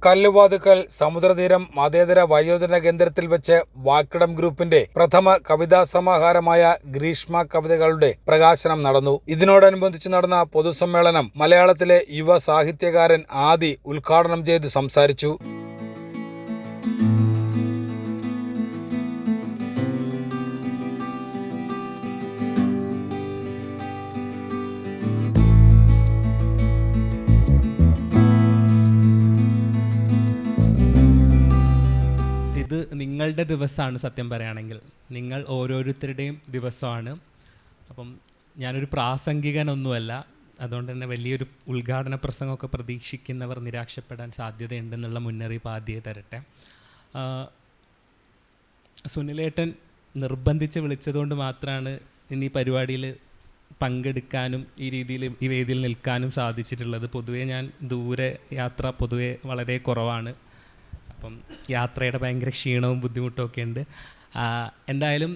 കല്ലുവാതുക്കൽ സമുദ്രതീരം മതേതര വയോജന കേന്ദ്രത്തിൽ വെച്ച് വാക്കടം ഗ്രൂപ്പിന്റെ പ്രഥമ കവിതാ സമാഹാരമായ ഗ്രീഷ്മ കവിതകളുടെ പ്രകാശനം നടന്നു. ഇതിനോടനുബന്ധിച്ച് നടന്ന പൊതുസമ്മേളനം മലയാളത്തിലെ യുവ സാഹിത്യകാരൻ ആദി ഉദ്ഘാടനം ചെയ്ത് സംസാരിച്ചു. ഇത് നിങ്ങളുടെ ദിവസമാണ്. സത്യം പറയുകയാണെങ്കിൽ നിങ്ങൾ ഓരോരുത്തരുടെയും ദിവസമാണ്. അപ്പം ഞാനൊരു പ്രാസംഗികനൊന്നുമല്ല, അതുകൊണ്ട് തന്നെ വലിയൊരു ഉദ്ഘാടന പ്രസംഗമൊക്കെ പ്രതീക്ഷിക്കുന്നവർ നിരാശപ്പെടാൻ സാധ്യതയുണ്ടെന്നുള്ള മുന്നറിയിപ്പ് ആദ്യമേ തരട്ടെ. സുനിലേട്ടൻ നിർബന്ധിച്ച് വിളിച്ചതുകൊണ്ട് മാത്രമാണ് ഇന്ന് ഈ പരിപാടിയിൽ പങ്കെടുക്കാനും ഈ രീതിയിൽ ഈ വേദിയിൽ നിൽക്കാനും സാധിച്ചിട്ടുള്ളത്. പൊതുവേ ഞാൻ ദൂരെ യാത്ര പൊതുവേ വളരെ കുറവാണ്. അപ്പം യാത്രയുടെ ഭയങ്കര ക്ഷീണവും ബുദ്ധിമുട്ടും ഒക്കെ ഉണ്ട്. എന്തായാലും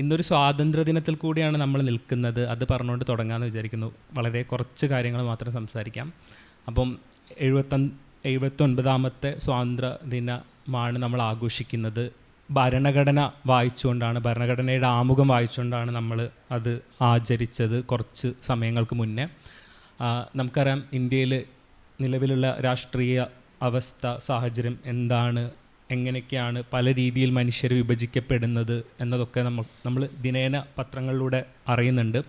ഇന്നൊരു സ്വാതന്ത്ര്യദിനത്തിൽ കൂടിയാണ് നമ്മൾ നിൽക്കുന്നത്. അത് പറഞ്ഞുകൊണ്ട് തുടങ്ങാമെന്ന് വിചാരിക്കുന്നു. വളരെ കുറച്ച് കാര്യങ്ങൾ മാത്രം സംസാരിക്കാം. അപ്പം 79ാമത്തെ സ്വാതന്ത്ര്യ ദിനമാണ് നമ്മൾ ആഘോഷിക്കുന്നത്. ഭരണഘടന വായിച്ചുകൊണ്ടാണ്, ഭരണഘടനയുടെ ആമുഖം വായിച്ചുകൊണ്ടാണ് നമ്മൾ അത് ആചരിച്ചത് കുറച്ച് സമയങ്ങൾക്ക് മുന്നേ. നമുക്കറിയാം നമ്മൾ നിലവിലുള്ള രാഷ്ട്രീയ അവസ്ഥ, സാഹചര്യം എന്താണ്, എങ്ങനെയൊക്കെയാണ് പല രീതിയിൽ മനുഷ്യർ വിഭജിക്കപ്പെടുന്നത് എന്നതൊക്കെ നമ്മൾ ദിനേന പത്രങ്ങളിലൂടെ അറിയുന്നുണ്ട്.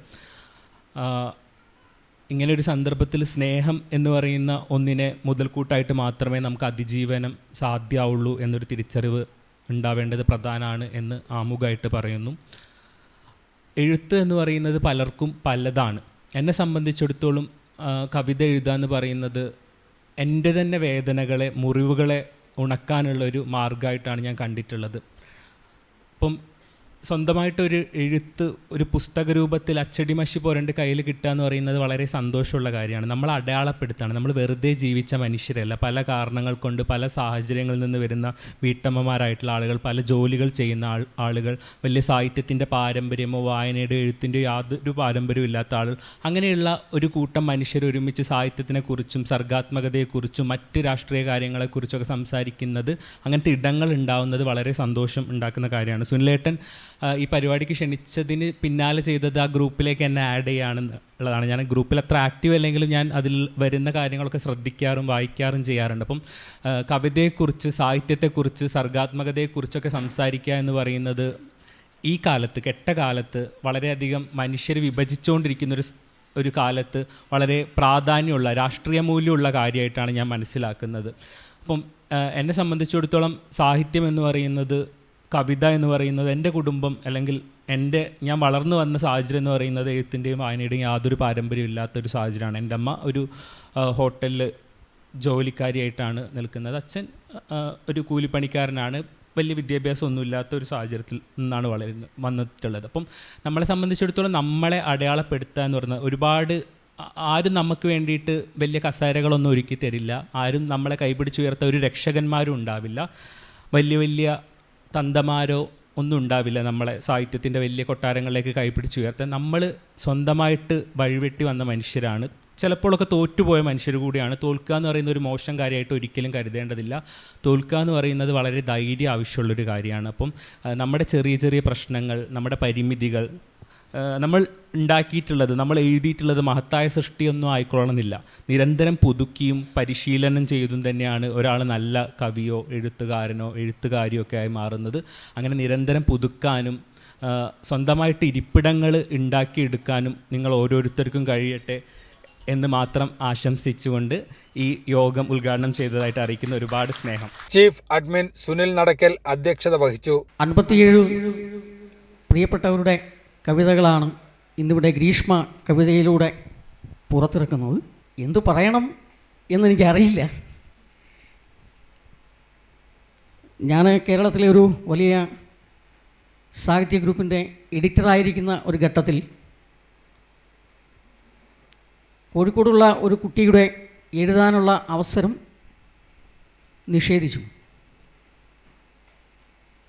ഇങ്ങനെയൊരു സന്ദർഭത്തിൽ സ്നേഹം എന്ന് പറയുന്ന ഒന്നിനെ മുതൽക്കൂട്ടായിട്ട് മാത്രമേ നമുക്ക് അതിജീവനം സാധ്യമാവുള്ളൂ എന്നൊരു തിരിച്ചറിവ് ഉണ്ടാവേണ്ടത് പ്രധാനമാണ് എന്ന് ആമുഖമായിട്ട് പറയുന്നു. എഴുത്ത് എന്ന് പറയുന്നത് പലർക്കും പലതാണ്. എന്നെ സംബന്ധിച്ചിടത്തോളം കവിത എഴുതുക എന്ന് പറയുന്നത് എൻ്റെ തന്നെ വേദനകളെ, മുറിവുകളെ ഉണക്കാനുള്ളൊരു മാർഗമായിട്ടാണ് ഞാൻ കണ്ടിട്ടുള്ളത്. അപ്പം സ്വന്തമായിട്ടൊരു എഴുത്ത് ഒരു പുസ്തക രൂപത്തിൽ അച്ചടി മഷി പോരണ്ട് കയ്യിൽ കിട്ടുക എന്ന് പറയുന്നത് വളരെ സന്തോഷമുള്ള കാര്യമാണ്. നമ്മൾ അടയാളപ്പെടുത്താണ്. നമ്മൾ വെറുതെ ജീവിച്ച മനുഷ്യരല്ല. പല കാരണങ്ങൾ കൊണ്ട്, പല സാഹചര്യങ്ങളിൽ നിന്ന് വരുന്ന വീട്ടമ്മമാരായിട്ടുള്ള ആളുകൾ, പല ജോലികൾ ചെയ്യുന്ന ആളുകൾ, വലിയ സാഹിത്യത്തിൻ്റെ പാരമ്പര്യമോ വായനയുടെ എഴുത്തിൻ്റെ യാതൊരു പാരമ്പര്യവും ഇല്ലാത്ത ആളുകൾ, അങ്ങനെയുള്ള ഒരു കൂട്ടം മനുഷ്യർ ഒരുമിച്ച് സാഹിത്യത്തിനെക്കുറിച്ചും സർഗാത്മകതയെക്കുറിച്ചും മറ്റ് രാഷ്ട്രീയ കാര്യങ്ങളെക്കുറിച്ചൊക്കെ സംസാരിക്കുന്നത്, അങ്ങനത്തെ ഇടങ്ങൾ ഉണ്ടാവുന്നത് വളരെ സന്തോഷം ഉണ്ടാക്കുന്ന കാര്യമാണ്. സുനിലേട്ടൻ ഈ പരിപാടിക്ക് ക്ഷണിച്ചതിന് പിന്നാലെ ചെയ്തത് ആ ഗ്രൂപ്പിലേക്ക് എന്നെ ആഡ് ചെയ്യാനുള്ളതാണ്. ഞാൻ ഗ്രൂപ്പിൽ അത്ര ആക്റ്റീവ് അല്ലെങ്കിലും ഞാൻ അതിൽ വരുന്ന കാര്യങ്ങളൊക്കെ ശ്രദ്ധിക്കാറും വായിക്കാറും ചെയ്യാറുണ്ട്. അപ്പം കവിതയെക്കുറിച്ച്, സാഹിത്യത്തെക്കുറിച്ച്, സർഗാത്മകതയെക്കുറിച്ചൊക്കെ സംസാരിക്കുക എന്ന് പറയുന്നത് ഈ കാലത്ത്, കെട്ട കാലത്ത്, വളരെയധികം മനുഷ്യർ വിഭജിച്ചുകൊണ്ടിരിക്കുന്നൊരു ഒരു കാലത്ത് വളരെ പ്രാധാന്യമുള്ള, രാഷ്ട്രീയ മൂല്യമുള്ള കാര്യമായിട്ടാണ് ഞാൻ മനസ്സിലാക്കുന്നത്. അപ്പം എന്നെ സംബന്ധിച്ചിടത്തോളം സാഹിത്യം എന്ന് പറയുന്നത്, കവിത എന്ന് പറയുന്നത്, എൻ്റെ കുടുംബം അല്ലെങ്കിൽ ഞാൻ വളർന്നു വന്ന സാഹചര്യം എന്ന് പറയുന്നത് എഴുത്തിൻ്റെയും വായനയുടെയും യാതൊരു പാരമ്പര്യം ഇല്ലാത്തൊരു സാഹചര്യമാണ്. എൻ്റെ അമ്മ ഒരു ഹോട്ടലിൽ ജോലിക്കാരിയായിട്ടാണ് നിൽക്കുന്നത്. അച്ഛൻ ഒരു കൂലിപ്പണിക്കാരനാണ്. വലിയ വിദ്യാഭ്യാസമൊന്നുമില്ലാത്ത ഒരു സാഹചര്യത്തിൽ നിന്നാണ് വന്നിട്ടുള്ളത്. അപ്പം നമ്മളെ സംബന്ധിച്ചിടത്തോളം നമ്മളെ അടയാളപ്പെടുത്തുക എന്ന് പറയുന്നത്, ഒരുപാട് ആരും നമുക്ക് വേണ്ടിയിട്ട് വലിയ കസേരകളൊന്നും ഒരുക്കി തരില്ല. ആരും നമ്മളെ കൈപിടിച്ചുയർത്ത ഒരു രക്ഷകന്മാരും ഉണ്ടാവില്ല. വലിയ തന്തമാരോ ഒന്നും ഉണ്ടാവില്ല നമ്മളെ സാഹിത്യത്തിൻ്റെ വലിയ കൊട്ടാരങ്ങളിലേക്ക് കൈപിടിച്ചുയർത്താൻ. നമ്മൾ സ്വന്തമായിട്ട് വഴിവെട്ടി വന്ന മനുഷ്യരാണ്. ചിലപ്പോഴൊക്കെ തോറ്റുപോയ മനുഷ്യർ കൂടിയാണ്. തോൽക്കുക എന്ന് പറയുന്ന ഒരു മോശം കാര്യമായിട്ട് ഒരിക്കലും കരുതേണ്ടതില്ല. തോൽക്കുക എന്ന് പറയുന്നത് വളരെ ധൈര്യം ആവശ്യമുള്ളൊരു കാര്യമാണ്. അപ്പം നമ്മുടെ ചെറിയ ചെറിയ പ്രശ്നങ്ങൾ, നമ്മുടെ പരിമിതികൾ, നമ്മൾ ഉണ്ടാക്കിയിട്ടുള്ളത്, നമ്മൾ എഴുതിയിട്ടുള്ളത് മഹത്തായ സൃഷ്ടിയൊന്നും ആയിക്കൊള്ളണമെന്നില്ല. നിരന്തരം പുതുക്കിയും പരിശീലനം ചെയ്തും തന്നെയാണ് ഒരാൾ നല്ല കവിയോ എഴുത്തുകാരനോ എഴുത്തുകാരിയോ ഒക്കെ ആയി മാറുന്നത്. അങ്ങനെ നിരന്തരം പുതുക്കാനും സ്വന്തമായിട്ട് ഇരിപ്പിടങ്ങൾ ഉണ്ടാക്കിയെടുക്കാനും നിങ്ങൾ ഓരോരുത്തർക്കും കഴിയട്ടെ എന്ന് മാത്രം ആശംസിച്ചുകൊണ്ട് ഈ യോഗം ഉദ്ഘാടനം ചെയ്തതായിട്ട് അറിയിക്കുന്ന ഒരുപാട് സ്നേഹം. ചീഫ് അഡ്മിൻ സുനിൽ നടക്കൽ അധ്യക്ഷത വഹിച്ചു. 57 പ്രിയപ്പെട്ടവരുടെ കവിതകളാണ് ഇന്നിവിടെ ഗ്രീഷ്മ കവിതയിലൂടെ പുറത്തിറക്കുന്നത്. എന്തു പറയണം എന്നെനിക്കറിയില്ല. ഞാൻ കേരളത്തിലെ ഒരു വലിയ സാഹിത്യ ഗ്രൂപ്പിൻ്റെ എഡിറ്ററായിരിക്കുന്ന ഒരു ഘട്ടത്തിൽ കോഴിക്കോടുള്ള ഒരു കുട്ടിയുടെ എഴുതാനുള്ള അവസരം നിഷേധിച്ചു.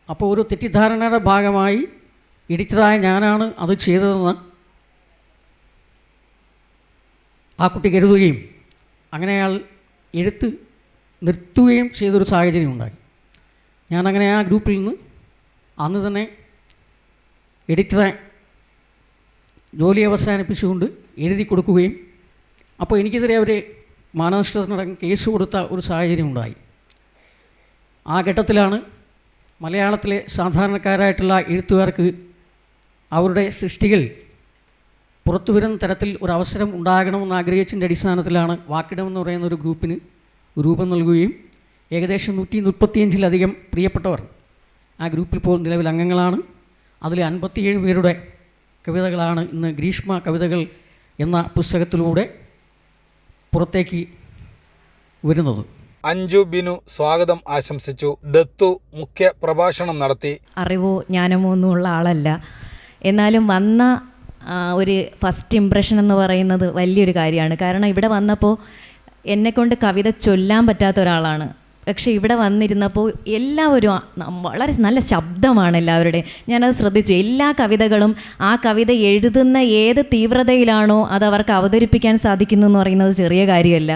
അപ്പോൾ ഒരു തെറ്റിദ്ധാരണയുടെ ഭാഗമായി എഡിറ്ററായ ഞാനാണ് അത് ചെയ്തതെന്ന് ആ കുട്ടി കരുതുകയും അങ്ങനെ അയാൾ എഴുത്ത് നിർത്തുകയും ചെയ്തൊരു സാഹചര്യം ഉണ്ടായി. ഞാനങ്ങനെ ആ ഗ്രൂപ്പിൽ നിന്ന് അന്ന് തന്നെ എഡിറ്ററെ ജോലി അവസാനിപ്പിച്ചുകൊണ്ട് എഴുതി കൊടുക്കുകയും അപ്പോൾ എനിക്കെതിരെ അവർ മാനനഷ്ടത്തിനടക്കം കേസ് കൊടുത്ത ഒരു സാഹചര്യം ഉണ്ടായി. ആ ഘട്ടത്തിലാണ് മലയാളത്തിലെ സാധാരണക്കാരായിട്ടുള്ള എഴുത്തുകാർക്ക് അവരുടെ സൃഷ്ടികൾ പുറത്തു വരുന്ന തരത്തിൽ ഒരു അവസരം ഉണ്ടാകണമെന്ന് ആഗ്രഹിച്ചതിൻ്റെ അടിസ്ഥാനത്തിലാണ് വാക്കിടം എന്ന് പറയുന്ന ഒരു ഗ്രൂപ്പിന് രൂപം നൽകുകയും ഏകദേശം 135-ലധികം പ്രിയപ്പെട്ടവർ ആ ഗ്രൂപ്പിൽ ഇപ്പോൾ നിലവിൽ അംഗങ്ങളാണ്. അതിൽ 57 പേരുടെ കവിതകളാണ് ഇന്ന് ഗ്രീഷ്മ കവിതകൾ എന്ന പുസ്തകത്തിലൂടെ പുറത്തേക്ക് വരുന്നത്. അഞ്ജു ബിനു സ്വാഗതം ആശംസിച്ചു. ദത്തു മുഖ്യ പ്രഭാഷണം നടത്തി. അറിവോ ജ്ഞാനമോ ഒന്നുമുള്ള ആളല്ല, എന്നാലും വന്ന ഒരു ഫസ്റ്റ് ഇംപ്രഷൻ എന്ന് പറയുന്നത് വലിയൊരു കാര്യമാണ്. കാരണം ഇവിടെ വന്നപ്പോൾ എന്നെക്കൊണ്ട് കവിത ചൊല്ലാൻ പറ്റാത്ത ഒരാളാണ്. പക്ഷേ ഇവിടെ വന്നിരുന്നപ്പോൾ എല്ലാവരും വളരെ നല്ല ശബ്ദമാണ് എല്ലാവരുടെയും. ഞാനത് ശ്രദ്ധിച്ചു. എല്ലാ കവിതകളും ആ കവിത എഴുതുന്ന ഏത് തീവ്രതയിലാണോ അത് അവർക്ക് അവതരിപ്പിക്കാൻ സാധിക്കുന്നു എന്ന് പറയുന്നത് ചെറിയ കാര്യമല്ല.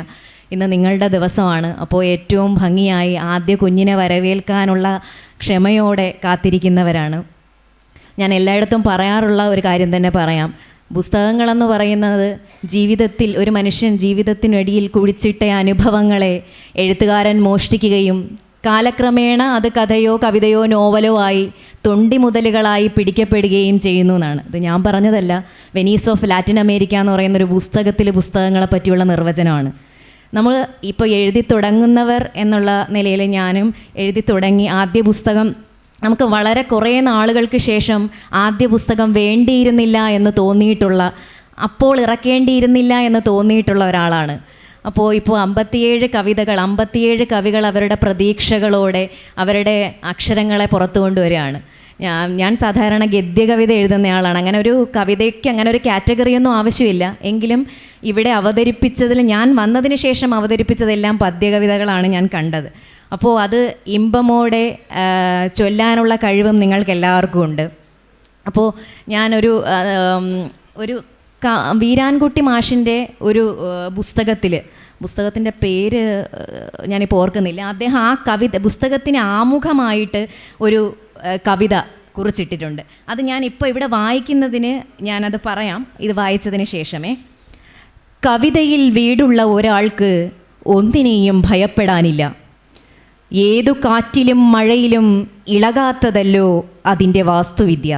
ഇന്ന് നിങ്ങളുടെ ദിവസമാണ്. അപ്പോൾ ഏറ്റവും ഭംഗിയായി ആദ്യ കുഞ്ഞിനെ വരവേൽക്കാനുള്ള ക്ഷമയോടെ കാത്തിരിക്കുന്നവരാണ്. ഞാൻ എല്ലായിടത്തും പറയാറുള്ള ഒരു കാര്യം തന്നെ പറയാം. പുസ്തകങ്ങളെന്ന് പറയുന്നത് ജീവിതത്തിൽ ഒരു മനുഷ്യൻ ജീവിതത്തിനടിയിൽ കുഴിച്ചിട്ട അനുഭവങ്ങളെ എഴുത്തുകാരൻ മോഷ്ടിക്കുകയും കാലക്രമേണ അത് കഥയോ കവിതയോ നോവലോ ആയി തൊണ്ടി മുതലുകളായി പിടിക്കപ്പെടുകയും ചെയ്യുന്നു എന്നാണ്. ഇത് ഞാൻ പറഞ്ഞതല്ല, വെനീസ് ഓഫ് ലാറ്റിൻ അമേരിക്ക എന്ന് പറയുന്നൊരു പുസ്തകങ്ങളെ പറ്റിയുള്ള നിർവചനമാണ്. നമ്മൾ ഇപ്പോൾ എഴുതി തുടങ്ങുന്നവർ എന്നുള്ള നിലയിൽ ഞാനും എഴുതി തുടങ്ങി. ആദ്യ പുസ്തകം നമുക്ക് വളരെ കുറേ നാളുകൾക്ക് ശേഷം ആദ്യ പുസ്തകം വേണ്ടിയിരുന്നില്ല എന്ന് തോന്നിയിട്ടുള്ള, അപ്പോൾ ഇറക്കേണ്ടിയിരുന്നില്ല എന്ന് തോന്നിയിട്ടുള്ള ഒരാളാണ്. അപ്പോൾ 57 കവികൾ അവരുടെ പ്രതീക്ഷകളോടെ അവരുടെ അക്ഷരങ്ങളെ പുറത്തു കൊണ്ടുവരികയാണ്. ഞാൻ സാധാരണ ഗദ്യകവിത എഴുതുന്നയാളാണ്. അങ്ങനെ ഒരു കവിതയ്ക്ക് അങ്ങനെ ഒരു കാറ്റഗറിയൊന്നും ആവശ്യമില്ല. എങ്കിലും ഇവിടെ അവതരിപ്പിച്ചതിൽ, ഞാൻ വന്നതിന് ശേഷം അവതരിപ്പിച്ചതെല്ലാം പദ്യകവിതകളാണ് ഞാൻ കണ്ടത്. അപ്പോൾ അത് ഇമ്പമോടെ ചൊല്ലാനുള്ള കഴിവും നിങ്ങൾക്ക് എല്ലാവർക്കും ഉണ്ട്. അപ്പോൾ ഞാനൊരു വീരാൻകുട്ടി മാഷിൻ്റെ ഒരു പുസ്തകത്തിൻ്റെ പേര് ഞാനിപ്പോൾ ഓർക്കുന്നില്ല. അദ്ദേഹം ആ പുസ്തകത്തിന് ആമുഖമായിട്ട് ഒരു കവിത കുറിച്ചിട്ടിട്ടുണ്ട്. അത് ഞാനിപ്പോൾ ഇവിടെ വായിക്കുന്നതിന് ഞാനത് പറയാം, ഇത് വായിച്ചതിന് ശേഷമേ. കവിതയിൽ വീടുള്ള ഒരാൾക്ക് ഒന്നിനെയും ഭയപ്പെടാനില്ല. ഏതു കാറ്റിലും മഴയിലും ഇളകാത്തതല്ലോ അതിൻ്റെ വാസ്തുവിദ്യ.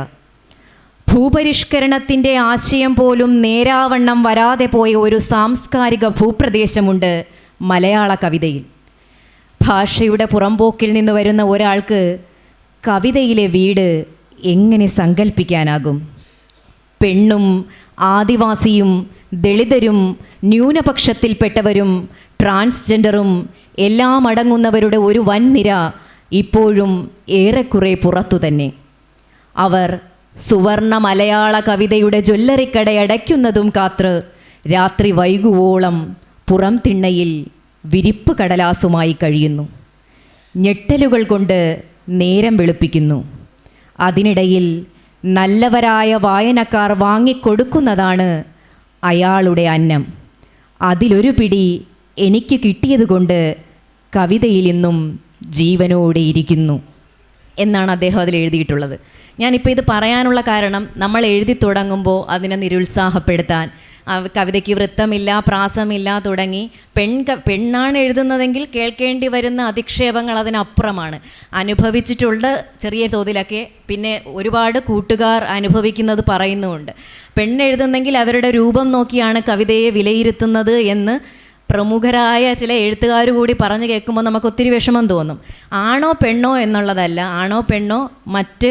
ഭൂപരിഷ്കരണത്തിൻ്റെ ആശയം പോലും നേരാവണ്ണം വരാതെ പോയ ഒരു സാംസ്കാരിക ഭൂപ്രദേശമുണ്ട് മലയാള കവിതയിൽ. ഭാഷയുടെ പുറംപോക്കിൽ നിന്ന് വരുന്ന ഒരാൾക്ക് കവിതയിലെ വീട് എങ്ങനെ സങ്കല്പിക്കാനാകും? പെണ്ണും ആദിവാസിയും ദളിതരും ന്യൂനപക്ഷത്തിൽപ്പെട്ടവരും ട്രാൻസ്ജെൻഡറും എല്ലാം അടങ്ങുന്നവരുടെ ഒരു വൻനിര ഇപ്പോഴും ഏറെക്കുറെ പുറത്തു തന്നെ. അവർ സുവർണ മലയാള കവിതയുടെ ജ്വല്ലറിക്കടയടയ്ക്കുന്നതും കാത്ത് രാത്രി വൈകുവോളം പുറം തിണ്ണയിൽ വിരിപ്പ് കടലാസുമായി കഴിയുന്നു. ഞെട്ടലുകൾ കൊണ്ട് നേരം വെളുപ്പിക്കുന്നു. അതിനിടയിൽ നല്ലവരായ വായനക്കാർ വാങ്ങിക്കൊടുക്കുന്നതാണ് അയാളുടെ അന്നം. അതിലൊരു പിടി എനിക്ക് കിട്ടിയതുകൊണ്ട് കവിതയിൽ ഇന്നും ജീവനോടെ ഇരിക്കുന്നു എന്നാണ് അദ്ദേഹം അതിൽ എഴുതിയിട്ടുള്ളത്. ഞാനിപ്പോൾ ഇത് പറയാനുള്ള കാരണം, നമ്മൾ എഴുതി തുടങ്ങുമ്പോൾ അതിനെ നിരുത്സാഹപ്പെടുത്താൻ, കവിതയ്ക്ക് വൃത്തമില്ല, പ്രാസമില്ല തുടങ്ങി പെണ്ണാണ് എഴുതുന്നതെങ്കിൽ കേൾക്കേണ്ടി വരുന്ന അധിക്ഷേപങ്ങൾ അതിനപ്പുറമാണ്. അനുഭവിച്ചിട്ടുള്ള ചെറിയ തോതിലൊക്കെ പിന്നെ ഒരുപാട് കൂട്ടുകാർ അനുഭവിക്കുന്നത് പറയുന്നുമുണ്ട്. പെണ്ണെഴുതുന്നെങ്കിൽ അവരുടെ രൂപം നോക്കിയാണ് കവിതയെ വിലയിരുത്തുന്നത് എന്ന് പ്രമുഖരായ ചില എഴുത്തുകാർ കൂടി പറഞ്ഞു കേൾക്കുമ്പോൾ നമുക്ക് ഒത്തിരി വിഷമം തോന്നും. ആണോ പെണ്ണോ എന്നുള്ളതല്ല, ആണോ പെണ്ണോ മറ്റ്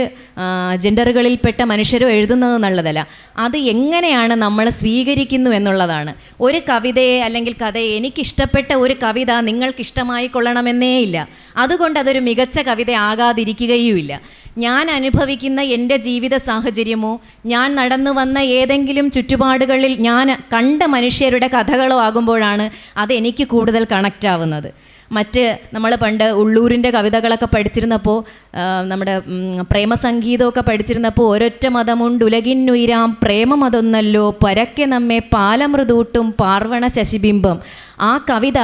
ജെൻഡറുകളിൽപ്പെട്ട മനുഷ്യരോ എഴുതുന്നത് എന്നുള്ളതല്ല, അത് എങ്ങനെയാണ് നമ്മൾ സ്വീകരിക്കുന്നു എന്നുള്ളതാണ്. ഒരു കവിതയെ അല്ലെങ്കിൽ കഥയെ എനിക്കിഷ്ടപ്പെട്ട ഒരു കവിത നിങ്ങൾക്കിഷ്ടമായി കൊള്ളണമെന്നേ ഇല്ല. അതുകൊണ്ട് അതൊരു മികച്ച കവിത ആകാതിരിക്കുകയുമില്ല. ഞാൻ അനുഭവിക്കുന്ന എൻ്റെ ജീവിത സാഹചര്യമോ ഞാൻ നടന്നു വന്ന ഏതെങ്കിലും ചുറ്റുപാടുകളിൽ ഞാൻ കണ്ട മനുഷ്യരുടെ കഥകളോ ആകുമ്പോഴാണ് അതെനിക്ക് കൂടുതൽ കണക്റ്റ് ആവുന്നത്. മറ്റ് നമ്മൾ പണ്ട് ഉള്ളൂരിൻ്റെ കവിതകളൊക്കെ പഠിച്ചിരുന്നപ്പോൾ, നമ്മുടെ പ്രേമസംഗീതമൊക്കെ പഠിച്ചിരുന്നപ്പോൾ, ഒരൊറ്റ മതമുണ്ടുലകിന്നുയിരാം പ്രേമമതൊന്നല്ലോ പരക്കെ നമ്മെ പാലമൃതൂട്ടും പാർവണ ശശിബിംബം. ആ കവിത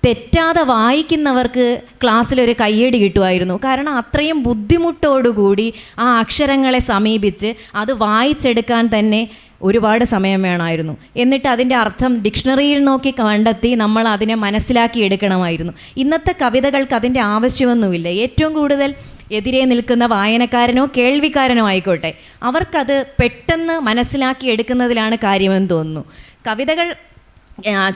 തെറ്റാതെ വായിക്കുന്നവർക്ക് ക്ലാസ്സിലൊരു കയ്യടി കിട്ടുമായിരുന്നു. കാരണം അത്രയും ബുദ്ധിമുട്ടോടുകൂടി ആ അക്ഷരങ്ങളെ സമീപിച്ച് അത് വായിച്ചെടുക്കാൻ തന്നെ ഒരുപാട് സമയം വേണമായിരുന്നു. എന്നിട്ട് അതിൻ്റെ അർത്ഥം ഡിക്ഷണറിയിൽ നോക്കി കണ്ടെത്തി നമ്മൾ അതിനെ മനസ്സിലാക്കി എടുക്കണമായിരുന്നു. ഇന്നത്തെ കവിതകൾക്ക് അതിൻ്റെ ആവശ്യമൊന്നുമില്ല. ഏറ്റവും കൂടുതൽ എതിരെ നിൽക്കുന്ന വായനക്കാരനോ കേൾവിക്കാരനോ ആയിക്കോട്ടെ, അവർക്കത് പെട്ടെന്ന് മനസ്സിലാക്കി എടുക്കുന്നതിലാണ് കാര്യമെന്ന് തോന്നുന്നു. കവിതകൾ,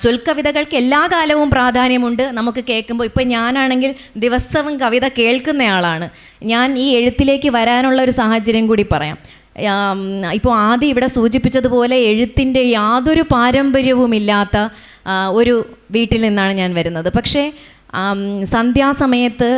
ചൊൽക്കവിതകൾക്ക് എല്ലാ കാലവും പ്രാധാന്യമുണ്ട്. നമുക്ക് കേൾക്കുമ്പോൾ, ഇപ്പം ഞാനാണെങ്കിൽ ദിവസവും കവിത കേൾക്കുന്നയാളാണ്. ഞാൻ ഈ എഴുത്തിലേക്ക് വരാനുള്ള ഒരു സാഹചര്യം കൂടി പറയാം. ഇപ്പോൾ ആദ്യം ഇവിടെ സൂചിപ്പിച്ചതുപോലെ എഴുത്തിൻ്റെ യാതൊരു പാരമ്പര്യവുമില്ലാത്ത ഒരു വീട്ടിൽ നിന്നാണ് ഞാൻ വരുന്നത്. പക്ഷേ സന്ധ്യാസമയത്ത്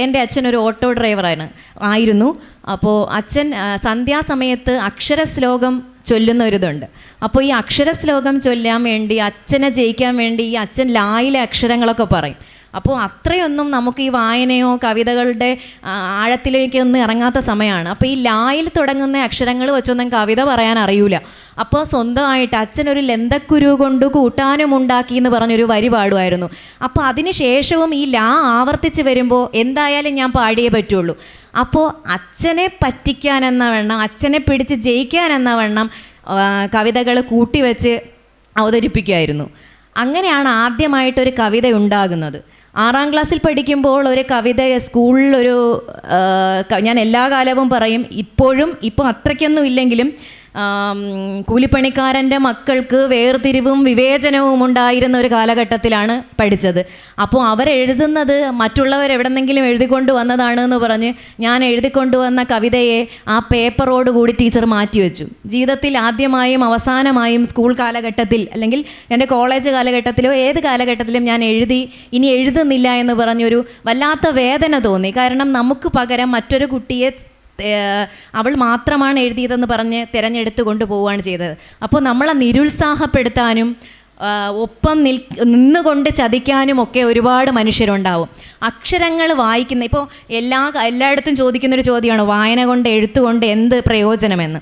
എൻ്റെ അച്ഛനൊരു ഓട്ടോ ഡ്രൈവറായിരുന്നു. അപ്പോൾ അച്ഛൻ സന്ധ്യാസമയത്ത് അക്ഷരശ്ലോകം ചൊല്ലുന്ന ഒരിതുണ്ട്. അപ്പോൾ ഈ അക്ഷരശ്ലോകം ചൊല്ലാൻ വേണ്ടി, അച്ഛനെ ജയിക്കാൻ വേണ്ടി ഈ അച്ഛൻ ലായിലെ അക്ഷരങ്ങളൊക്കെ പറയും. അപ്പോൾ അത്രയൊന്നും നമുക്ക് ഈ വായനയോ കവിതകളുടെ ആഴത്തിലേക്കൊന്നും ഇറങ്ങാത്ത സമയമാണ്. അപ്പോൾ ഈ ലായിൽ തുടങ്ങുന്ന അക്ഷരങ്ങൾ വെച്ചൊന്നും കവിത പറയാൻ അറിയൂല. അപ്പോൾ സ്വന്തമായിട്ട് അച്ഛനൊരു ലന്തക്കുരു കൊണ്ട് കൂട്ടാനും ഉണ്ടാക്കി എന്ന് പറഞ്ഞൊരു വരി പാടുമായിരുന്നു. അപ്പോൾ അതിന് ശേഷവും ഈ ലാ ആവർത്തിച്ച് വരുമ്പോൾ എന്തായാലും ഞാൻ പാടിയേ പറ്റുള്ളൂ. അപ്പോൾ അച്ഛനെ പറ്റിക്കാൻ എന്ന വണ്ണം, അച്ഛനെ പിടിച്ച് ജയിക്കാൻ എന്ന വണ്ണം കവിതകൾ കൂട്ടിവെച്ച് അവതരിപ്പിക്കുമായിരുന്നു. അങ്ങനെയാണ് ആദ്യമായിട്ടൊരു കവിത ഉണ്ടാകുന്നത്. 6ാം ക്ലാസ്സിൽ പഠിക്കുമ്പോൾ ഒരു കവിത സ്കൂളിലൊരു, ഞാൻ എല്ലാ കാലവും പറയും, ഇപ്പോൾ അത്രയ്ക്കൊന്നും ഇല്ലെങ്കിലും കൂലിപ്പണിക്കാരൻ്റെ മക്കൾക്ക് വേർതിരിവും വിവേചനവും ഉണ്ടായിരുന്ന ഒരു കാലഘട്ടത്തിലാണ് പഠിച്ചത്. അപ്പോൾ അവരെഴുതുന്നത് മറ്റുള്ളവരെവിടെന്നെങ്കിലും എഴുതിക്കൊണ്ട് വന്നതാണെന്ന് പറഞ്ഞ് ഞാൻ എഴുതിക്കൊണ്ടുവന്ന കവിതയെ ആ പേപ്പറോടുകൂടി ടീച്ചർ മാറ്റിവെച്ചു. ജീവിതത്തിൽ ആദ്യമായും അവസാനമായും സ്കൂൾ കാലഘട്ടത്തിൽ അല്ലെങ്കിൽ എൻ്റെ കോളേജ് കാലഘട്ടത്തിലോ ഏത് കാലഘട്ടത്തിലും ഞാൻ ഇനി എഴുതുന്നില്ല എന്ന് പറഞ്ഞൊരു വല്ലാത്ത വേദന തോന്നി. കാരണം നമുക്ക് പകരം മറ്റൊരു കുട്ടിയെ അവൾ മാത്രമാണ് എഴുതിയതെന്ന് പറഞ്ഞ് തിരഞ്ഞെടുത്ത് കൊണ്ടുപോവുകയാണ് ചെയ്തത്. അപ്പോൾ നമ്മളെ നിരുത്സാഹപ്പെടുത്താനും ഒപ്പം നിന്നുകൊണ്ട് ചതിക്കാനും ഒക്കെ ഒരുപാട് മനുഷ്യരുണ്ടാവും. അക്ഷരങ്ങൾ വായിക്കുന്ന, ഇപ്പോൾ എല്ലായിടത്തും ചോദിക്കുന്നൊരു ചോദ്യമാണ് വായന കൊണ്ട് എഴുത്തുകൊണ്ട് എന്ത് പ്രയോജനമെന്ന്.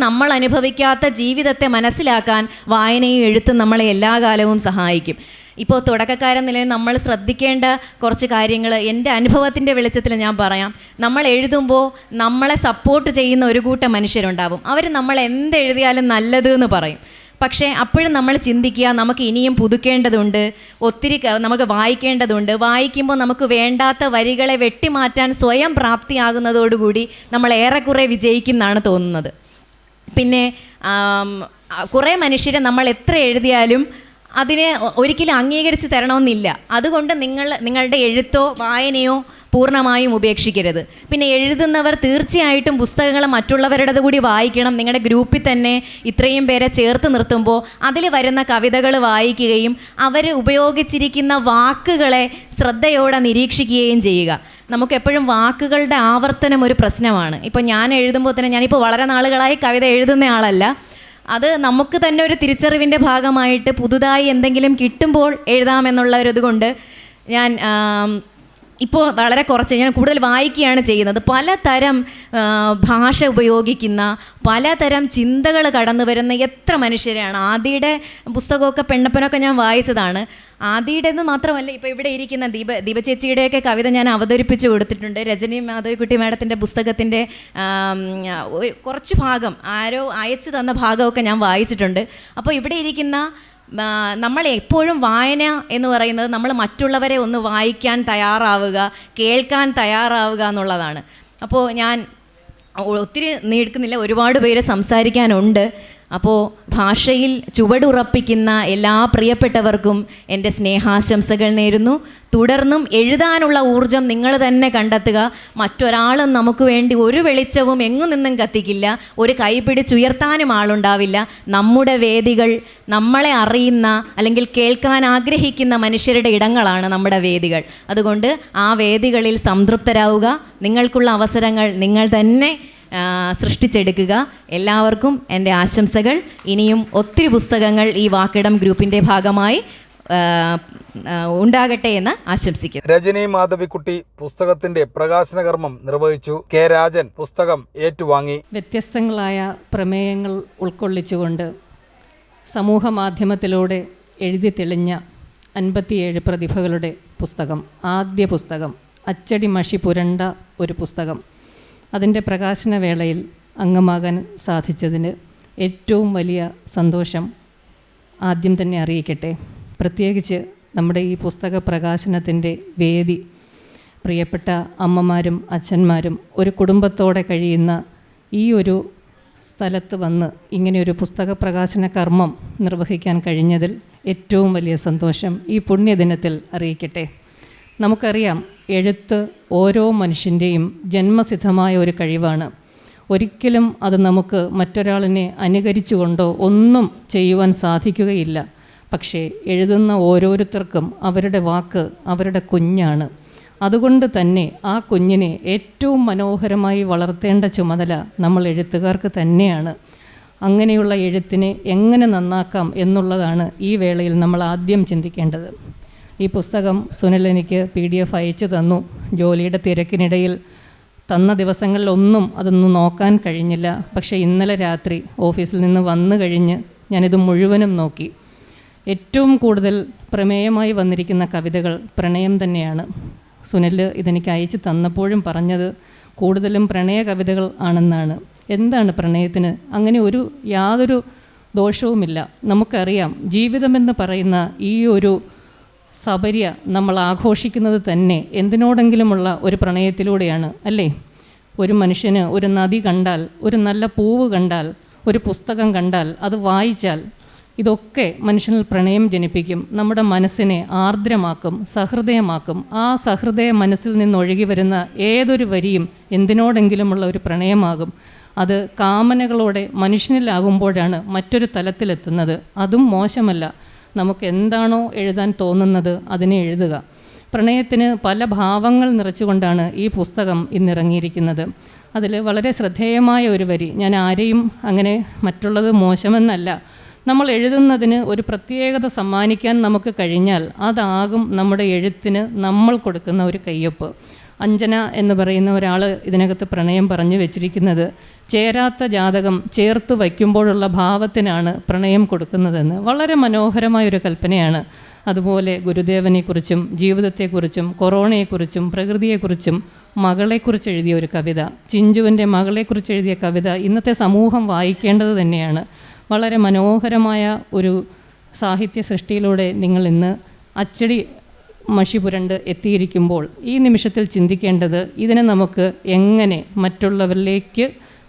നമ്മൾ അനുഭവിക്കാത്ത ജീവിതത്തെ മനസ്സിലാക്കാൻ വായനയും എഴുത്തും നമ്മളെ എല്ലാ കാലവും സഹായിക്കും. ഇപ്പോൾ തുടക്കക്കാരൻ നിലയിൽ നമ്മൾ ശ്രദ്ധിക്കേണ്ട കുറച്ച് കാര്യങ്ങൾ എൻ്റെ അനുഭവത്തിൻ്റെ വെളിച്ചത്തിൽ ഞാൻ പറയാം. നമ്മൾ എഴുതുമ്പോൾ നമ്മളെ സപ്പോർട്ട് ചെയ്യുന്ന ഒരു കൂട്ടം മനുഷ്യരുണ്ടാവും. അവർ നമ്മൾ എന്തെഴുതിയാലും നല്ലത് എന്ന് പറയും. പക്ഷേ അപ്പോഴും നമ്മൾ ചിന്തിക്കുക, നമുക്ക് ഇനിയും പുതുക്കേണ്ടതുണ്ട്, ഒത്തിരി നമുക്ക് വായിക്കേണ്ടതുണ്ട്. വായിക്കുമ്പോൾ നമുക്ക് വേണ്ടാത്ത വരികളെ വെട്ടിമാറ്റാൻ സ്വയം പ്രാപ്തിയാകുന്നതോടുകൂടി നമ്മൾ ഏറെക്കുറെ വിജയിക്കും എന്നാണ് തോന്നുന്നത്. പിന്നെ കുറേ മനുഷ്യരെ നമ്മൾ എത്ര എഴുതിയാലും അതിനെ ഒരിക്കലും അംഗീകരിച്ച് തരണമെന്നില്ല. അതുകൊണ്ട് നിങ്ങളുടെ എഴുത്തോ വായനയോ പൂർണ്ണമായും ഉപേക്ഷിക്കരുത്. പിന്നെ എഴുതുന്നവർ തീർച്ചയായിട്ടും പുസ്തകങ്ങൾ മറ്റുള്ളവരുടേത് കൂടി വായിക്കണം. നിങ്ങളുടെ ഗ്രൂപ്പിൽ തന്നെ ഇത്രയും പേരെ ചേർത്ത് നിർത്തുമ്പോൾ അതിൽ വരുന്ന കവിതകൾ വായിക്കുകയും അവർ ഉപയോഗിച്ചിരിക്കുന്ന വാക്കുകളെ ശ്രദ്ധയോടെ നിരീക്ഷിക്കുകയും ചെയ്യുക. നമുക്കെപ്പോഴും വാക്കുകളുടെ ആവർത്തനം ഒരു പ്രശ്നമാണ്. ഇപ്പോൾ ഞാൻ എഴുതുമ്പോൾ തന്നെ, ഞാനിപ്പോൾ വളരെ നാളുകളായി കവിത എഴുതുന്ന ആളല്ല, അത് നമുക്ക് തന്നെ ഒരു തിരിച്ചറിവിൻ്റെ ഭാഗമായിട്ട് പുതുതായി എന്തെങ്കിലും കിട്ടുമ്പോൾ എഴുതാമെന്നുള്ള ഒരു ഇതുകൊണ്ട് ഞാൻ ഇപ്പോൾ വളരെ കുറച്ച്, ഞാൻ കൂടുതൽ വായിക്കുകയാണ് ചെയ്യുന്നത്. പലതരം ഭാഷ ഉപയോഗിക്കുന്ന, പലതരം ചിന്തകൾ കടന്നു വരുന്ന എത്ര മനുഷ്യരാണ്. ആദിയുടെ പുസ്തകമൊക്കെ പെണ്ണപ്പനൊക്കെ ഞാൻ വായിച്ചതാണ്. ആദിയുടേത് മാത്രമല്ല, ഇപ്പോൾ ഇവിടെ ഇരിക്കുന്ന ദീപ ചേച്ചിയുടെയൊക്കെ കവിത ഞാൻ അവതരിപ്പിച്ച് കൊടുത്തിട്ടുണ്ട്. രജനി മാധവിക്കുട്ടി മാഡത്തിൻ്റെ പുസ്തകത്തിൻ്റെ കുറച്ച് ഭാഗം ആരോ അയച്ചു തന്ന ഭാഗമൊക്കെ ഞാൻ വായിച്ചിട്ടുണ്ട്. അപ്പോൾ ഇവിടെ ഇരിക്കുന്ന നമ്മൾ എപ്പോഴും വായന എന്ന് പറയുന്നത് നമ്മൾ മറ്റുള്ളവരെ ഒന്ന് വായിക്കാൻ തയ്യാറാവുക, കേൾക്കാൻ തയ്യാറാവുക എന്നുള്ളതാണ്. അപ്പോൾ ഞാൻ ഒത്തിരി നീടുക്കുന്നില്ല, ഒരുപാട് പേര് സംസാരിക്കാനുണ്ട്. അപ്പോൾ ഭാഷയിൽ ചുവടുറപ്പിക്കുന്ന എല്ലാ പ്രിയപ്പെട്ടവർക്കും എൻ്റെ സ്നേഹാശംസകൾ നേരുന്നു. തുടർന്നും എഴുതാനുള്ള ഊർജം നിങ്ങൾ തന്നെ കണ്ടെത്തുക. മറ്റൊരാളും നമുക്ക് വേണ്ടി ഒരു വെളിച്ചവും എങ്ങും നിന്നും കത്തിക്കില്ല, ഒരു കൈ പിടിച്ചുയർത്താനും ആളുണ്ടാവില്ല. നമ്മുടെ വേദികൾ, നമ്മളെ അറിയുന്ന അല്ലെങ്കിൽ കേൾക്കാൻ ആഗ്രഹിക്കുന്ന മനുഷ്യരുടെ ഇടങ്ങളാണ് നമ്മുടെ വേദികൾ. അതുകൊണ്ട് ആ വേദികളിൽ സംതൃപ്തരാവുക. നിങ്ങൾക്കുള്ള അവസരങ്ങൾ നിങ്ങൾ തന്നെ സൃഷ്ടിച്ചെടുക്കുക. എല്ലാവർക്കും എൻ്റെ ആശംസകൾ. ഇനിയും ഒത്തിരി പുസ്തകങ്ങൾ ഈ വാക്കിടം ഗ്രൂപ്പിൻ്റെ ഭാഗമായി ഉണ്ടാകട്ടെ എന്ന് ആശംസിക്കുന്നു. രജനി മാധവിക്കുട്ടി പുസ്തകത്തിന്റെ പ്രകാശന കർമ്മം നിർവഹിച്ചു. കെ രാജൻ പുസ്തകം ഏറ്റുവാങ്ങി. വ്യത്യസ്തങ്ങളായ പ്രമേയങ്ങൾ ഉൾക്കൊള്ളിച്ചുകൊണ്ട് സമൂഹ മാധ്യമത്തിലൂടെ എഴുതി തെളിഞ്ഞ 57 പ്രതിഭകളുടെ പുസ്തകം, ആദ്യ പുസ്തകം, അച്ചടി മഷി പുരണ്ട ഒരു പുസ്തകം, അതിൻ്റെ പ്രകാശന വേളയിൽ അംഗമാകാൻ സാധിച്ചതിന് ഏറ്റവും വലിയ സന്തോഷം ആദ്യം തന്നെ അറിയിക്കട്ടെ. പ്രത്യേകിച്ച് നമ്മുടെ ഈ പുസ്തക പ്രകാശനത്തിൻ്റെ വേദി പ്രിയപ്പെട്ട അമ്മമാരും അച്ഛന്മാരും ഒരു കുടുംബത്തോടെ കഴിയുന്ന ഈ ഒരു സ്ഥലത്ത് വന്ന് ഇങ്ങനെയൊരു പുസ്തക പ്രകാശന കർമ്മം നിർവഹിക്കാൻ കഴിഞ്ഞതിൽ ഏറ്റവും വലിയ സന്തോഷം ഈ പുണ്യദിനത്തിൽ അറിയിക്കട്ടെ. നമുക്കറിയാം, എഴുത്ത് ഓരോ മനുഷ്യൻ്റെയും ജന്മസിദ്ധമായ ഒരു കഴിവാണ്. ഒരിക്കലും അത് നമുക്ക് മറ്റൊരാളിനെ അനുകരിച്ചുകൊണ്ടോ ഒന്നും ചെയ്യുവാൻ സാധിക്കുകയില്ല. പക്ഷേ എഴുതുന്ന ഓരോരുത്തർക്കും അവരുടെ വാക്ക് അവരുടെ കുഞ്ഞാണ്. അതുകൊണ്ട് തന്നെ ആ കുഞ്ഞിനെ ഏറ്റവും മനോഹരമായി വളർത്തേണ്ട ചുമതല നമ്മൾ എഴുത്തുകാർക്ക് തന്നെയാണ്. അങ്ങനെയുള്ള എഴുത്തിനെ എങ്ങനെ നന്നാക്കാം എന്നുള്ളതാണ് ഈ വേളയിൽ നമ്മൾ ആദ്യം ചിന്തിക്കേണ്ടത്. ഈ പുസ്തകം സുനിൽ എനിക്ക് PDF അയച്ചു തന്നു. ജോലിയുടെ തിരക്കിനിടയിൽ തന്ന ദിവസങ്ങളിലൊന്നും അതൊന്നും നോക്കാൻ കഴിഞ്ഞില്ല. പക്ഷേ ഇന്നലെ രാത്രി ഓഫീസിൽ നിന്ന് വന്നു കഴിഞ്ഞ് ഞാനിത് മുഴുവനും നോക്കി. ഏറ്റവും കൂടുതൽ പ്രമേയമായി വന്നിരിക്കുന്ന കവിതകൾ പ്രണയം തന്നെയാണ്. സുനിൽ ഇതെനിക്ക് അയച്ചു തന്നപ്പോഴും പറഞ്ഞത് കൂടുതലും പ്രണയ കവിതകൾ ആണെന്നാണ്. എന്താണ് പ്രണയത്തിന് അങ്ങനെ യാതൊരു ദോഷവുമില്ല. നമുക്കറിയാം, ജീവിതമെന്ന് പറയുന്ന ഈ ഒരു സബര്യ നമ്മൾ ആഘോഷിക്കുന്നത് തന്നെ എന്തിനോടെങ്കിലുമുള്ള ഒരു പ്രണയത്തിലൂടെയാണ്, അല്ലേ? ഒരു മനുഷ്യന് ഒരു നദി കണ്ടാൽ, ഒരു നല്ല പൂവ് കണ്ടാൽ, ഒരു പുസ്തകം കണ്ടാൽ, അത് വായിച്ചാൽ ഇതൊക്കെ മനുഷ്യനിൽ പ്രണയം ജനിപ്പിക്കും. നമ്മുടെ മനസ്സിനെ ആർദ്രമാക്കും, സഹൃദയമാക്കും. ആ സഹൃദയ മനസ്സിൽ നിന്നൊഴുകി വരുന്ന ഏതൊരു വരിയും എന്തിനോടെങ്കിലുമുള്ള ഒരു പ്രണയമാകും. അത് കാമനകളോടെ മനുഷ്യനിലാകുമ്പോഴാണ് മറ്റൊരു തലത്തിലെത്തുന്നത്. അതും മോശമല്ല. നമുക്ക് എന്താണോ എഴുതാൻ തോന്നുന്നത് അതിനെ എഴുതുക. പ്രണയത്തിന് പല ഭാവങ്ങൾ നിറച്ചുകൊണ്ടാണ് ഈ പുസ്തകം ഇന്നിറങ്ങിയിരിക്കുന്നത്. അതിൽ വളരെ ശ്രദ്ധേയമായ ഒരു വരി, ഞാൻ ആരെയും അങ്ങനെ മറ്റുള്ളത് മോശമെന്നല്ല, നമ്മൾ എഴുതുന്നതിന് ഒരു പ്രത്യേകത സമ്മാനിക്കാൻ നമുക്ക് കഴിഞ്ഞാൽ അതാകും നമ്മുടെ എഴുത്തിന് നമ്മൾ കൊടുക്കുന്ന ഒരു കയ്യൊപ്പ്. അഞ്ജന എന്ന് പറയുന്ന ഒരാൾ ഇതിനകത്ത് പ്രണയം പറഞ്ഞു വെച്ചിരിക്കുന്നത്, ചേരാത്ത ജാതകം ചേർത്ത് വയ്ക്കുമ്പോഴുള്ള ഭാവത്തിനാണ് പ്രണയം കൊടുക്കുന്നതെന്ന്. വളരെ മനോഹരമായൊരു കൽപ്പനയാണ്. അതുപോലെ ഗുരുദേവനെക്കുറിച്ചും ജീവിതത്തെക്കുറിച്ചും കൊറോണയെക്കുറിച്ചും പ്രകൃതിയെക്കുറിച്ചും മകളെക്കുറിച്ച് എഴുതിയ ഒരു കവിത, ചിഞ്ചുവിൻ്റെ മകളെക്കുറിച്ച് എഴുതിയ കവിത ഇന്നത്തെ സമൂഹം വായിക്കേണ്ടത് തന്നെയാണ്. വളരെ മനോഹരമായ ഒരു സാഹിത്യ സൃഷ്ടിയിലൂടെ നിങ്ങൾ ഇന്ന് അച്ചടി മഷി പുരണ്ട് എത്തിയിരിക്കുമ്പോൾ ഈ നിമിഷത്തിൽ ചിന്തിക്കേണ്ടത് ഇതിനെ നമുക്ക് എങ്ങനെ മറ്റുള്ളവരിലേക്ക്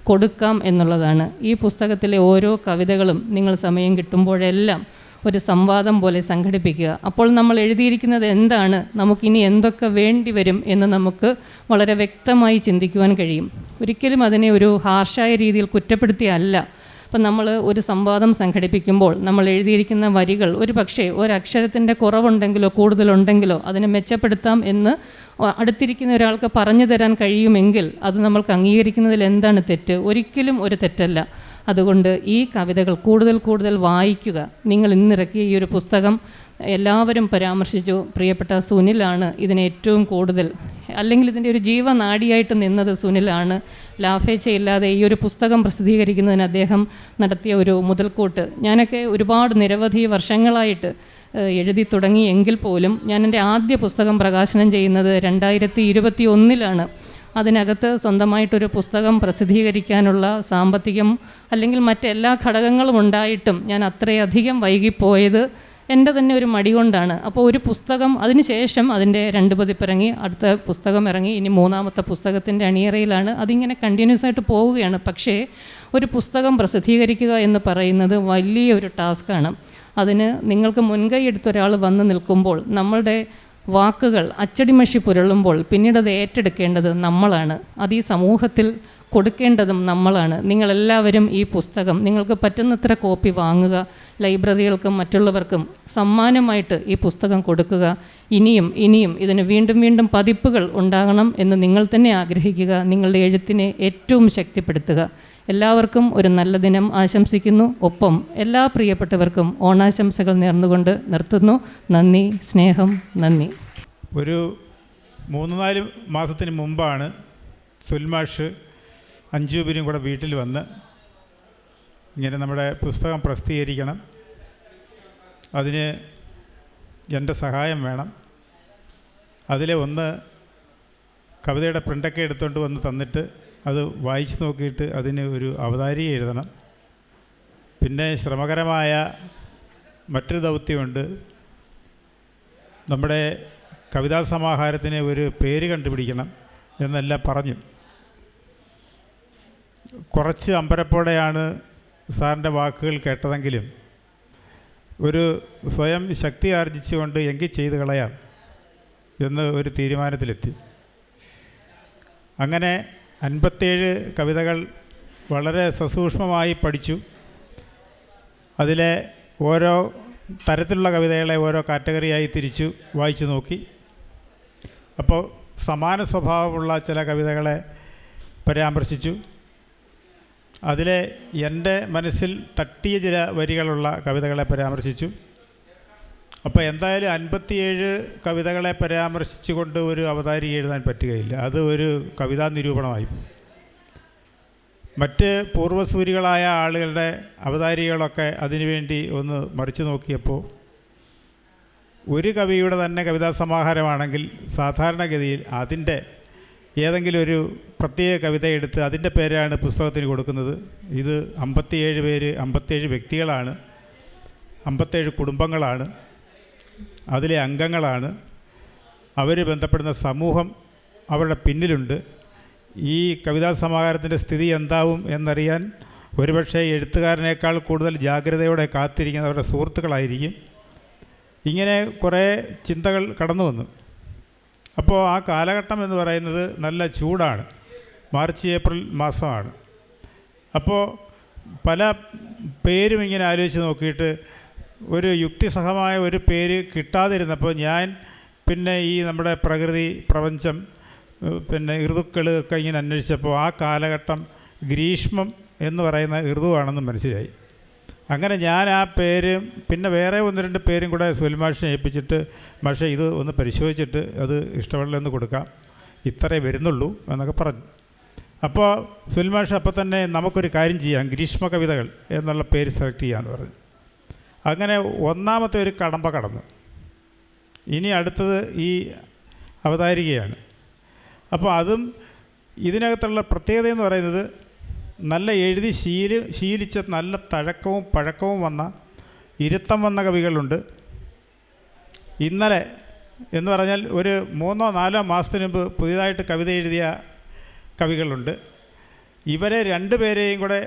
കൊടുക്കാം എന്നുള്ളതാണ്. ഈ പുസ്തകത്തിലെ ഓരോ കവിതകളും നിങ്ങൾ സമയം കിട്ടുമ്പോഴെല്ലാം ഒരു സംവാദം പോലെ സംഘടിപ്പിക്കുക. അപ്പോൾ നമ്മൾ എഴുതിയിരിക്കുന്നത് എന്താണ്, നമുക്കിനി എന്തൊക്കെ വേണ്ടി വരും എന്ന് നമുക്ക് വളരെ വ്യക്തമായി ചിന്തിക്കുവാൻ കഴിയും. ഒരിക്കലും അതിനെ ഒരു ഹാർഷായ രീതിയിൽ കുറ്റപ്പെടുത്തിയല്ല. അപ്പം നമ്മൾ ഒരു സംവാദം സംഘടിപ്പിക്കുമ്പോൾ നമ്മൾ എഴുതിയിരിക്കുന്ന വരികൾ ഒരു പക്ഷേ ഒരക്ഷരത്തിൻ്റെ കുറവുണ്ടെങ്കിലോ കൂടുതലുണ്ടെങ്കിലോ അതിനെ മെച്ചപ്പെടുത്താം എന്ന് അടുത്തിരിക്കുന്ന ഒരാൾക്ക് പറഞ്ഞു തരാൻ കഴിയുമെങ്കിൽ അത് നമ്മൾക്ക് അംഗീകരിക്കുന്നതിൽ എന്താണ് തെറ്റ്? ഒരിക്കലും ഒരു തെറ്റല്ല. അതുകൊണ്ട് ഈ കവിതകൾ കൂടുതൽ വായിക്കുക. നിങ്ങൾ ഇന്നിറക്കിയ ഈ ഒരു പുസ്തകം എല്ലാവരും പരാമർശിച്ചു. പ്രിയപ്പെട്ട സുനിലാണ് ഇതിനെ ഏറ്റവും കൂടുതൽ, അല്ലെങ്കിൽ ഇതിൻ്റെ ഒരു ജീവനാഡിയായിട്ട് നിന്നത് സുനിലാണ്. ലാഫേച്ഛയില്ലാതെ ഈ ഒരു പുസ്തകം പ്രസിദ്ധീകരിക്കുന്നതിന് അദ്ദേഹം നടത്തിയ ഒരു മുതൽക്കൂട്ട്, ഞാനൊക്കെ ഒരുപാട് നിരവധി വർഷങ്ങളായിട്ട് എഴുതി തുടങ്ങി എങ്കിൽ പോലും ഞാൻ എൻ്റെ ആദ്യ പുസ്തകം പ്രകാശനം ചെയ്യുന്നത് 2021 അതിനകത്ത് സ്വന്തമായിട്ടൊരു പുസ്തകം പ്രസിദ്ധീകരിക്കാനുള്ള സാമ്പത്തികം അല്ലെങ്കിൽ മറ്റെല്ലാ ഘടകങ്ങളും ഉണ്ടായിട്ടും ഞാൻ അത്രയധികം വൈകിപ്പോയത് എൻ്റെ തന്നെ ഒരു മടി കൊണ്ടാണ്. അപ്പോൾ ഒരു പുസ്തകം അതിനുശേഷം അതിൻ്റെ 2 പതിപ്പിറങ്ങി, അടുത്ത പുസ്തകം ഇറങ്ങി, ഇനി 3ാമത്തെ പുസ്തകത്തിൻ്റെ അണിയറയിലാണ്. അതിങ്ങനെ കണ്ടിന്യൂസ് ആയിട്ട് പോവുകയാണ്. പക്ഷേ ഒരു പുസ്തകം പ്രസിദ്ധീകരിക്കുക എന്ന് പറയുന്നത് വലിയൊരു ടാസ്ക്കാണ്. അതിന് നിങ്ങൾക്ക് മുൻകൈ എടുത്തൊരാൾ വന്ന് നിൽക്കുമ്പോൾ നമ്മളുടെ വാക്കുകൾ അച്ചടിമഷി പുരളുമ്പോൾ പിന്നീട് അത് ഏറ്റെടുക്കേണ്ടത് നമ്മളാണ്. അത് ഈ സമൂഹത്തിൽ കൊടുക്കേണ്ടതും നമ്മളാണ്. നിങ്ങളെല്ലാവരും ഈ പുസ്തകം നിങ്ങൾക്ക് പറ്റുന്നത്ര കോപ്പി വാങ്ങുക. ലൈബ്രറികൾക്കും മറ്റുള്ളവർക്കും സമ്മാനമായിട്ട് ഈ പുസ്തകം കൊടുക്കുക. ഇനിയും ഇതിന് വീണ്ടും പതിപ്പുകൾ ഉണ്ടാകണം എന്ന് നിങ്ങൾ തന്നെ ആഗ്രഹിക്കുക. നിങ്ങളുടെ എഴുത്തിനെ ഏറ്റവും ശക്തിപ്പെടുത്തുക. എല്ലാവർക്കും ഒരു നല്ല ദിനം ആശംസിക്കുന്നു. ഒപ്പം എല്ലാ പ്രിയപ്പെട്ടവർക്കും ഓണാശംസകൾ നേർന്നുകൊണ്ട് നിർത്തുന്നു. നന്ദി, സ്നേഹം, നന്ദി. ഒരു 3-4 മാസത്തിന് മുമ്പാണ് സുൽമാഷ് അഞ്ചൂപരും കൂടെ വീട്ടിൽ വന്ന് ഇങ്ങനെ നമ്മുടെ പുസ്തകം പ്രസിദ്ധീകരിക്കണം, അതിന് എൻ്റെ സഹായം വേണം. അതിലെ ഒന്ന് കവിതയുടെ പ്രിൻ്റൊക്കെ എടുത്തുകൊണ്ട് വന്ന് തന്നിട്ട് അത് വായിച്ച് നോക്കിയിട്ട് അതിന് ഒരു അവതാരിക എഴുതണം. പിന്നെ ശ്രമകരമായ മറ്റൊരു ദൗത്യമുണ്ട്. നമ്മുടെ കവിതാ സമാഹാരത്തിന് ഒരു പേര് കണ്ടുപിടിക്കണം എന്നെല്ലാം പറഞ്ഞു. കുറച്ച് അമ്പരപ്പോടെയാണ് സാറിൻ്റെ വാക്കുകൾ കേട്ടതെങ്കിലും ഒരു സ്വയം ശക്തി ആർജിച്ചുകൊണ്ട് എങ്കിൽ ചെയ്ത് കളയാം എന്ന് ഒരു തീരുമാനത്തിലെത്തി. അങ്ങനെ 57 കവിതകൾ വളരെ സസൂക്ഷ്മമായി പഠിച്ചു. അതിലെ ഓരോ തരത്തിലുള്ള കവിതകളെ ഓരോ കാറ്റഗറിയായി തിരിച്ചു വായിച്ചു നോക്കി. അപ്പോൾ സമാന സ്വഭാവമുള്ള ചില കവിതകളെ പരാമർശിച്ചു. അതിലെ എൻ്റെ മനസ്സിൽ തട്ടിയ ചില വരികളുള്ള കവിതകളെ പരാമർശിച്ചു. അപ്പോൾ എന്തായാലും 57 കവിതകളെ പരാമർശിച്ചുകൊണ്ട് ഒരു അവതാരിക എഴുതാൻ പറ്റുകയില്ല. അത് ഒരു കവിതാ നിരൂപണമായി. മറ്റ് പൂർവ്വസൂരികളായ ആളുകളുടെ അവതാരികകളൊക്കെ അതിനുവേണ്ടി ഒന്ന് മറിച്ചു നോക്കിയപ്പോൾ ഒരു കവിയുടെ തന്നെ കവിതാ സമാഹാരമാണെങ്കിൽ സാധാരണഗതിയിൽ അതിൻ്റെ ഏതെങ്കിലും ഒരു പ്രത്യേക കവിത എടുത്ത് അതിൻ്റെ പേരാണ് പുസ്തകത്തിന് കൊടുക്കുന്നത്. ഇത് 57 പേര്, 57 വ്യക്തികളാണ്, 57 കുടുംബങ്ങളാണ്, അതിലെ അംഗങ്ങളാണ്, അവർ ബന്ധപ്പെടുന്ന സമൂഹം അവരുടെ പിന്നിലുണ്ട്. ഈ കവിതാ സമാഹാരത്തിൻ്റെ സ്ഥിതി എന്താവും എന്നറിയാൻ ഒരുപക്ഷെ എഴുത്തുകാരനേക്കാൾ കൂടുതൽ ജാഗ്രതയോടെ കാത്തിരിക്കുന്ന അവരുടെ സുഹൃത്തുക്കളായിരിക്കും. ഇങ്ങനെ കുറേ ചിന്തകൾ കടന്നു വന്നു. അപ്പോൾ ആ കാലഘട്ടം എന്ന് പറയുന്നത് നല്ല ചൂടാണ്, മാർച്ച് ഏപ്രിൽ മാസമാണ്. അപ്പോൾ പല പേരും ഇങ്ങനെ ആലോചിച്ച് നോക്കിയിട്ട് ഒരു യുക്തിസഹമായ ഒരു പേര് കിട്ടാതിരുന്നപ്പോൾ ഞാൻ പിന്നെ ഈ നമ്മുടെ പ്രകൃതി, പ്രപഞ്ചം, പിന്നെ ഋതുക്കൾ ഒക്കെ ഇങ്ങനെ അന്വേഷിച്ചപ്പോൾ ആ കാലഘട്ടം ഗ്രീഷ്മം എന്ന് പറയുന്ന ഋതുവാണെന്ന് മനസ്സിലായി. അങ്ങനെ ഞാൻ ആ പേര് പിന്നെ വേറെ 1-2 പേരും കൂടെ സുൽമാഷിനെ ഏൽപ്പിച്ചിട്ട്, പക്ഷേ ഇത് ഒന്ന് പരിശോധിച്ചിട്ട് അത് ഇഷ്ടമുള്ളതെന്ന് കൊടുക്കാം, ഇത്രേ വരുന്നുള്ളൂ എന്നൊക്കെ പറഞ്ഞു. അപ്പോൾ സുൽമാഷ് അപ്പം തന്നെ നമുക്കൊരു കാര്യം ചെയ്യാം, ഗ്രീഷ്മ കവിതകൾ എന്നുള്ള പേര് സെലക്ട് ചെയ്യാമെന്ന് പറഞ്ഞു. അങ്ങനെ ഒന്നാമത്തെ ഒരു കടമ്പ കടന്നു. ഇനി അടുത്തത് ഈ അവതാരികയാണ്. അപ്പോൾ അതും ഇതിനകത്തുള്ള പ്രത്യേകത എന്ന് പറയുന്നത് നല്ല എഴുതി ശീലിച്ച നല്ല തഴക്കവും പഴക്കവും വന്ന ഇരുത്തം വന്ന കവികളുണ്ട്. ഇന്നലെ എന്ന് പറഞ്ഞാൽ ഒരു 3-4 മാസത്തിന് മുമ്പ് പുതിയതായിട്ട് കവിത എഴുതിയ കവികളുണ്ട്. ഇവരെ 2 പേരെയും കൂടെ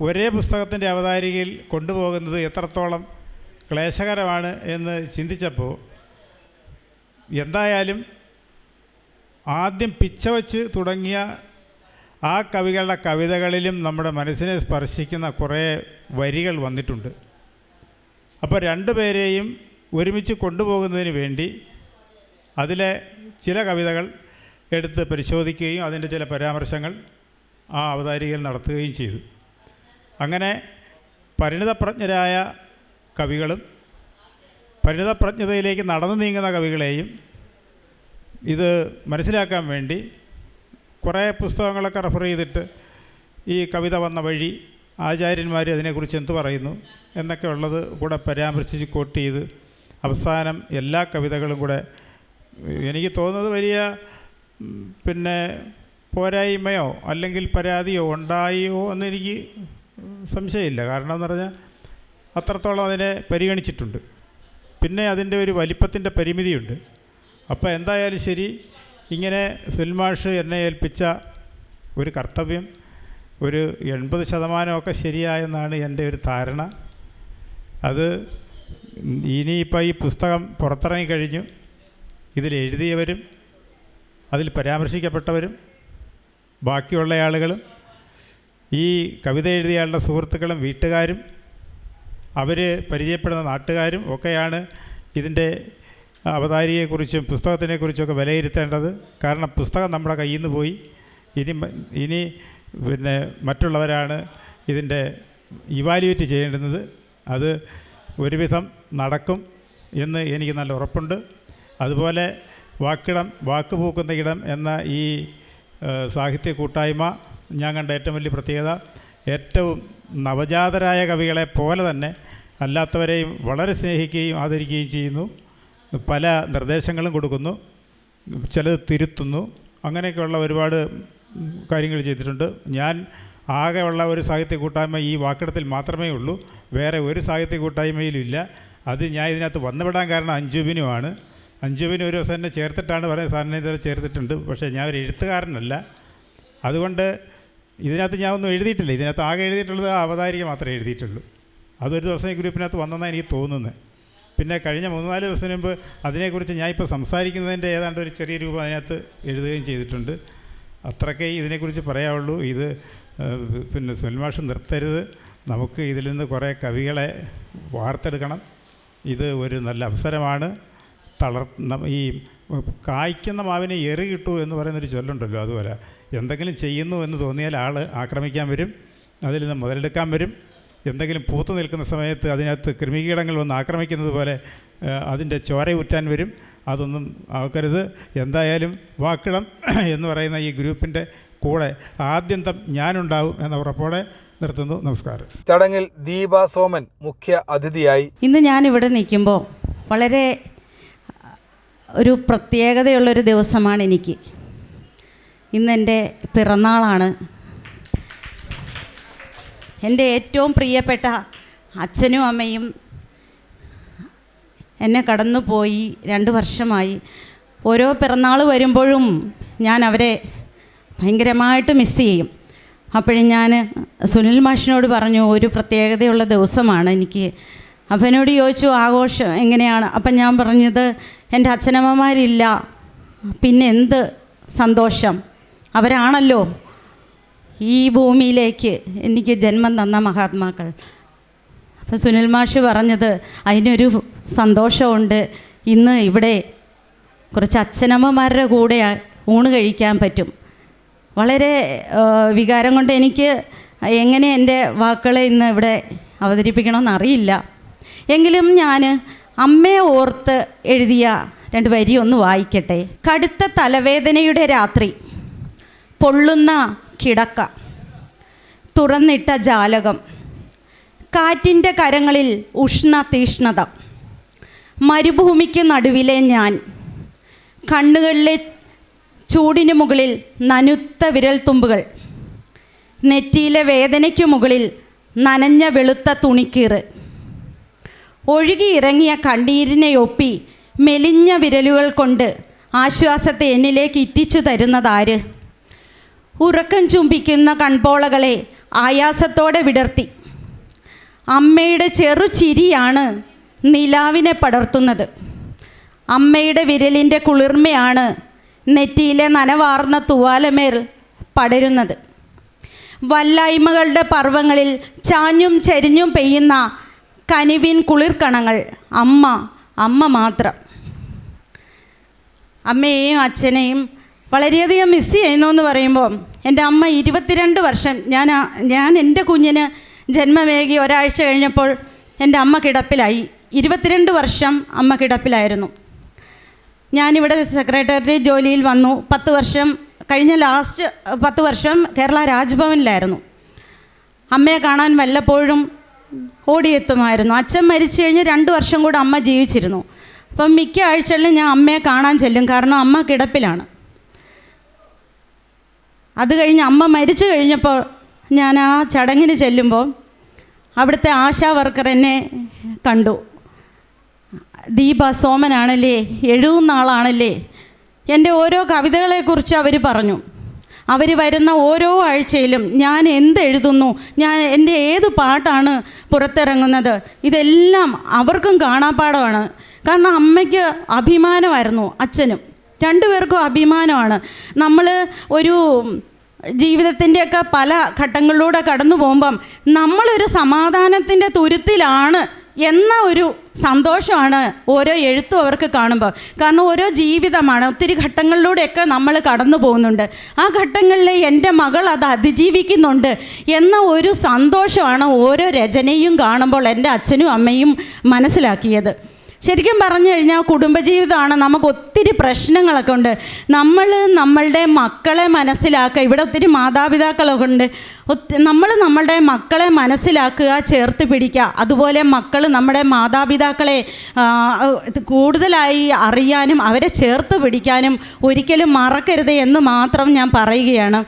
ഒരേ പുസ്തകത്തിൻ്റെ അവതാരികയിൽ കൊണ്ടുപോകുന്നത് എത്രത്തോളം ക്ലേശകരമാണ് എന്ന് ചിന്തിച്ചപ്പോൾ എന്തായാലും ആദ്യം പിച്ച വച്ച് തുടങ്ങിയ ആ കവികളുടെ കവിതകളിലും നമ്മുടെ മനസ്സിനെ സ്പർശിക്കുന്ന കുറേ വരികൾ വന്നിട്ടുണ്ട്. അപ്പോൾ 2 പേരെയും ഒരുമിച്ച് കൊണ്ടുപോകുന്നതിന് വേണ്ടി അതിലെ ചില കവിതകൾ എടുത്ത് പരിശോധിക്കുകയും അതിൻ്റെ ചില പരാമർശങ്ങൾ ആ അവതാരികയിൽ നടത്തുകയും ചെയ്തു. അങ്ങനെ പരിണിതപ്രജ്ഞരായ കവികളും പരിണിതപ്രജ്ഞതയിലേക്ക് നടന്നു നീങ്ങുന്ന കവികളെയും ഇത് മനസ്സിലാക്കാൻ വേണ്ടി കുറേ പുസ്തകങ്ങളൊക്കെ റെഫർ ചെയ്തിട്ട് ഈ കവിത വന്ന വഴി ആചാര്യന്മാർ അതിനെക്കുറിച്ച് എന്തു പറയുന്നു എന്നൊക്കെ ഉള്ളത് കൂടെ പരാമർശിച്ച് കോട്ട് ചെയ്ത് അവസാനം എല്ലാ കവിതകളും കൂടെ എനിക്ക് തോന്നുന്നത് വലിയ പിന്നെ പോരായ്മയോ അല്ലെങ്കിൽ പരാതിയോ ഉണ്ടായോ എന്നെനിക്ക് സംശയമില്ല. കാരണം എന്ന് പറഞ്ഞാൽ അത്രത്തോളം അതിനെ പരിഗണിച്ചിട്ടുണ്ട്. പിന്നെ അതിൻ്റെ ഒരു വലിപ്പത്തിൻ്റെ പരിമിതിയുണ്ട്. അപ്പോൾ എന്തായാലും ശരി, ഇങ്ങനെ സുൽമാഷ് എന്നെ ഏൽപ്പിച്ച ഒരു കർത്തവ്യം ഒരു 80% ശരിയായെന്നാണ് എൻ്റെ ഒരു ധാരണ. അത് ഇനിയിപ്പോൾ ഈ പുസ്തകം പുറത്തിറങ്ങിക്കഴിഞ്ഞു. ഇതിലെഴുതിയവരും അതിൽ പരാമർശിക്കപ്പെട്ടവരും ബാക്കിയുള്ള ആളുകളും ഈ കവിത എഴുതിയയാളുടെ സുഹൃത്തുക്കളും വീട്ടുകാരും അവർ പരിചയപ്പെടുന്ന നാട്ടുകാരും ഒക്കെയാണ് ഇതിൻ്റെ അവതാരികയെക്കുറിച്ചും പുസ്തകത്തിനെക്കുറിച്ചൊക്കെ വിലയിരുത്തേണ്ടത്. കാരണം പുസ്തകം നമ്മുടെ കയ്യിൽ നിന്ന് പോയി, ഇനി പിന്നെ മറ്റുള്ളവരാണ് ഇതിൻ്റെ ഇവാലുവേറ്റ് ചെയ്യേണ്ടുന്നത്. അത് ഒരുവിധം നടക്കും എന്ന് എനിക്ക് നല്ല ഉറപ്പുണ്ട്. അതുപോലെ വാക്ക് പൂക്കുന്ന ഇടം എന്ന ഈ സാഹിത്യ കൂട്ടായ്മ ഞാൻ കണ്ട ഏറ്റവും വലിയ പ്രത്യേകത, ഏറ്റവും നവജാതരായ കവികളെ പോലെ തന്നെ അല്ലാത്തവരെയും വളരെ സ്നേഹിക്കുകയും ആദരിക്കുകയും ചെയ്യുന്നു. പല നിർദ്ദേശങ്ങളും കൊടുക്കുന്നു, ചിലത് തിരുത്തുന്നു, അങ്ങനെയൊക്കെയുള്ള ഒരുപാട് കാര്യങ്ങൾ ചെയ്തിട്ടുണ്ട്. ഞാൻ ആകെയുള്ള ഒരു സാഹിത്യ കൂട്ടായ്മ ഈ വാക്കടത്തിൽ മാത്രമേ ഉള്ളൂ, വേറെ ഒരു സാഹിത്യ കൂട്ടായ്മയിലും ഇല്ല. അത് ഞാൻ ഇതിനകത്ത് വന്നുവിടാൻ കാരണം അഞ്ജുബിനുമാണ്. അഞ്ജുബിന് ഒരു ദിവസം എന്നെ ചേർത്തിട്ടാണ് പറയുന്നത്, സാറിനെ ഇതുവരെ ചേർത്തിട്ടുണ്ട്, പക്ഷേ ഞാൻ ഒരു എഴുത്തുകാരനല്ല. അതുകൊണ്ട് ഇതിനകത്ത് ഞാൻ ഒന്നും എഴുതിയിട്ടില്ല. ഇതിനകത്ത് ആകെ എഴുതിയിട്ടുള്ളത് അവതാരിക മാത്രമേ എഴുതിയിട്ടുള്ളൂ. അതൊരു ദിവസം ഈ ഗ്രൂപ്പിനകത്ത് വന്നെന്നാണ് എനിക്ക് തോന്നുന്നത്. പിന്നെ കഴിഞ്ഞ 3-4 ദിവസത്തിന് മുമ്പ് അതിനെക്കുറിച്ച് ഞാൻ ഇപ്പോൾ സംസാരിക്കുന്നതിൻ്റെ ഏതാണ്ട് ഒരു ചെറിയ രൂപം അതിനകത്ത് എഴുതുകയും ചെയ്തിട്ടുണ്ട്. അത്രയ്ക്കേ ഇതിനെക്കുറിച്ച് പറയാവുള്ളൂ. ഇത് പിന്നെ സുനിൽമാഷ് നിർത്തരുത്, നമുക്ക് ഇതിൽ നിന്ന് കുറേ കവികളെ വാർത്തെടുക്കണം. ഇത് ഒരു നല്ല അവസരമാണ്. ഈ കായ്ക്കുന്ന മാവിനെ എറി കിട്ടൂ എന്ന് പറയുന്നൊരു ചൊല്ലുണ്ടല്ലോ, അതുപോലെ എന്തെങ്കിലും ചെയ്യുന്നു എന്ന് തോന്നിയാൽ ആൾ ആക്രമിക്കാൻ വരും, അതിൽ നിന്ന് മുതലെടുക്കാൻ വരും. എന്തെങ്കിലും പൂത്തു നിൽക്കുന്ന സമയത്ത് അതിനകത്ത് കൃമികീടങ്ങൾ വന്ന് ആക്രമിക്കുന്നത് പോലെ അതിൻ്റെ ചോര ഊറ്റാൻ വരും. അതൊന്നും ആക്കരുത്. എന്തായാലും വാക്കിടം എന്ന് പറയുന്ന ഈ ഗ്രൂപ്പിൻ്റെ കൂടെ ആദ്യന്തം ഞാനുണ്ടാവും എന്ന ഉറപ്പോടെ നിർത്തുന്നു. നമസ്കാരം. ചടങ്ങിൽ ദീപ സോമൻ മുഖ്യ അതിഥിയായി. ഇന്ന് ഞാനിവിടെ നിൽക്കുമ്പോൾ വളരെ ഒരു പ്രത്യേകതയുള്ളൊരു ദിവസമാണ് എനിക്ക്. ഇന്നെൻ്റെ പിറന്നാളാണ്. എൻ്റെ ഏറ്റവും പ്രിയപ്പെട്ട അച്ഛനും അമ്മയും എന്നെ കടന്നുപോയി 2 വർഷമായി. ഓരോ പിറന്നാൾ വരുമ്പോഴും ഞാൻ അവരെ ഭയങ്കരമായിട്ട് മിസ് ചെയ്യും. അപ്പോഴും ഞാൻ സുനിൽ മാഷിനോട് പറഞ്ഞു, ഒരു പ്രത്യേകതയുള്ള ദിവസമാണ് എനിക്ക്. അപ്പം എന്നോട് ചോദിച്ചു ആഘോഷം എങ്ങനെയാണ്. അപ്പം ഞാൻ പറഞ്ഞത്, എൻ്റെ അച്ഛനമ്മമാരില്ല, പിന്നെ എന്ത് സന്തോഷം, അവരാണല്ലോ ഈ ഭൂമിയിലേക്ക് എനിക്ക് ജന്മം തന്ന മഹാത്മാക്കൾ. അപ്പം സുനിൽ മാഷ് പറഞ്ഞത്, അതിനൊരു സന്തോഷമുണ്ട്, ഇന്ന് ഇവിടെ കുറച്ച് അച്ഛനമ്മമാരുടെ കൂടെ ഊണ് കഴിക്കാൻ പറ്റും. വളരെ വികാരം കൊണ്ട് എനിക്ക് എങ്ങനെ എൻ്റെ വാക്കുകളെ ഇന്ന് ഇവിടെ അവതരിപ്പിക്കണമെന്നറിയില്ല. എങ്കിലും ഞാൻ അമ്മയെ ഓർത്ത് എഴുതിയ 2 വരി ഒന്ന് വായിക്കട്ടെ. കടുത്ത തലവേദനയുടെ രാത്രി, പൊള്ളുന്ന കിടക്ക, തുറന്നിട്ട ജാലകം, കാറ്റിൻ്റെ കരങ്ങളിൽ ഉഷ്ണ തീഷ്ണത, മരുഭൂമിക്ക് നടുവിലെ ഞാൻ, കണ്ണുകളിലെ ചൂടിന് മുകളിൽ നനുത്ത വിരൽത്തുമ്പുകൾ, നെറ്റിയിലെ വേദനയ്ക്കു മുകളിൽ നനഞ്ഞ വെളുത്ത തുണിക്കീറ്, ഒഴുകിയിറങ്ങിയ കണ്ണീരിനെ ഒപ്പി മെലിഞ്ഞ വിരലുകൾ കൊണ്ട് ആശ്വാസത്തെ എന്നിലേക്ക് ഇറ്റിച്ചു തരുന്നതാര്? ഉറക്കം ചുംബിക്കുന്ന കൺപോളകളെ ആയാസത്തോടെ വിടർത്തി അമ്മയുടെ ചെറുചിരിയാണ് നിലാവിനെ പടർത്തുന്നത്. അമ്മയുടെ വിരലിൻ്റെ കുളിർമയാണ് നെറ്റിയിലെ നനവാർന്ന തുവാലമേൽ പടരുന്നത്. വല്ലായ്മകളുടെ പർവ്വങ്ങളിൽ ചാഞ്ഞും ചരിഞ്ഞും പെയ്യുന്ന കനിവിൻ കുളിർക്കണങ്ങൾ അമ്മ മാത്രം. അമ്മയെയും അച്ഛനെയും വളരെയധികം മിസ് ചെയ്യുന്നു എന്ന് പറയുമ്പോൾ, എൻ്റെ അമ്മ 22 വർഷം ഞാൻ എൻ്റെ കുഞ്ഞിന് ജന്മമേകി ഒരാഴ്ച കഴിഞ്ഞപ്പോൾ എൻ്റെ അമ്മ കിടപ്പിലായി. 22 വർഷം അമ്മ കിടപ്പിലായിരുന്നു. ഞാനിവിടെ സെക്രട്ടറി ജോലിയിൽ വന്നു. 10 വർഷം കഴിഞ്ഞ ലാസ്റ്റ് 10 വർഷം കേരള രാജ്ഭവനിലായിരുന്നു. അമ്മയെ കാണാൻ വല്ലപ്പോഴും ഓടിയെത്തുമായിരുന്നു. അച്ഛൻ മരിച്ചു കഴിഞ്ഞ് 2 വർഷം കൂടെ അമ്മ ജീവിച്ചിരുന്നു. അപ്പം മിക്ക ആഴ്ചകളിലും ഞാൻ അമ്മയെ കാണാൻ ചെല്ലും, കാരണം അമ്മ കിടപ്പിലാണ്. അത് കഴിഞ്ഞ് അമ്മ മരിച്ചു കഴിഞ്ഞപ്പോൾ ഞാൻ ആ ചടങ്ങിന് ചെല്ലുമ്പോൾ അവിടുത്തെ ആശാ വർക്കർ എന്നെ കണ്ടു. ദീപ സോമനാണല്ലേ, എഴുതുന്ന ആളാണല്ലേ. എൻ്റെ ഓരോ കവിതകളെക്കുറിച്ച് അവർ പറഞ്ഞു. അവർ വരുന്ന ഓരോ ആഴ്ചയിലും ഞാൻ എന്തെഴുതുന്നു, എൻ്റെ ഏത് പാട്ടാണ് പുറത്തിറങ്ങുന്നത്, ഇതെല്ലാം അവർക്കും കാണാപ്പാടമാണ്. കാരണം അമ്മയ്ക്ക് അഭിമാനമായിരുന്നു, അച്ഛനും 2 പേർക്കും അഭിമാനമാണ്. നമ്മൾ ഒരു ജീവിതത്തിൻ്റെയൊക്കെ പല ഘട്ടങ്ങളിലൂടെ കടന്നു പോകുമ്പം നമ്മളൊരു സമാധാനത്തിൻ്റെ തുരുത്തിലാണ് എന്ന ഒരു സന്തോഷമാണ് ഓരോ എഴുത്തും അവർക്ക് കാണുമ്പോൾ. കാരണം ഓരോ ജീവിതമാണ്, ഒത്തിരി ഘട്ടങ്ങളിലൂടെയൊക്കെ നമ്മൾ കടന്നു പോകുന്നുണ്ട്. ആ ഘട്ടങ്ങളിൽ എൻ്റെ മകൾ അത് അതിജീവിക്കുന്നുണ്ട് എന്ന ഒരു സന്തോഷമാണ് ഓരോ രചനയും കാണുമ്പോൾ എൻ്റെ അച്ഛനും അമ്മയും മനസ്സിലാക്കിയത്. ശരിക്കും പറഞ്ഞു കഴിഞ്ഞാൽ കുടുംബജീവിതമാണ്. നമുക്ക് ഒത്തിരി പ്രശ്നങ്ങളൊക്കെ ഉണ്ട്. നമ്മളുടെ മക്കളെ മനസ്സിലാക്കുക. ഇവിടെ ഒത്തിരി മാതാപിതാക്കളൊക്കെ ഉണ്ട്. നമ്മളുടെ മക്കളെ മനസ്സിലാക്കുക, ചേർത്ത് പിടിക്കുക. അതുപോലെ മക്കൾ നമ്മുടെ മാതാപിതാക്കളെ കൂടുതലായി അറിയാനും അവരെ ചേർത്ത് പിടിക്കാനും ഒരിക്കലും മറക്കരുത് എന്ന് മാത്രം ഞാൻ പറയുകയാണ്.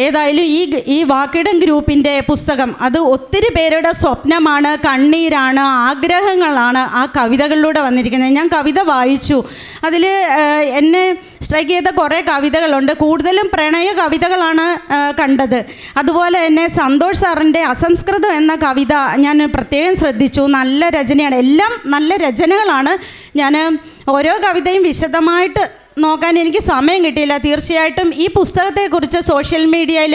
ഏതായാലും ഈ വാക്കിടം ഗ്രൂപ്പിൻ്റെ പുസ്തകം അത് ഒത്തിരി പേരുടെ സ്വപ്നമാണ്, കണ്ണീരാണ്, ആഗ്രഹങ്ങളാണ് ആ കവിതകളിലൂടെ വന്നിരിക്കുന്നത്. ഞാൻ കവിത വായിച്ചു. അതിൽ എന്നെ സ്ട്രൈക്ക് ചെയ്ത കുറേ കവിതകളുണ്ട്. കൂടുതലും പ്രണയ കവിതകളാണ് കണ്ടത്. അതുപോലെ തന്നെ സന്തോഷ് സാറിൻ്റെ അസംസ്കൃതം എന്ന കവിത ഞാൻ പ്രത്യേകം ശ്രദ്ധിച്ചു. നല്ല രചനയാണ്, എല്ലാം നല്ല രചനകളാണ്. ഞാൻ ഓരോ കവിതയും വിശദമായിട്ട് നോക്കാൻ എനിക്ക് സമയം കിട്ടിയില്ല. തീർച്ചയായിട്ടും ഈ പുസ്തകത്തെക്കുറിച്ച് സോഷ്യൽ മീഡിയയിൽ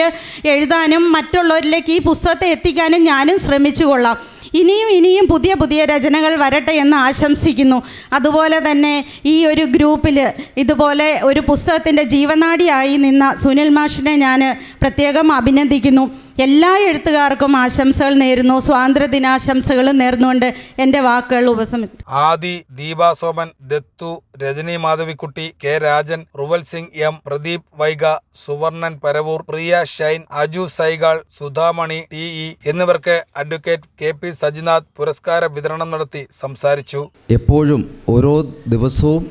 എഴുതാനും മറ്റുള്ളവരിലേക്ക് ഈ പുസ്തകത്തെ എത്തിക്കാനും ഞാനും ശ്രമിച്ചു കൊള്ളാം. ഇനിയും പുതിയ രചനകൾ വരട്ടെ എന്ന് ആശംസിക്കുന്നു. അതുപോലെ തന്നെ ഈ ഒരു ഗ്രൂപ്പിൽ ഇതുപോലെ ഒരു പുസ്തകത്തിൻ്റെ ജീവനാഡിയായി നിന്ന സുനിൽ മാഷിനെ ഞാൻ പ്രത്യേകം അഭിനന്ദിക്കുന്നു. എല്ലാ എഴുത്തുകാർക്കും ആശംസകൾ നേരുന്നു. സ്വാതന്ത്ര്യദിനാശംസകൾ നേർന്നുകൊണ്ട് എൻ്റെ വാക്കുകൾ ഉപസംഹരിക്കുന്നു. ആദി, ദീപ സോമൻ, ദത്തു, രജനി മാധവിക്കുട്ടി, കെ രാജൻ, റുവൽ സിംഗ് എം, പ്രദീപ് വൈഗ, സുവർണൻ പരവൂർ, പ്രിയ ഷൈൻ, അജു സൈഗാൾ, സുധാമണി TE എന്നിവർക്ക് അഡ്വക്കേറ്റ് KP സജിനാഥ് പുരസ്കാര വിതരണം നടത്തി സംസാരിച്ചു. എപ്പോഴും ഓരോ ദിവസവും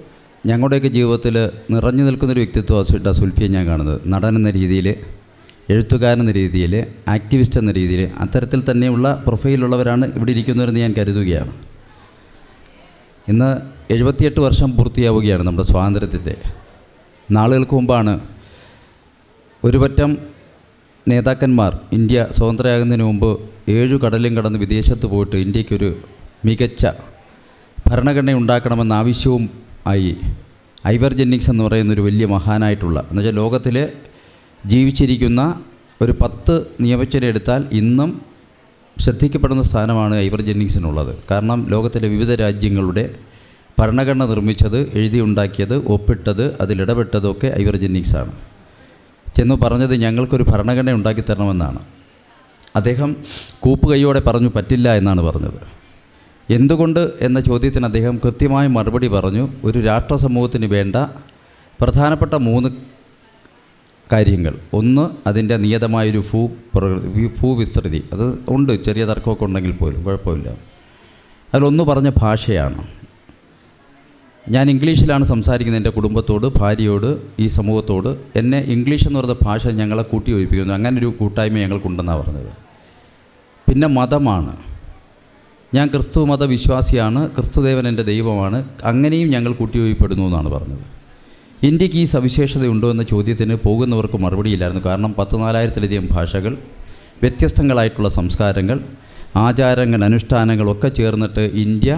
ഞങ്ങളുടെയൊക്കെ ജീവിതത്തിൽ നിറഞ്ഞു നിൽക്കുന്നൊരു വ്യക്തിത്വമായിട്ടാണ് സുൽഫിയെ ഞാൻ കാണുന്നത്. നടൻ എന്ന രീതിയിൽ, എഴുത്തുകാരൻ എന്ന രീതിയിൽ, ആക്ടിവിസ്റ്റ് എന്ന രീതിയിൽ, അത്തരത്തിൽ തന്നെയുള്ള പ്രൊഫൈലുള്ളവരാണ് ഇവിടെ ഇരിക്കുന്നവരെന്ന് ഞാൻ കരുതുകയാണ്. ഇന്ന് 78 വർഷം പൂർത്തിയാവുകയാണ് നമ്മുടെ സ്വാതന്ത്ര്യത്തിൻ്റെ. നാളുകൾക്ക് മുമ്പാണ് ഒരു പറ്റം നേതാക്കന്മാർ ഇന്ത്യ സ്വതന്ത്രമാകുന്നതിന് മുമ്പ് 7 കടലും കടന്ന് വിദേശത്ത് പോയിട്ട് ഇന്ത്യക്കൊരു മികച്ച ഭരണഘടന ഉണ്ടാക്കണമെന്ന ആവശ്യവും ആയി. ഐവർ ജെന്നിങ്സ് എന്ന് പറയുന്നൊരു വലിയ മഹാനായിട്ടുള്ള, എന്നുവെച്ചാൽ ലോകത്തിൽ ജീവിച്ചിരിക്കുന്ന ഒരു 10 നിയമജ്ഞരെ എടുത്താൽ ഇന്നും ശ്രദ്ധിക്കപ്പെടുന്ന സ്ഥാനമാണ് ഐവർ ജെന്നിങ്സിനുള്ളത്. കാരണം ലോകത്തിലെ വിവിധ രാജ്യങ്ങളുടെ ഭരണഘടന നിർമ്മിച്ചത്, എഴുതിയുണ്ടാക്കിയത്, ഒപ്പിട്ടത്, അതിലിടപെട്ടതൊക്കെ ഐവർ ജെന്നിങ്സാണ്. ചെന്നു പറഞ്ഞത് ഞങ്ങൾക്കൊരു ഭരണഘടന ഉണ്ടാക്കി തരണമെന്നാണ്. അദ്ദേഹം കൂപ്പുകൈയോടെ പറഞ്ഞു പറ്റില്ല എന്നാണ് പറഞ്ഞത്. എന്തുകൊണ്ട് എന്ന ചോദ്യത്തിന് അദ്ദേഹം കൃത്യമായി മറുപടി പറഞ്ഞു. ഒരു രാഷ്ട്ര സമൂഹത്തിന് വേണ്ട പ്രധാനപ്പെട്ട 3 കാര്യങ്ങൾ. ഒന്ന്, അതിൻ്റെ നിയതമായൊരു ഭൂവിസ്തൃതി. അത് ഉണ്ട്, ചെറിയ തർക്കമൊക്കെ ഉണ്ടെങ്കിൽ പോലും കുഴപ്പമില്ല. അതിലൊന്ന് പറഞ്ഞ ഭാഷയാണ്. ഞാൻ ഇംഗ്ലീഷിലാണ് സംസാരിക്കുന്നത് എൻ്റെ കുടുംബത്തോട്, ഭാര്യയോട്, ഈ സമൂഹത്തോട്. എന്നെ ഇംഗ്ലീഷ് എന്ന് പറയുന്ന ഭാഷ ഞങ്ങളെ കൂട്ടി ഒഴിപ്പിക്കുന്നു. അങ്ങനൊരു കൂട്ടായ്മ ഞങ്ങൾക്കുണ്ടെന്നാണ് പറഞ്ഞത്. പിന്നെ മതമാണ്. ഞാൻ ക്രിസ്തു മതവിശ്വാസിയാണ്, ക്രിസ്തുദേവൻ എൻ്റെ ദൈവമാണ്, അങ്ങനെയും ഞങ്ങൾ കൂട്ടിയൊഴിപ്പെടുന്നു എന്നാണ് പറഞ്ഞത്. ഇന്ത്യക്ക് ഈ സവിശേഷതയുണ്ടോ എന്ന ചോദ്യത്തിന് പോകുന്നവർക്ക് മറുപടിയില്ലായിരുന്നു. കാരണം 14,000-ലധികം ഭാഷകൾ, വ്യത്യസ്തങ്ങളായിട്ടുള്ള സംസ്കാരങ്ങൾ, ആചാരങ്ങൾ, അനുഷ്ഠാനങ്ങളൊക്കെ ചേർന്നിട്ട് ഇന്ത്യ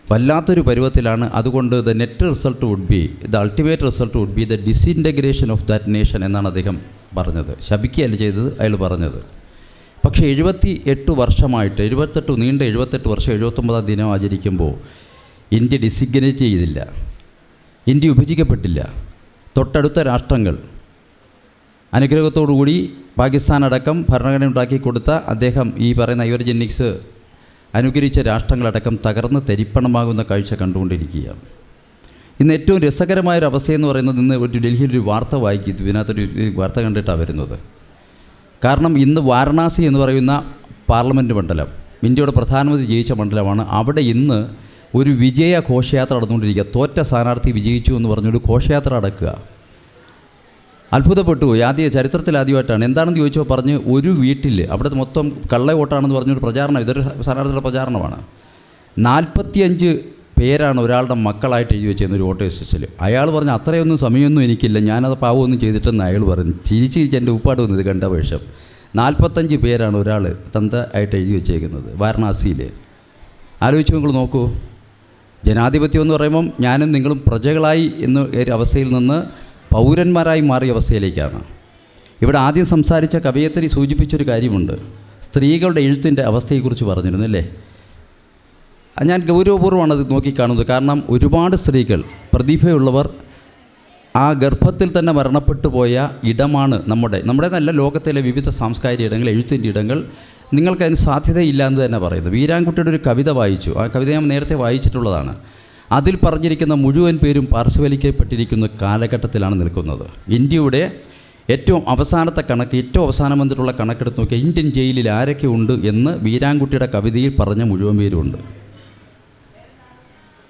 വല്ലാത്തൊരു പരുവത്തിലാണ്. അതുകൊണ്ട് the net result would be, the ultimate result would be the disintegration of that nation എന്നാണ് അദ്ദേഹം പറഞ്ഞത്. ശപിക്കുകയല്ല ചെയ്തത്, അയാൾ പറഞ്ഞത്. പക്ഷേ 78 വർഷമായിട്ട്, നീണ്ട 78 വർഷം 79ാം ദിനം ആചരിക്കുമ്പോൾ ഇന്ത്യ ഡിസിഗ്നേറ്റ് ചെയ്തില്ല, ഇന്ത്യ വിഭജിക്കപ്പെട്ടില്ല. തൊട്ടടുത്ത രാഷ്ട്രങ്ങൾ അനുഗ്രഹത്തോടുകൂടി പാകിസ്ഥാൻ അടക്കം ഭരണഘടന ഉണ്ടാക്കി കൊടുത്ത അദ്ദേഹം, ഈ പറയുന്ന ഐവർ ജെന്നിങ്സ് അനുകരിച്ച രാഷ്ട്രങ്ങളടക്കം തകർന്ന് തരിപ്പണമാകുന്ന കാഴ്ച കണ്ടുകൊണ്ടിരിക്കുകയാണ്. ഇന്ന് ഏറ്റവും രസകരമായൊരു അവസ്ഥയെന്ന് പറയുന്നത്, ഇന്ന് ഒരു ഡൽഹിയിലൊരു വാർത്ത വായിക്കും, ഇതിനകത്തൊരു വാർത്ത കണ്ടിട്ടാണ് വരുന്നത്. കാരണം ഇന്ന് വാരണാസി എന്ന് പറയുന്ന പാർലമെൻറ്റ് മണ്ഡലം, ഇന്ത്യയുടെ പ്രധാനമന്ത്രി ജയിച്ച മണ്ഡലമാണ്. അവിടെ ഇന്ന് ഒരു വിജയ ഘോഷയാത്ര നടന്നുകൊണ്ടിരിക്കുക. തോറ്റ സ്ഥാനാർത്ഥി വിജയിച്ചു എന്ന് പറഞ്ഞൊരു ഘോഷയാത്ര നടക്കുക. അത്ഭുതപ്പെട്ടു പോയി. ചരിത്രത്തിലാദ്യമായിട്ടാണ്. എന്താണെന്ന് ചോദിച്ചപ്പോൾ പറഞ്ഞ് ഒരു വീട്ടിൽ, അവിടെ മൊത്തം കള്ള വോട്ടാണെന്ന് പറഞ്ഞൊരു പ്രചാരണം, ഇതൊരു സ്ഥാനാർത്ഥിയുടെ പ്രചാരണമാണ്. 45 പേരാണ് ഒരാളുടെ മക്കളായിട്ട് എഴുതി വെച്ചിരുന്ന ഒരു വോട്ടേഴ്സ് ലിസ്റ്റിൽ. അയാൾ പറഞ്ഞ് അത്രയൊന്നും സമയമൊന്നും എനിക്കില്ല, ഞാനത് പാവമൊന്നും ചെയ്തിട്ടെന്ന് അയാൾ പറഞ്ഞു. ചിരിച്ച് എൻ്റെ ഉപ്പാട് വന്നത് കണ്ട വേഷം. 45 പേരാണ് ഒരാൾ തന്ത ആയിട്ട് എഴുതി വെച്ചേക്കുന്നത് വാരണാസിയിൽ. ആലോചിച്ച് നിങ്ങൾ നോക്കൂ. ജനാധിപത്യം എന്ന് പറയുമ്പം ഞാനും നിങ്ങളും പ്രജകളായി എന്ന ഒരു അവസ്ഥയിൽ നിന്ന് പൗരന്മാരായി മാറിയ അവസ്ഥയിലേക്കാണ്. ഇവിടെ ആദ്യം സംസാരിച്ച കവയത്രി സൂചിപ്പിച്ചൊരു കാര്യമുണ്ട്. സ്ത്രീകളുടെ എഴുത്തിൻ്റെ അവസ്ഥയെക്കുറിച്ച് പറഞ്ഞിരുന്നു അല്ലേ? ഞാൻ ഗൗരവപൂർവ്വമാണ് അത് നോക്കിക്കാണുന്നത്. കാരണം ഒരുപാട് സ്ത്രീകൾ, പ്രതിഭയുള്ളവർ, ആ ഗർഭത്തിൽ തന്നെ മരണപ്പെട്ടു പോയ ഇടമാണ് നമ്മുടെ നല്ല ലോകത്തിലെ വിവിധ സാംസ്കാരിക ഇടങ്ങൾ, എഴുത്തിൻ്റെ ഇടങ്ങൾ. നിങ്ങൾക്കതിന് സാധ്യതയില്ല എന്ന് തന്നെ പറയുന്നത്. വീരാൻകുട്ടിയുടെ ഒരു കവിത വായിച്ചു. ആ കവിത ഞാൻ നേരത്തെ വായിച്ചിട്ടുള്ളതാണ്. അതിൽ പറഞ്ഞിരിക്കുന്ന മുഴുവൻ പേരും പാർശ്വവൽക്കരിക്കപ്പെട്ടിരിക്കുന്ന കാലഘട്ടത്തിലാണ് നിൽക്കുന്നത്. ഇന്ത്യയുടെ ഏറ്റവും അവസാനത്തെ കണക്ക്, ഏറ്റവും അവസാനം വന്നിട്ടുള്ള കണക്കെടുത്ത് നോക്കിയാൽ ഇന്ത്യൻ ജയിലിൽ ആരൊക്കെ ഉണ്ട് എന്ന് വീരാൻകുട്ടിയുടെ കവിതയിൽ പറഞ്ഞ മുഴുവൻ പേരുമുണ്ട്.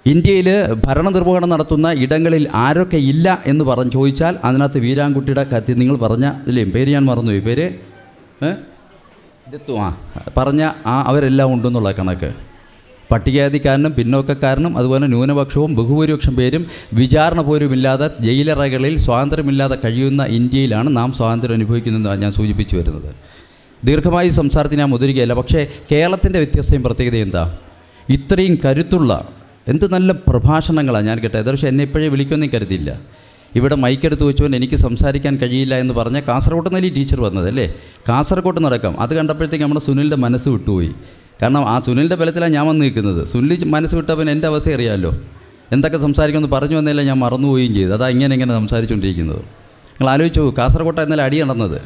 ഇന്ത്യയിൽ ഭരണനിർവഹണം നടത്തുന്ന ഇടങ്ങളിൽ ആരൊക്കെ ഇല്ല എന്ന് ചോദിച്ചാൽ അതിനകത്ത് വീരാൻകുട്ടിയുടെ കത്തി നിങ്ങൾ പറഞ്ഞ ഇല്ലേ, പേര് ഞാൻ മറന്നുപോയി, പേര് പറഞ്ഞ അവരെല്ലാം ഉണ്ടെന്നുള്ള കണക്ക്. പട്ടികജാതിക്കാരനും പിന്നോക്കക്കാരനും അതുപോലെ ന്യൂനപക്ഷവും ബഹുഭൂരിപക്ഷം പേരും വിചാരണ പോലുമില്ലാതെ ജയിലറകളിൽ സ്വാതന്ത്ര്യമില്ലാതെ കഴിയുന്ന ഇന്ത്യയിലാണ് നാം സ്വാതന്ത്ര്യം അനുഭവിക്കുന്നതെന്ന് ഞാൻ സൂചിപ്പിച്ചു വരുന്നത്. ദീർഘമായി സംസാരത്തിന് ഞാൻ മുതിരുകയല്ല. പക്ഷേ കേരളത്തിൻ്റെ വ്യത്യസ്തയും പ്രത്യേകത എന്താ? ഇത്രയും കരുത്തുള്ള എന്ത് നല്ല പ്രഭാഷണങ്ങളാണ് ഞാൻ കേട്ടത്. പക്ഷേ എന്നെ ഇപ്പോഴേ വിളിക്കുമെന്ന് കരുതിയില്ല. ഇവിടെ മൈക്കെടുത്ത് വെച്ചുകൊണ്ട് എനിക്ക് സംസാരിക്കാൻ കഴിയില്ല എന്ന് പറഞ്ഞ കാസർഗോഡ് നിന്നല്ലേ ടീച്ചർ വന്നത് അല്ലേ? കാസർഗോഡ് നടക്കാം. അത് കണ്ടപ്പോഴത്തേക്ക് നമ്മുടെ സുനിലിൻ്റെ മനസ്സ് വിട്ടുപോയി. കാരണം ആ സുനിലിൻ്റെ ബലത്തിലാണ് ഞാൻ വന്ന് നിൽക്കുന്നത്. സുനിൽ മനസ്സ് വിട്ടപ്പോൾ എൻ്റെ അവസ്ഥ അറിയാമല്ലോ. എന്തൊക്കെ സംസാരിക്കുമെന്ന് പറഞ്ഞു വന്നതല്ല, ഞാൻ മറന്നുപോവുകയും ചെയ്തു. അതാ ഇങ്ങനെ സംസാരിച്ചുകൊണ്ടിരിക്കുന്നത്. നിങ്ങൾ ആലോചിച്ചു, കാസർഗോഡ് ഇന്നലെ അടി നടന്നത്.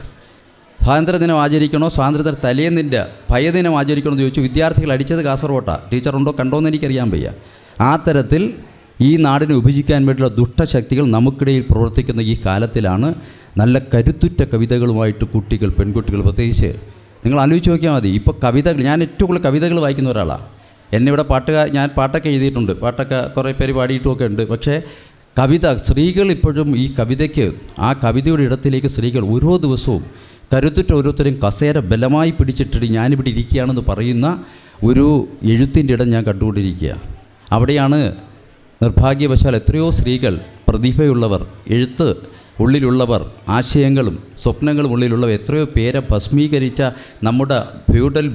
സ്വാതന്ത്ര്യദിനം ആചരിക്കണോ, സ്വാതന്ത്ര്യത്തിന് തലേന്നിൻ്റെ ഭയദിനം ആചരിക്കണോ എന്ന് ചോദിച്ചു. വിദ്യാർത്ഥികൾ അടിച്ചത് കാസർഗോട്ടാണ്. ടീച്ചറുണ്ടോ കണ്ടോയെന്ന് എനിക്കറിയാൻ വയ്യ. ആ തരത്തിൽ ഈ നാടിനെ വിഭജിക്കാൻ വേണ്ടിയുള്ള ദുഷ്ടശക്തികൾ നമുക്കിടയിൽ പ്രവർത്തിക്കുന്ന ഈ കാലത്തിലാണ് നല്ല കരുത്തുറ്റ കവിതകളുമായിട്ട് കുട്ടികൾ, പെൺകുട്ടികൾ പ്രത്യേകിച്ച് നിങ്ങൾ ആലോചിച്ച് നോക്കിയാൽ മതി. ഇപ്പോൾ കവിതകൾ, ഞാൻ ഏറ്റവും കൂടുതൽ കവിതകൾ വായിക്കുന്ന ഒരാളാണ്. എന്നെ ഇവിടെ ഞാൻ പാട്ടൊക്കെ എഴുതിയിട്ടുണ്ട്, പാട്ടൊക്കെ കുറേ പേര് പാടിയിട്ടുമൊക്കെ ഉണ്ട്. പക്ഷേ കവിത, സ്ത്രീകൾ ഇപ്പോഴും ഈ കവിതയ്ക്ക്, ആ കവിതയുടെ ഇടത്തിലേക്ക് സ്ത്രീകൾ ഓരോ ദിവസവും കരുത്തുറ്റ ഓരോരുത്തരും കസേര ബലമായി പിടിച്ചിട്ടിട്ട് ഞാനിവിടെ ഇരിക്കുകയാണെന്ന് പറയുന്ന ഒരു എഴുത്തിൻ്റെ ഇടം ഞാൻ കണ്ടുകൊണ്ടിരിക്കുക. അവിടെയാണ് നിർഭാഗ്യവശാൽ എത്രയോ സ്ത്രീകൾ, പ്രതിഭയുള്ളവർ, എഴുത്ത് ഉള്ളിലുള്ളവർ, ആശയങ്ങളും സ്വപ്നങ്ങളും ഉള്ളിലുള്ളവർ എത്രയോ പേരെ ഭസ്മീകരിച്ച നമ്മുടെ ഫ്യൂഡൽ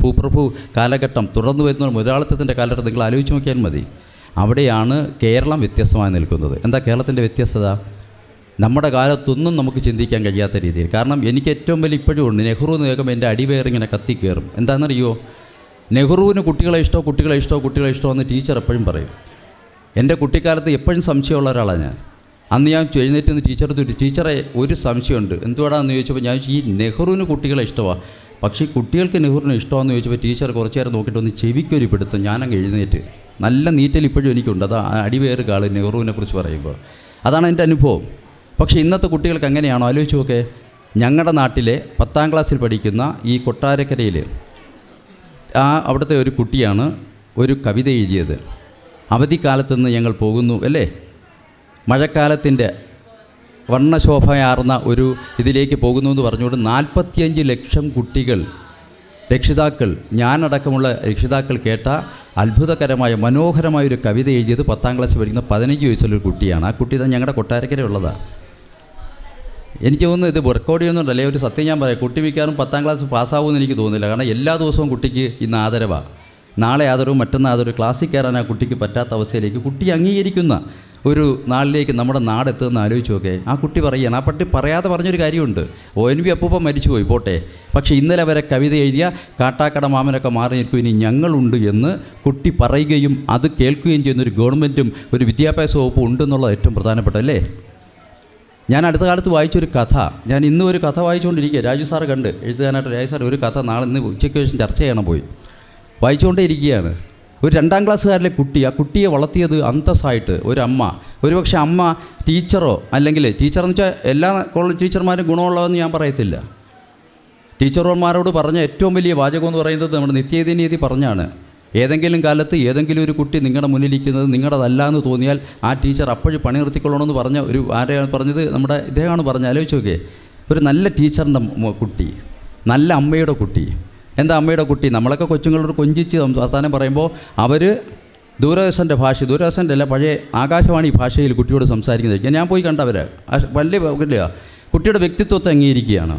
ഭൂപ്രഭു കാലഘട്ടം തുറന്നു വരുന്ന മുതലാളിത്തത്തിൻ്റെ കാലഘട്ടം നിങ്ങൾ ആലോചിച്ച് നോക്കിയാൽ മതി. അവിടെയാണ് കേരളം വ്യത്യസ്തമായി നിൽക്കുന്നത്. എന്താ കേരളത്തിൻ്റെ വ്യത്യസ്തത? നമ്മുടെ കാലത്തൊന്നും നമുക്ക് ചിന്തിക്കാൻ കഴിയാത്ത രീതിയിൽ. കാരണം എനിക്ക് ഏറ്റവും വലിയ ഇപ്പോഴും ഉണ്ട്, നെഹ്റു എന്ന് കേൾക്കുമ്പോൾ എൻ്റെ അടിവേറിങ്ങനെ കത്തിക്കയറും. എന്താണെന്നറിയോ? നെഹ്റുവിന് കുട്ടികളെ ഇഷ്ടമോ എന്ന് ടീച്ചർ എപ്പോഴും പറയും. എൻ്റെ കുട്ടിക്കാലത്ത് എപ്പോഴും സംശയമുള്ള ഒരാളാണ് ഞാൻ. അന്ന് ഞാൻ എഴുന്നേറ്റ് നിന്ന് ടീച്ചറെ ഒരു സംശയമുണ്ട്, എന്തുവാടാന്ന് ചോദിച്ചപ്പോൾ ഞാൻ ഈ നെഹ്റുവിന് കുട്ടികളെ ഇഷ്ടമാണ്, പക്ഷേ കുട്ടികൾക്ക് നെഹ്റുവിനെ ഇഷ്ടമാണെന്ന് ചോദിച്ചപ്പോൾ ടീച്ചർ കുറച്ച് നേരം നോക്കിയിട്ട് ഒന്ന് ചെവിക്കൊരു പിടുത്തം. ഞാനങ്ങ് എഴുന്നേറ്റ് നല്ല നീറ്റൽ ഇപ്പോഴും എനിക്കുണ്ട്. അത് അടിവേറ് കാള് നെഹ്റുവിനെ കുറിച്ച് പറയുമ്പോൾ അതാണ് എൻ്റെ അനുഭവം. പക്ഷേ ഇന്നത്തെ കുട്ടികൾക്ക് അങ്ങനെയാണോ? ആലോചിച്ച് നോക്കേ. ഞങ്ങളുടെ നാട്ടിലെ 10ാം ക്ലാസ്സിൽ പഠിക്കുന്ന ഈ കൊട്ടാരക്കരയിൽ അവിടുത്തെ ഒരു കുട്ടിയാണ് ഒരു കവിത എഴുതിയത്. അവധിക്കാലത്ത് നിന്ന് ഞങ്ങൾ പോകുന്നു അല്ലേ, മഴക്കാലത്തിൻ്റെ വർണ്ണശോഭയാർന്ന ഒരു ഇതിലേക്ക് പോകുന്നു എന്ന് പറഞ്ഞുകൊണ്ട് 45 ലക്ഷം കുട്ടികൾ, രക്ഷിതാക്കൾ, ഞാനടക്കമുള്ള രക്ഷിതാക്കൾ കേട്ട അത്ഭുതകരമായ മനോഹരമായൊരു കവിത എഴുതിയത് 10ാം ക്ലാസ്സിൽ പഠിക്കുന്ന 15 വയസ്സുള്ളൊരു കുട്ടിയാണ്. ആ കുട്ടി തന്നെ ഞങ്ങളുടെ കൊട്ടാരക്കര ഉള്ളതാണ്. എനിക്ക് തോന്നുന്നു ഇത് റെക്കോർഡ് ചെയ്യുന്നുണ്ടല്ലേ, ഒരു സത്യം ഞാൻ പറയാം, കുട്ടി മിക്കാറും 10ാം ക്ലാസ് പാസ്സാവുമെന്ന് എനിക്ക് തോന്നുന്നില്ല. കാരണം എല്ലാ ദിവസവും കുട്ടിക്ക് ഇന്ന് ആദരവാണ്, നാളെ ആദരവും മറ്റന്നാൾ ആദരവും. ക്ലാസ്സിൽ കയറാൻ ആ കുട്ടിക്ക് പറ്റാത്ത അവസ്ഥയിലേക്ക് കുട്ടി അംഗീകരിക്കുന്ന ഒരു നാളിലേക്ക് നമ്മുടെ നാടെത്തുമെന്ന് ആലോചിച്ച് നോക്കേ. ആ കുട്ടി പറയുകയാണ്, ആ പട്ടി പറയാതെ പറഞ്ഞൊരു കാര്യമുണ്ട്, ONV അപ്പൂപ്പൻ മരിച്ചുപോയി പോട്ടെ, പക്ഷേ ഇന്നലെ വരെ കവിത എഴുതിയ കാട്ടാക്കട മാമനൊക്കെ മാറി നിൽക്കും, ഇനി ഞങ്ങളുണ്ട് എന്ന് കുട്ടി പറയുകയും അത് കേൾക്കുകയും ചെയ്യുന്നൊരു ഗവൺമെൻറ്റും ഒരു വിദ്യാഭ്യാസ വകുപ്പും ഉണ്ടെന്നുള്ളത് ഏറ്റവും പ്രധാനപ്പെട്ട അല്ലേ. ഞാൻ അടുത്ത കാലത്ത് വായിച്ചൊരു കഥ, ഞാൻ ഇന്നും ഒരു കഥ വായിച്ചുകൊണ്ടിരിക്കുക. രാജു സാറ് കണ്ട് എഴുതാനായിട്ട് രാജു സാർ ഒരു കഥ നാളെ ഇന്ന് ഉച്ചയ്ക്ക് ശേഷം ചർച്ച ചെയ്യണം പോയി വായിച്ചുകൊണ്ടേ ഇരിക്കുകയാണ്. ഒരു 2ാം ക്ലാസ്സുകാരിലെ കുട്ടി, ആ കുട്ടിയെ വളർത്തിയത് അന്തസ്സായിട്ട് ഒരു അമ്മ. ഒരുപക്ഷെ അമ്മ ടീച്ചറോ, അല്ലെങ്കിൽ ടീച്ചറെന്ന് വെച്ചാൽ എല്ലാ കോളേജ് ടീച്ചർമാരും ഗുണമുള്ളതെന്ന് ഞാൻ പറയത്തില്ല. ടീച്ചർമാരോട് പറഞ്ഞ ഏറ്റവും വലിയ വാചകം എന്ന് പറയുന്നത് നമ്മുടെ നിത്യനീതി പറഞ്ഞാണ്. ഏതെങ്കിലും കാലത്ത് ഏതെങ്കിലും ഒരു കുട്ടി നിങ്ങളുടെ മുന്നിലിരിക്കുന്നത് നിങ്ങളുടേതല്ല എന്ന് തോന്നിയാൽ ആ ടീച്ചർ അപ്പോഴും പണി നിർത്തിക്കൊള്ളണമെന്ന് പറഞ്ഞ ഒരു ആരെയാണ് പറഞ്ഞത്? നമ്മുടെ ഇദ്ദേഹമാണ് പറഞ്ഞത്. ആലോചിച്ച് നോക്കിയേ, ഒരു നല്ല ടീച്ചറിൻ്റെ കുട്ടി, നല്ല അമ്മയുടെ കുട്ടി. എന്താ അമ്മയുടെ കുട്ടി? നമ്മളൊക്കെ കൊച്ചുങ്ങളോട് കൊഞ്ചിച്ച് വർത്താനം പറയുമ്പോൾ അവർ ദൂരദർശൻ്റെ ഭാഷ, ദൂരദർശൻ്റെ അല്ല, പഴയ ആകാശവാണി ഭാഷയിൽ കുട്ടിയോട് സംസാരിക്കുന്നത് ഞാൻ പോയി കണ്ടവരെ വലിയ കുട്ടിയുടെ വ്യക്തിത്വത്തെ അംഗീകരിക്കുകയാണ്.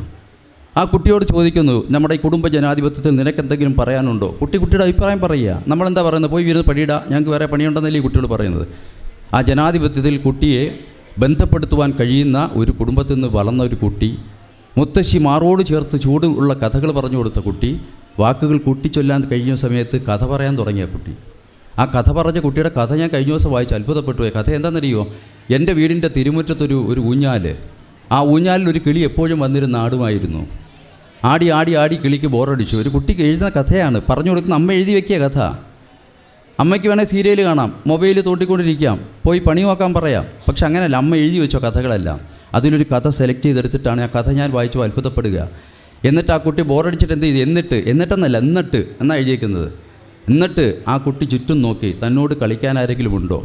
ആ കുട്ടിയോട് ചോദിക്കുന്നു, നമ്മുടെ ഈ കുടുംബ ജനാധിപത്യത്തിൽ നിനക്കെന്തെങ്കിലും പറയാനുണ്ടോ? കുട്ടിയുടെ അഭിപ്രായം പറയുക. നമ്മളെന്താ പറയുന്നത്? പോയി ഇരുന്ന് പണിയിടാം, ഞങ്ങൾക്ക് വേറെ പണിയുണ്ടെന്നല്ലേ ഈ കുട്ടിയോട് പറയുന്നത്. ആ ജനാധിപത്യത്തിൽ കുട്ടിയെ ബന്ധപ്പെടുത്തുവാൻ കഴിയുന്ന ഒരു കുടുംബത്തിൽ നിന്ന് വളർന്ന ഒരു കുട്ടി, മുത്തശ്ശി മാറോട് ചേർത്ത് ചൂടുള്ള കഥകൾ പറഞ്ഞു കൊടുത്ത കുട്ടി, വാക്കുകൾ കൂട്ടിച്ചൊല്ലാൻ കഴിഞ്ഞ സമയത്ത് കഥ പറയാൻ തുടങ്ങിയ കുട്ടി. ആ കഥ പറഞ്ഞ കുട്ടിയുടെ കഥ ഞാൻ കഴിഞ്ഞ ദിവസം വായിച്ച് അത്ഭുതപ്പെട്ടു പോയി. കഥ എന്താണെന്നറിയോ? എൻ്റെ വീടിൻ്റെ തിരുമുറ്റത്തൊരു ഊഞ്ഞാൽ, ആ ഊഞ്ഞാലിൽ ഒരു കിളി എപ്പോഴും വന്നിരുന്ന ആടുമായിരുന്നു. ആടി ആടി ആടി കിളിക്ക് ബോറടിച്ചു. ഒരു കുട്ടിക്ക് എഴുതുന്ന കഥയാണ് പറഞ്ഞു കൊടുക്കുന്ന. അമ്മ എഴുതി വെക്കിയ കഥ. അമ്മയ്ക്ക് വേണേൽ സീരിയൽ കാണാം, മൊബൈൽ തോണ്ടിക്കൊണ്ടിരിക്കാം, പോയി പണി നോക്കാൻ പറയാം. പക്ഷെ അങ്ങനെയല്ല, അമ്മ എഴുതി വെച്ചോ കഥകളെല്ലാം. അതിലൊരു കഥ സെലക്ട് ചെയ്തെടുത്തിട്ടാണ് ആ കഥ ഞാൻ വായിച്ചു അത്ഭുതപ്പെടുക. എന്നിട്ട് ആ കുട്ടി ബോറടിച്ചിട്ട് എന്ത് ചെയ്തു? എന്നിട്ട് എന്നാണ് എഴുതിയേക്കുന്നത്. എന്നിട്ട് ആ കുട്ടി ചുറ്റും നോക്കി, തന്നോട് കളിക്കാൻ ആരെങ്കിലും ഉണ്ടോ?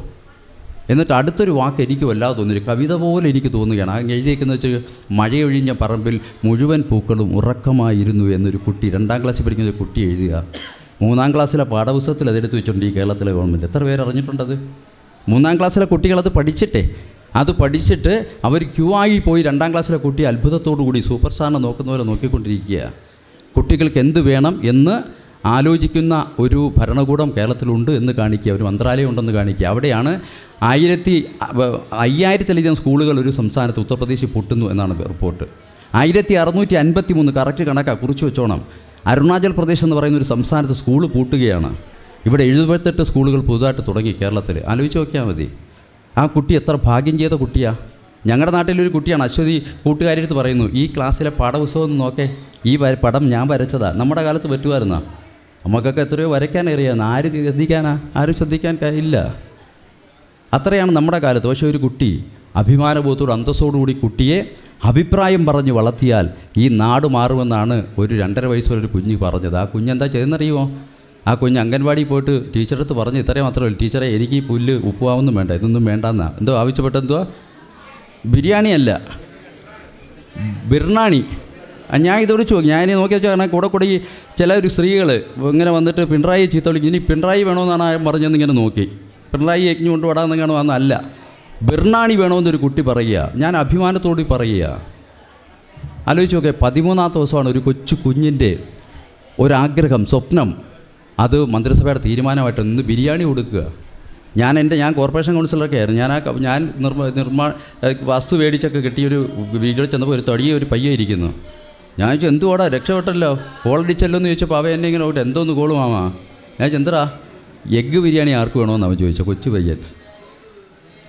എന്നിട്ട് അടുത്തൊരു വാക്ക് എനിക്ക് വല്ലാതെ തോന്നിയൊരു കവിത പോലെ എനിക്ക് തോന്നുകയാണ്. ആ എഴുതിയേക്കുന്നത് വെച്ചാൽ മഴയൊഴിഞ്ഞ പറമ്പിൽ മുഴുവൻ പൂക്കളും ഉറക്കമായിരുന്നു എന്നൊരു കുട്ടി, 2ാം ക്ലാസ്സിൽ പഠിക്കുന്ന ഒരു കുട്ടി എഴുതുക. 3ാം ക്ലാസ്സിലെ പാഠപുസ്തകത്തിൽ അതെടുത്ത് വെച്ചിട്ടുണ്ട് ഈ കേരളത്തിലെ ഗവൺമെൻറ്. എത്ര പേര് അറിഞ്ഞിട്ടുണ്ടത്? 3ാം ക്ലാസ്സിലെ കുട്ടികളത് പഠിച്ചിട്ട് അവർ ക്യൂ ആയി പോയി 2ാം ക്ലാസ്സിലെ കുട്ടി അത്ഭുതത്തോടു കൂടി സൂപ്പർ സ്റ്റാറിനെ നോക്കുന്നവരെ നോക്കിക്കൊണ്ടിരിക്കുക. കുട്ടികൾക്ക് എന്ത് വേണം എന്ന് ആലോചിക്കുന്ന ഒരു ഭരണകൂടം കേരളത്തിലുണ്ട് എന്ന് കാണിക്കുക, ഒരു മന്ത്രാലയം ഉണ്ടെന്ന് കാണിക്കുക. അവിടെയാണ് 5000-ലധികം സ്കൂളുകൾ ഒരു സംസ്ഥാനത്ത് ഉത്തർപ്രദേശിൽ പൊട്ടുന്നു എന്നാണ് റിപ്പോർട്ട്. 1653 കറക്റ്റ് കണക്കാണ്, കുറിച്ച് വെച്ചോണം. അരുണാചൽ പ്രദേശ് എന്ന് പറയുന്ന ഒരു സംസ്ഥാനത്ത് സ്കൂൾ പൂട്ടുകയാണ്. ഇവിടെ 78 സ്കൂളുകൾ പുതുതായിട്ട് തുടങ്ങി കേരളത്തിൽ. ആലോചിച്ച് നോക്കിയാൽ മതി. ആ കുട്ടി എത്ര ഭാഗ്യം ചെയ്ത കുട്ടിയാണ്. ഞങ്ങളുടെ നാട്ടിലൊരു കുട്ടിയാണ് അശ്വതി, കൂട്ടുകാരിയെടുത്ത് പറയുന്നു, ഈ ക്ലാസ്സിലെ പാഠപുസ്തകം ഒന്ന് നോക്കേ, ഈ പടം ഞാൻ വരച്ചതാണ്. നമ്മുടെ കാലത്ത് പറ്റുമായിരുന്നോ? നമുക്കൊക്കെ എത്രയോ വരയ്ക്കാൻ അറിയാമെന്ന്. ആരും ശ്രദ്ധിക്കാൻ ഇല്ല. അത്രയാണ് നമ്മുടെ കാലത്ത്. പക്ഷേ ഒരു കുട്ടി അഭിമാനബോധത്തോട് അന്തസ്സോടുകൂടി കുട്ടിയെ അഭിപ്രായം പറഞ്ഞ് വളർത്തിയാൽ ഈ നാട് മാറുമെന്നാണ് ഒരു 2.5 വയസ്സുള്ളൊരു കുഞ്ഞ് പറഞ്ഞത്. ആ കുഞ്ഞെന്താ ചെയ്തെന്നറിയുമോ? ആ കുഞ്ഞ് അംഗൻവാടിയിൽ പോയിട്ട് ടീച്ചറടുത്ത് പറഞ്ഞ് ഇത്രയും മാത്രമല്ല, ടീച്ചറെ എനിക്ക് ഈ പുല്ല് ഉപ്പുമാവൊന്നും വേണ്ട, ഇതൊന്നും വേണ്ടെന്നാണ്. എന്തോ ആവശ്യപ്പെട്ടെന്തുവാ? ബിരിയാണി അല്ല, ബിർണാണി. ഞാൻ ഇതോട് ചോദിക്കും, ഞാൻ നോക്കി വെച്ചാൽ കാരണം കൂടെ ഈ ചില ഒരു സ്ത്രീകൾ ഇങ്ങനെ വന്നിട്ട് പിണറായി ചീത്ത വിളിക്കും. ഇനി പിണറായി വേണമെന്നാണ് ആ പറഞ്ഞതെന്ന് ഇങ്ങനെ നോക്കി. പിണറായി യജ്ഞം കൊണ്ട് വിടാമെന്നെങ്ങാണ് വന്നല്ല, ബിർണാണി വേണമെന്നൊരു കുട്ടി പറയുക. ഞാൻ അഭിമാനത്തോട് പറയുക. ആലോചിച്ച് നോക്കേ, 13ാമത്തെ ദിവസമാണ് ഒരു കൊച്ചു കുഞ്ഞിൻ്റെ ഒരാഗ്രഹം, സ്വപ്നം. അത് മന്ത്രിസഭയുടെ തീരുമാനമായിട്ട് ഇന്ന് ബിരിയാണി കൊടുക്കുക. ഞാൻ കോർപ്പറേഷൻ കൗൺസിലറൊക്കെ ആയിരുന്നു. ഞാൻ വസ്തു മേടിച്ചൊക്കെ കിട്ടിയൊരു വീട്ടിൽ ചെന്നപ്പോൾ ഒരു തടിയ ഒരു പയ്യ ഇരിക്കുന്നു. ഞാൻ ചോദിച്ചു, എന്തുവാടാ രക്ഷപ്പെട്ടല്ലോ, കോളടിച്ചല്ലോ എന്ന് ചോദിച്ചപ്പോൾ അവൻ എന്നെ ഇങ്ങനെ നോക്കിയിട്ട് എന്തോന്ന് കോള് മാമാ. ഞാൻ ചോദിച്ചു, എന്താ എഗ്ഗ് ബിരിയാണി ആർക്ക് വേണമെന്ന് അവൻ ചോദിച്ചു. കൊച്ചു പയ്യൻ.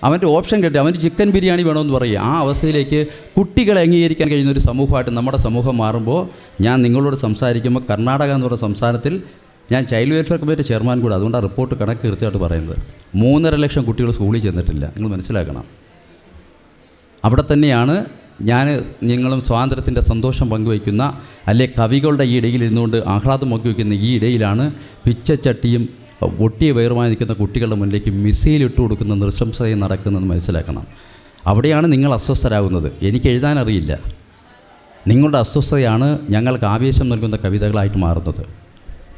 അവൻ്റെ ഓപ്ഷൻ കിട്ടി, അവന് ചിക്കൻ ബിരിയാണി വേണമെന്ന് പറയുക. ആ അവസ്ഥയിലേക്ക് കുട്ടികളെ അംഗീകരിക്കാൻ കഴിയുന്ന ഒരു സമൂഹമായിട്ട് നമ്മുടെ സമൂഹം മാറുമ്പോൾ, ഞാൻ നിങ്ങളോട് സംസാരിക്കുമ്പോൾ കർണാടക എന്ന് പറയുന്ന സംസ്ഥാനത്തിൽ ഞാൻ ചൈൽഡ് വെൽഫെയർ കമ്മിറ്റി ചെയർമാൻ കൂടെ, അതുകൊണ്ട് ആ റിപ്പോർട്ട് കണക്ക് കൃത്യമായിട്ട് പറയുന്നത് 3.5 ലക്ഷം കുട്ടികൾ സ്കൂളിൽ ചെന്നിട്ടില്ല. നിങ്ങൾ മനസ്സിലാക്കണം. അവിടെ തന്നെയാണ് നിങ്ങളും സ്വാതന്ത്ര്യത്തിൻ്റെ സന്തോഷം പങ്കുവയ്ക്കുന്ന, അല്ലെ കവികളുടെ ഈ ഇടയിൽ ഇരുന്നുകൊണ്ട് ആഹ്ലാദം പങ്കുവയ്ക്കുന്ന ഈ ഇടയിലാണ് പിച്ചച്ചട്ടിയും ഒട്ടിയ വയറുമായി നിൽക്കുന്ന കുട്ടികളുടെ മുന്നിലേക്ക് മിസൈൽ ഇട്ട് കൊടുക്കുന്ന നൃശംസതയും നടക്കുന്നതെന്ന് മനസ്സിലാക്കണം. അവിടെയാണ് നിങ്ങൾ അസ്വസ്ഥരാകുന്നത്. എനിക്ക് എഴുതാനറിയില്ല. നിങ്ങളുടെ അസ്വസ്ഥതയാണ് ഞങ്ങൾക്ക് ആവേശം നൽകുന്ന കവിതകളായിട്ട് മാറുന്നത്.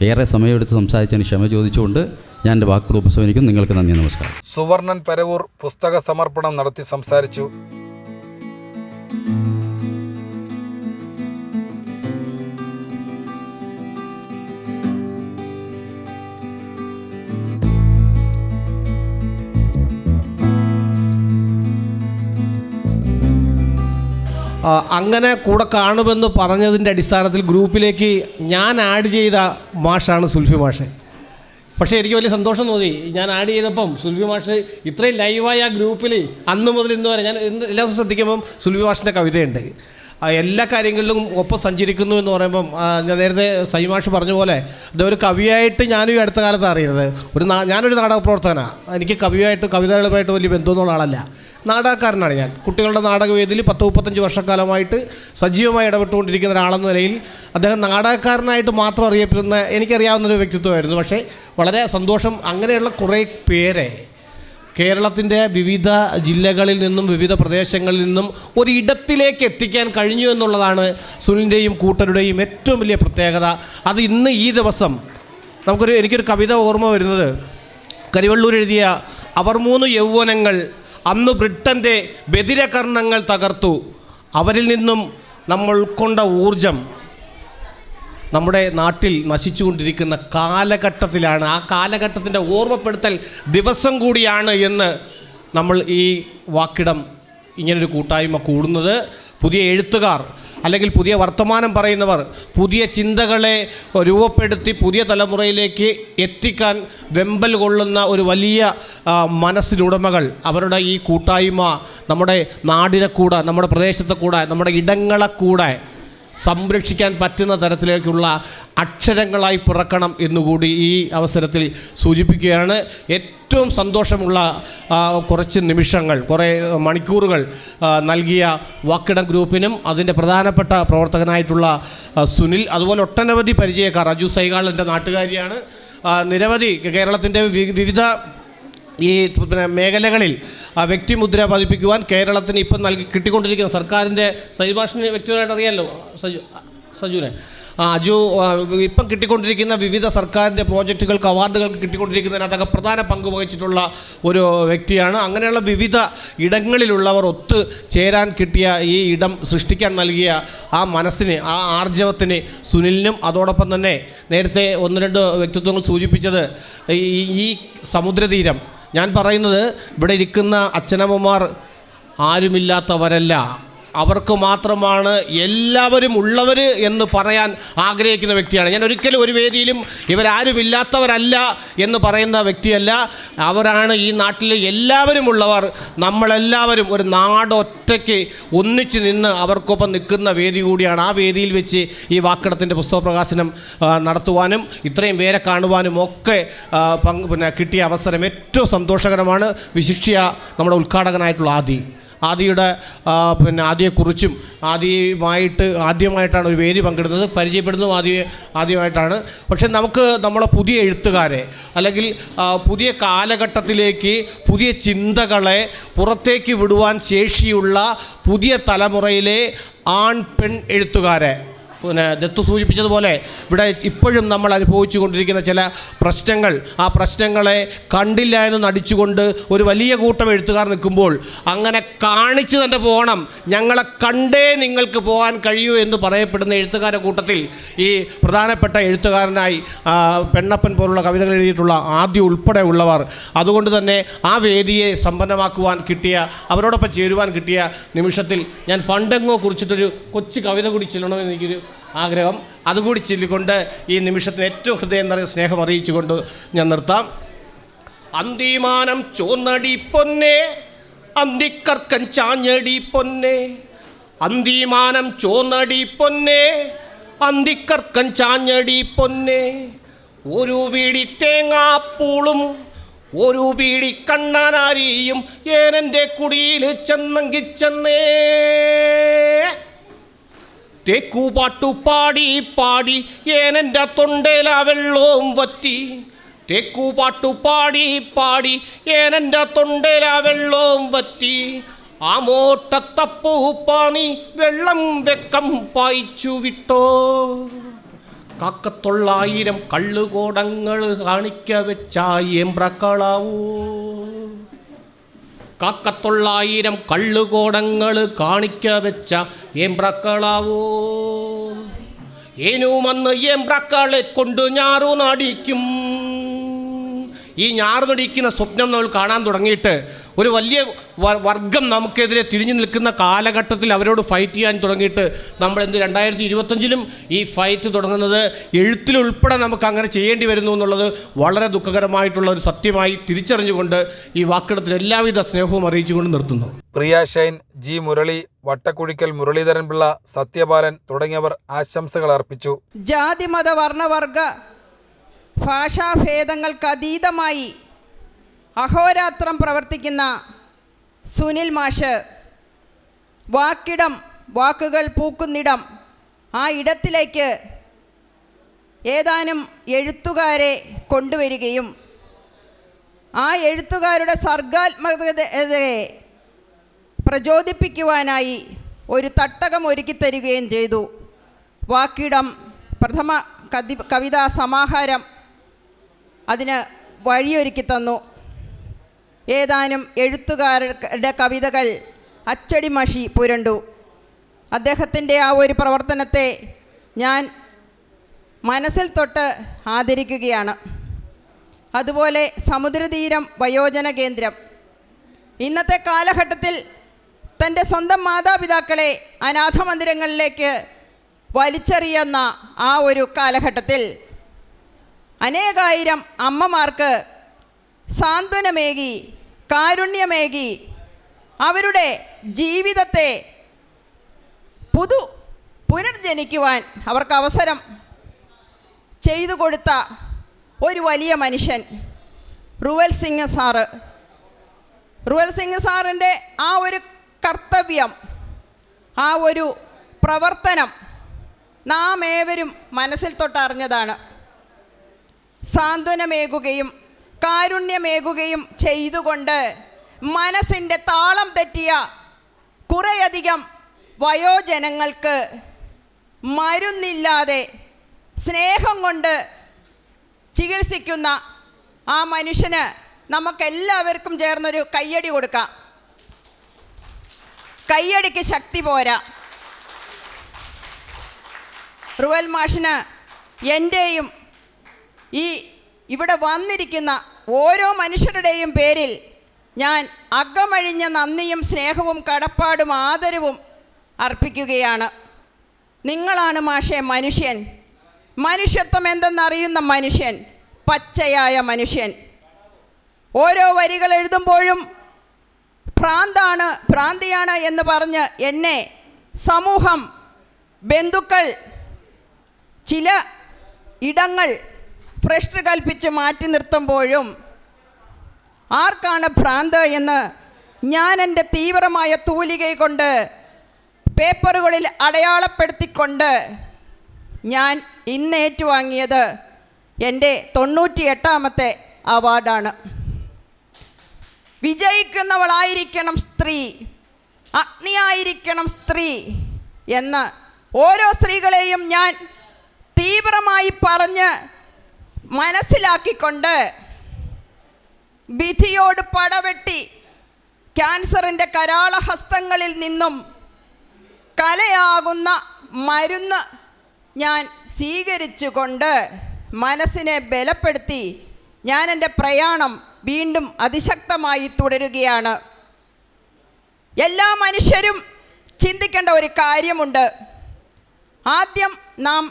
ഏറെ സമയമെടുത്ത് സംസാരിച്ചതിന് ക്ഷമ ചോദിച്ചുകൊണ്ട് ഞാൻ എൻ്റെ വാക്കുകൾ ഉപസംഹരിക്കുന്നു. നിങ്ങൾക്ക് നന്ദി, നമസ്കാരം. സുവർണൻ പരവൂർ പുസ്തക സമർപ്പണം നടത്തി സംസാരിച്ചു. അങ്ങനെ കൂടെ കാണുമെന്ന് പറഞ്ഞതിൻ്റെ അടിസ്ഥാനത്തിൽ ഗ്രൂപ്പിലേക്ക് ഞാൻ ആഡ് ചെയ്ത മാഷാണ് സുൽഫി മാഷ്. പക്ഷേ എനിക്ക് വലിയ സന്തോഷം തോന്നി. ഞാൻ ആഡ് ചെയ്തപ്പം സുൽഫി മാഷ് ഇത്രയും ലൈവായ ആ ഗ്രൂപ്പിൽ അന്ന് മുതൽ ഇന്ന് വരെ ഞാൻ എല്ലാ ദിവസവും ശ്രദ്ധിക്കുമ്പം സുൽഫി മാഷിൻ്റെ കവിതയുണ്ട്. എല്ലാ കാര്യങ്ങളിലും ഒപ്പം സഞ്ചരിക്കുന്നു എന്ന് പറയുമ്പം ഞാൻ നേരത്തെ സൈമാഷ് പറഞ്ഞ പോലെ ഇതൊരു കവിയായിട്ട് ഞാനും ഈ അടുത്ത കാലത്ത് അറിയുന്നത്. ഞാനൊരു നാടക പ്രവർത്തകനാണ്. എനിക്ക് കവിയായിട്ട് കവിതകളുമായിട്ട് വലിയ ബന്ധമൊന്നുള്ള ആളല്ല, നാടകക്കാരനാണ് ഞാൻ. കുട്ടികളുടെ നാടകവേദിയിൽ 10-35 വർഷക്കാലമായിട്ട് സജീവമായി ഇടപെട്ടുകൊണ്ടിരിക്കുന്ന ഒരാളെന്ന നിലയിൽ അദ്ദേഹം നാടകക്കാരനായിട്ട് മാത്രം അറിയപ്പെടുന്ന എനിക്കറിയാവുന്നൊരു വ്യക്തിത്വമായിരുന്നു. പക്ഷേ വളരെ സന്തോഷം, അങ്ങനെയുള്ള കുറേ പേരെ കേരളത്തിൻ്റെ വിവിധ ജില്ലകളിൽ നിന്നും വിവിധ പ്രദേശങ്ങളിൽ നിന്നും ഒരിടത്തിലേക്ക് എത്തിക്കാൻ കഴിഞ്ഞു എന്നുള്ളതാണ് സുനിലിൻ്റെയും കൂട്ടരുടെയും ഏറ്റവും വലിയ പ്രത്യേകത. അത് ഇന്ന് ഈ ദിവസം എനിക്കൊരു കവിത ഓർമ്മ വരുന്നത്, കരിവള്ളൂർ എഴുതിയ അവർ 3 യൗവനങ്ങൾ അന്ന് ബ്രിട്ടൻ്റെ ബധിരകർണങ്ങൾ തകർത്തു, അവരിൽ നിന്നും നമ്മൾ ഉൾക്കൊണ്ട ഊർജം നമ്മുടെ നാട്ടിൽ നശിച്ചുകൊണ്ടിരിക്കുന്ന കാലഘട്ടത്തിലാണ്. ആ കാലഘട്ടത്തിൻ്റെ ഓർമ്മപ്പെടുത്തൽ ദിവസം കൂടിയാണ് എന്ന് നമ്മൾ ഈ വാക്കിടം ഇങ്ങനൊരു കൂട്ടായ്മ കൂടുന്നത്. പുതിയ എഴുത്തുകാർ അല്ലെങ്കിൽ പുതിയ വർത്തമാനം പറയുന്നവർ പുതിയ ചിന്തകളെ രൂപപ്പെടുത്തി പുതിയ തലമുറയിലേക്ക് എത്തിക്കാൻ വെമ്പൽ കൊള്ളുന്ന ഒരു വലിയ മനസ്സിനുടമകൾ, അവരുടെ ഈ കൂട്ടായ്മ നമ്മുടെ നാടിനെ കൂടെ, നമ്മുടെ പ്രദേശത്തെ കൂടെ, നമ്മുടെ ഇടങ്ങളെ കൂടെ സംരക്ഷിക്കാൻ പറ്റുന്ന തരത്തിലേക്കുള്ള അക്ഷരങ്ങളായി പിറക്കണം എന്നുകൂടി ഈ അവസരത്തിൽ സൂചിപ്പിക്കുകയാണ്. ഏറ്റവും സന്തോഷമുള്ള കുറച്ച് നിമിഷങ്ങൾ, കുറേ മണിക്കൂറുകൾ നൽകിയ വാക്കിടം ഗ്രൂപ്പിനും അതിൻ്റെ പ്രധാനപ്പെട്ട പ്രവർത്തകനായിട്ടുള്ള സുനിൽ, അതുപോലെ ഒട്ടനവധി പരിചയക്കാർ. അജു സൈഗാൾ എൻ്റെ നാട്ടുകാരിയാണ്. നിരവധി കേരളത്തിൻ്റെ വിവിധ ഈ മേഖലകളിൽ വ്യക്തിമുദ്ര പതിപ്പിക്കുവാൻ കേരളത്തിന് ഇപ്പം കിട്ടിക്കൊണ്ടിരിക്കുന്ന സർക്കാരിൻ്റെ സൈഭാഷിന് വ്യക്തിപരമായിട്ട് അറിയാമല്ലോ സജുവിനെ. അജു ഇപ്പം കിട്ടിക്കൊണ്ടിരിക്കുന്ന വിവിധ സർക്കാരിൻ്റെ പ്രോജക്റ്റുകൾക്ക്, അവാർഡുകൾക്ക് കിട്ടിക്കൊണ്ടിരിക്കുന്നതിനകത്തൊക്കെ പ്രധാന പങ്ക് വഹിച്ചിട്ടുള്ള ഒരു വ്യക്തിയാണ്. അങ്ങനെയുള്ള വിവിധ ഇടങ്ങളിലുള്ളവർ ഒത്തു ചേരാൻ കിട്ടിയ ഈ ഇടം സൃഷ്ടിക്കാൻ നൽകിയ ആ മനസ്സിന്, ആ ആർജവത്തിന് സുനിലിനും, അതോടൊപ്പം തന്നെ നേരത്തെ 1-2 വ്യക്തിത്വങ്ങൾ സൂചിപ്പിച്ചത് ഈ സമുദ്രതീരം, ഞാൻ പറയുന്നത് ഇവിടെ ഇരിക്കുന്ന അച്ഛനമ്മമാർ ആരുമില്ലാത്തവരല്ല, അവർക്ക് മാത്രമാണ് എല്ലാവരും ഉള്ളവർ എന്ന് പറയാൻ ആഗ്രഹിക്കുന്ന വ്യക്തിയാണ് ഞാൻ. ഒരിക്കലും ഒരു വേദിയിലും ഇവരാരുമില്ലാത്തവരല്ല എന്ന് പറയുന്ന വ്യക്തിയല്ല. അവരാണ് ഈ നാട്ടിലെ എല്ലാവരും ഉള്ളവർ. നമ്മളെല്ലാവരും ഒരു നാടൊറ്റയ്ക്ക് ഒന്നിച്ച് നിന്ന് അവർക്കൊപ്പം നിൽക്കുന്ന വേദി കൂടിയാണ്. ആ വേദിയിൽ വെച്ച് ഈ വാക്കിടത്തിൻ്റെ പുസ്തക പ്രകാശനം നടത്തുവാനും ഇത്രയും പേരെ കാണുവാനും ഒക്കെ കിട്ടിയ അവസരം ഏറ്റവും സന്തോഷകരമാണ്. വിശിഷ്യ നമ്മുടെ ഉദ്ഘാടകനായിട്ടുള്ള ആദിയുടെ ആദിയെക്കുറിച്ചും ആദ്യമായിട്ടാണ് ഒരു വേദി പങ്കെടുക്കുന്നത്, പരിചയപ്പെടുന്നതും ആദ്യമായിട്ടാണ്. പക്ഷേ നമുക്ക് നമ്മളെ പുതിയ എഴുത്തുകാരെ, അല്ലെങ്കിൽ പുതിയ കാലഘട്ടത്തിലേക്ക് പുതിയ ചിന്തകളെ പുറത്തേക്ക് വിടുവാൻ ശേഷിയുള്ള പുതിയ തലമുറയിലെ ആൺ പെൺ എഴുത്തുകാരെ, ദത്തു സൂചിപ്പിച്ചതുപോലെ ഇവിടെ ഇപ്പോഴും നമ്മൾ അനുഭവിച്ചു കൊണ്ടിരിക്കുന്ന ചില പ്രശ്നങ്ങൾ, ആ പ്രശ്നങ്ങളെ കണ്ടില്ല എന്ന് നടിച്ചുകൊണ്ട് ഒരു വലിയ കൂട്ടം എഴുത്തുകാർ നിൽക്കുമ്പോൾ അങ്ങനെ കാണിച്ചു തന്നെ പോകണം, ഞങ്ങളെ കണ്ടേ നിങ്ങൾക്ക് പോകാൻ കഴിയൂ എന്ന് പറയപ്പെടുന്ന എഴുത്തുകാരുടെ കൂട്ടത്തിൽ ഈ പ്രധാനപ്പെട്ട എഴുത്തുകാരനായി പെണ്ണപ്പൻ പോലുള്ള കവിതകൾ എഴുതിയിട്ടുള്ള ആദ്യം ഉൾപ്പെടെ ഉള്ളവർ. അതുകൊണ്ട് തന്നെ ആ വേദിയെ സമ്പന്നമാക്കുവാൻ കിട്ടിയ, അവരോടൊപ്പം ചേരുവാൻ കിട്ടിയ നിമിഷത്തിൽ ഞാൻ പണ്ടെങ്ങോ കുറിച്ചിട്ടൊരു കൊച്ചു കവിത കൂടി ചൊല്ലണമെന്ന് എനിക്കൊരു ആഗ്രഹം. അതുകൂടി ചൊല്ലിക്കൊണ്ട് ഈ നിമിഷത്തിന് ഏറ്റവും ഹൃദയം നിറയെ സ്നേഹം അറിയിച്ചുകൊണ്ട് ഞാൻ നിർത്താം. അന്തിമാനം ചോന്നടി പൊന്നെ, അന്തിക്കർക്കൻ ചാഞ്ഞടി പൊന്നെ, അന്തിമാനം ചോന്നടി പൊന്നെ, അന്തിക്കർക്കൻ ചാഞ്ഞടി പൊന്നെ, ഒരു വീടി തേങ്ങാപ്പൂളും ഒരു വീടി കണ്ണാനാരിയും ഏനെൻ്റെ കുടിയിൽ ചെന്നെങ്കിൽ ചെന്നേ, തേക്കുപാട്ടു പാടി പാടി ഏനെൻ്റെ തൊണ്ടേല വെള്ളവും വറ്റി, തേക്കുപാട്ടു പാടി പാടി ഏനെൻ്റെ തൊണ്ടേല വെള്ളവും വറ്റി, ആമോട്ടത്തപ്പൂപ്പാണി വെള്ളം വെക്കം പായിച്ചു വിട്ടോ, കാക്കത്തൊള്ളായിരം കള്ളുകോടങ്ങൾ കാണിക്ക വെച്ചായേമ്പ്രക്കളാവൂ, കാക്കത്തൊള്ളായിരം കള്ളുകോടങ്ങൾ കാണിക്ക വെച്ച ഏമ്പ്രക്കളാവോ, ഏനുമന്ന് ഏമ്പ്രക്കളെ കൊണ്ട് ഞാറു നടിക്കും. ഈ ഞാറു നടിക്കുന്ന സ്വപ്നം നമ്മൾ കാണാൻ തുടങ്ങിയിട്ട് ഒരു വലിയ വർഗം നമുക്കെതിരെ തിരിഞ്ഞു നിൽക്കുന്ന കാലഘട്ടത്തിൽ അവരോട് ഫൈറ്റ് ചെയ്യാൻ തുടങ്ങിയിട്ട് നമ്മൾ 2025-ലും ഈ ഫൈറ്റ് തുടങ്ങുന്നത് എഴുത്തിലുൾപ്പെടെ നമുക്ക് അങ്ങനെ ചെയ്യേണ്ടി വരുന്നു എന്നുള്ളത് വളരെ ദുഃഖകരമായിട്ടുള്ള ഒരു സത്യമായി തിരിച്ചറിഞ്ഞുകൊണ്ട് ഈ വാക്കിടത്തിൽ എല്ലാവിധ സ്നേഹവും അറിയിച്ചുകൊണ്ട് നിർത്തുന്നു. പ്രിയ ഷൈൻ, ജി മുരളി, വട്ടക്കുഴിക്കൽ മുരളീധരൻ പിള്ള, സത്യപാലൻ തുടങ്ങിയവർ ആശംസകൾ അർപ്പിച്ചു. ജാതി മത വർണ്ണവർഗ ഭാഷാഭേദങ്ങൾക്കതീതമായി അഹോരാത്രം പ്രവർത്തിക്കുന്ന സുനിൽ മാഷ് വാക്കിടം, വാക്കുകൾ പൂക്കുന്നിടം, ആ ഇടത്തിലേക്ക് ഏതാനും എഴുത്തുകാരെ കൊണ്ടുവരികയും ആ എഴുത്തുകാരുടെ സർഗാത്മകതയെ പ്രചോദിപ്പിക്കുവാനായി ഒരു തട്ടകം ഒരുക്കി തരികയും ചെയ്തു. വാക്കിടം പ്രഥമ കവിതാ സമാഹാരം അതിന് വഴിയൊരുക്കി തന്നു. ഏതാനും എഴുത്തുകാരുടെ കവിതകൾ അച്ചടി മഷി പുരണ്ടു. അദ്ദേഹത്തിൻ്റെ ആ ഒരു പ്രവർത്തനത്തെ ഞാൻ മനസ്സിൽ തൊട്ട് ആദരിക്കുകയാണ്. അതുപോലെ സമുദ്രതീരം വയോജന കേന്ദ്രം ഇന്നത്തെ കാലഘട്ടത്തിൽ തൻ്റെ സ്വന്തം മാതാപിതാക്കളെ അനാഥ മന്ദിരങ്ങളിലേക്ക് വലിച്ചെറിയുന്ന ആ ഒരു കാലഘട്ടത്തിൽ അനേകായിരം അമ്മമാർക്ക് സാന്ത്വനമേകി, കാരുണ്യമേകി, അവരുടെ ജീവിതത്തെ പുനർജനിക്കുവാൻ അവർക്ക് അവസരം ചെയ്തു കൊടുത്ത ഒരു വലിയ മനുഷ്യൻ റുവൽ സിംഗ് സാറ്. റുവൽ സിംഗ് സാറിൻ്റെ ആ ഒരു കർത്തവ്യം, ആ ഒരു പ്രവർത്തനം നാം ഏവരും മനസ്സിൽ തൊട്ടറിഞ്ഞതാണ്. സാന്ത്വനമേകുകയും കാരുണ്യമേകുകയും ചെയ്തുകൊണ്ട് മനസ്സിൻ്റെ താളം തെറ്റിയ കുറേയധികം വയോജനങ്ങൾക്ക് മരുന്നില്ലാതെ സ്നേഹം കൊണ്ട് ചികിത്സിക്കുന്ന ആ മനുഷ്യന് നമുക്കെല്ലാവർക്കും ചേർന്നൊരു കയ്യടി കൊടുക്കാം. കയ്യടിക്ക് ശക്തി പോരാ. റുവൽ മാഷിന് എൻ്റെയും ഈ ഇവിടെ വന്നിരിക്കുന്ന ഓരോ മനുഷ്യരുടെയും പേരിൽ ഞാൻ അകമഴിഞ്ഞ നന്ദിയും സ്നേഹവും കടപ്പാടും ആദരവും അർപ്പിക്കുകയാണ്. നിങ്ങളാണ് മാഷേ മനുഷ്യൻ, മനുഷ്യത്വം എന്തെന്നറിയുന്ന മനുഷ്യൻ, പച്ചയായ മനുഷ്യൻ. ഓരോ വരികൾ എഴുതുമ്പോഴും ഭ്രാന്തിയാണ് എന്ന് പറഞ്ഞ് എന്നെ സമൂഹം, ബന്ധുക്കൾ, ചില ഇടങ്ങൾ ഭ്രഷ്ട് കൽപ്പിച്ച് മാറ്റി നിർത്തുമ്പോഴും ആർക്കാണ് ഭ്രാന്ത് എന്ന് ഞാൻ എൻ്റെ തീവ്രമായ തൂലിക കൊണ്ട് പേപ്പറുകളിൽ അടയാളപ്പെടുത്തിക്കൊണ്ട് ഞാൻ ഇന്ന് ഏറ്റുവാങ്ങിയത് എൻ്റെ 98ാമത്തെ അവാർഡാണ്. വിജയിക്കുന്നവളായിരിക്കണം സ്ത്രീ, അഗ്നിയായിരിക്കണം സ്ത്രീ എന്ന് ഓരോ സ്ത്രീകളെയും ഞാൻ തീവ്രമായി പറഞ്ഞ് മനസ്സിലാക്കിക്കൊണ്ട് വിധിയോട് പടവെട്ടി ക്യാൻസറിൻ്റെ കരാളഹസ്തങ്ങളിൽ നിന്നും കലയാകുന്ന മരുന്ന് ഞാൻ സ്വീകരിച്ചുകൊണ്ട് മനസ്സിനെ ബലപ്പെടുത്തി ഞാൻ എൻ്റെ പ്രയാണം വീണ്ടും അതിശക്തമായി തുടരുകയാണ്. എല്ലാ മനുഷ്യരും ചിന്തിക്കേണ്ട ഒരു കാര്യമുണ്ട്. ആദ്യം നാം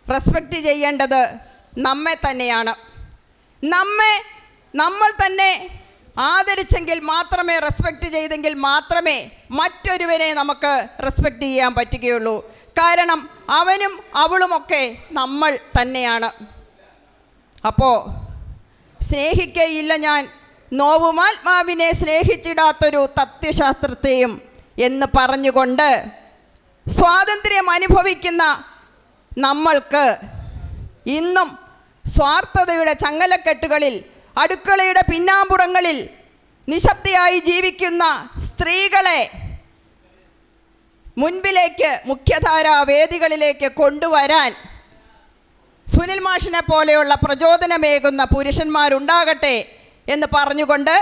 റെസ്പെക്റ്റ് ചെയ്യേണ്ടത് നമ്മെ തന്നെയാണ്. നമ്മൾ തന്നെ ആദരിച്ചെങ്കിൽ മാത്രമേ, റെസ്പെക്റ്റ് ചെയ്തെങ്കിൽ മാത്രമേ മറ്റൊരുവനെ നമുക്ക് റെസ്പെക്റ്റ് ചെയ്യാൻ പറ്റുകയുള്ളൂ. കാരണം അവനും അവളുമൊക്കെ നമ്മൾ തന്നെയാണ്. അപ്പോൾ സ്നേഹിക്കയില്ല ഞാൻ നോവുമാത്മാവിനെ സ്നേഹിച്ചിടാത്തൊരു തത്വശാസ്ത്രത്തെയും എന്ന് പറഞ്ഞുകൊണ്ട് സ്വാതന്ത്ര്യം അനുഭവിക്കുന്ന നമ്മൾക്ക് ഇന്നും സ്വാർത്ഥതയുടെ ചങ്ങലക്കെട്ടുകളിൽ, അടുക്കളയുടെ പിന്നാമ്പുറങ്ങളിൽ നിശബ്ദയായി ജീവിക്കുന്ന സ്ത്രീകളെ മുൻപിലേക്ക്, മുഖ്യധാരാ വേദികളിലേക്ക് കൊണ്ടുവരാൻ സുനിൽ മാഷിനെ പോലെയുള്ള പ്രചോദനമേകുന്ന പുരുഷന്മാരുണ്ടാകട്ടെ എന്ന് പറഞ്ഞുകൊണ്ട്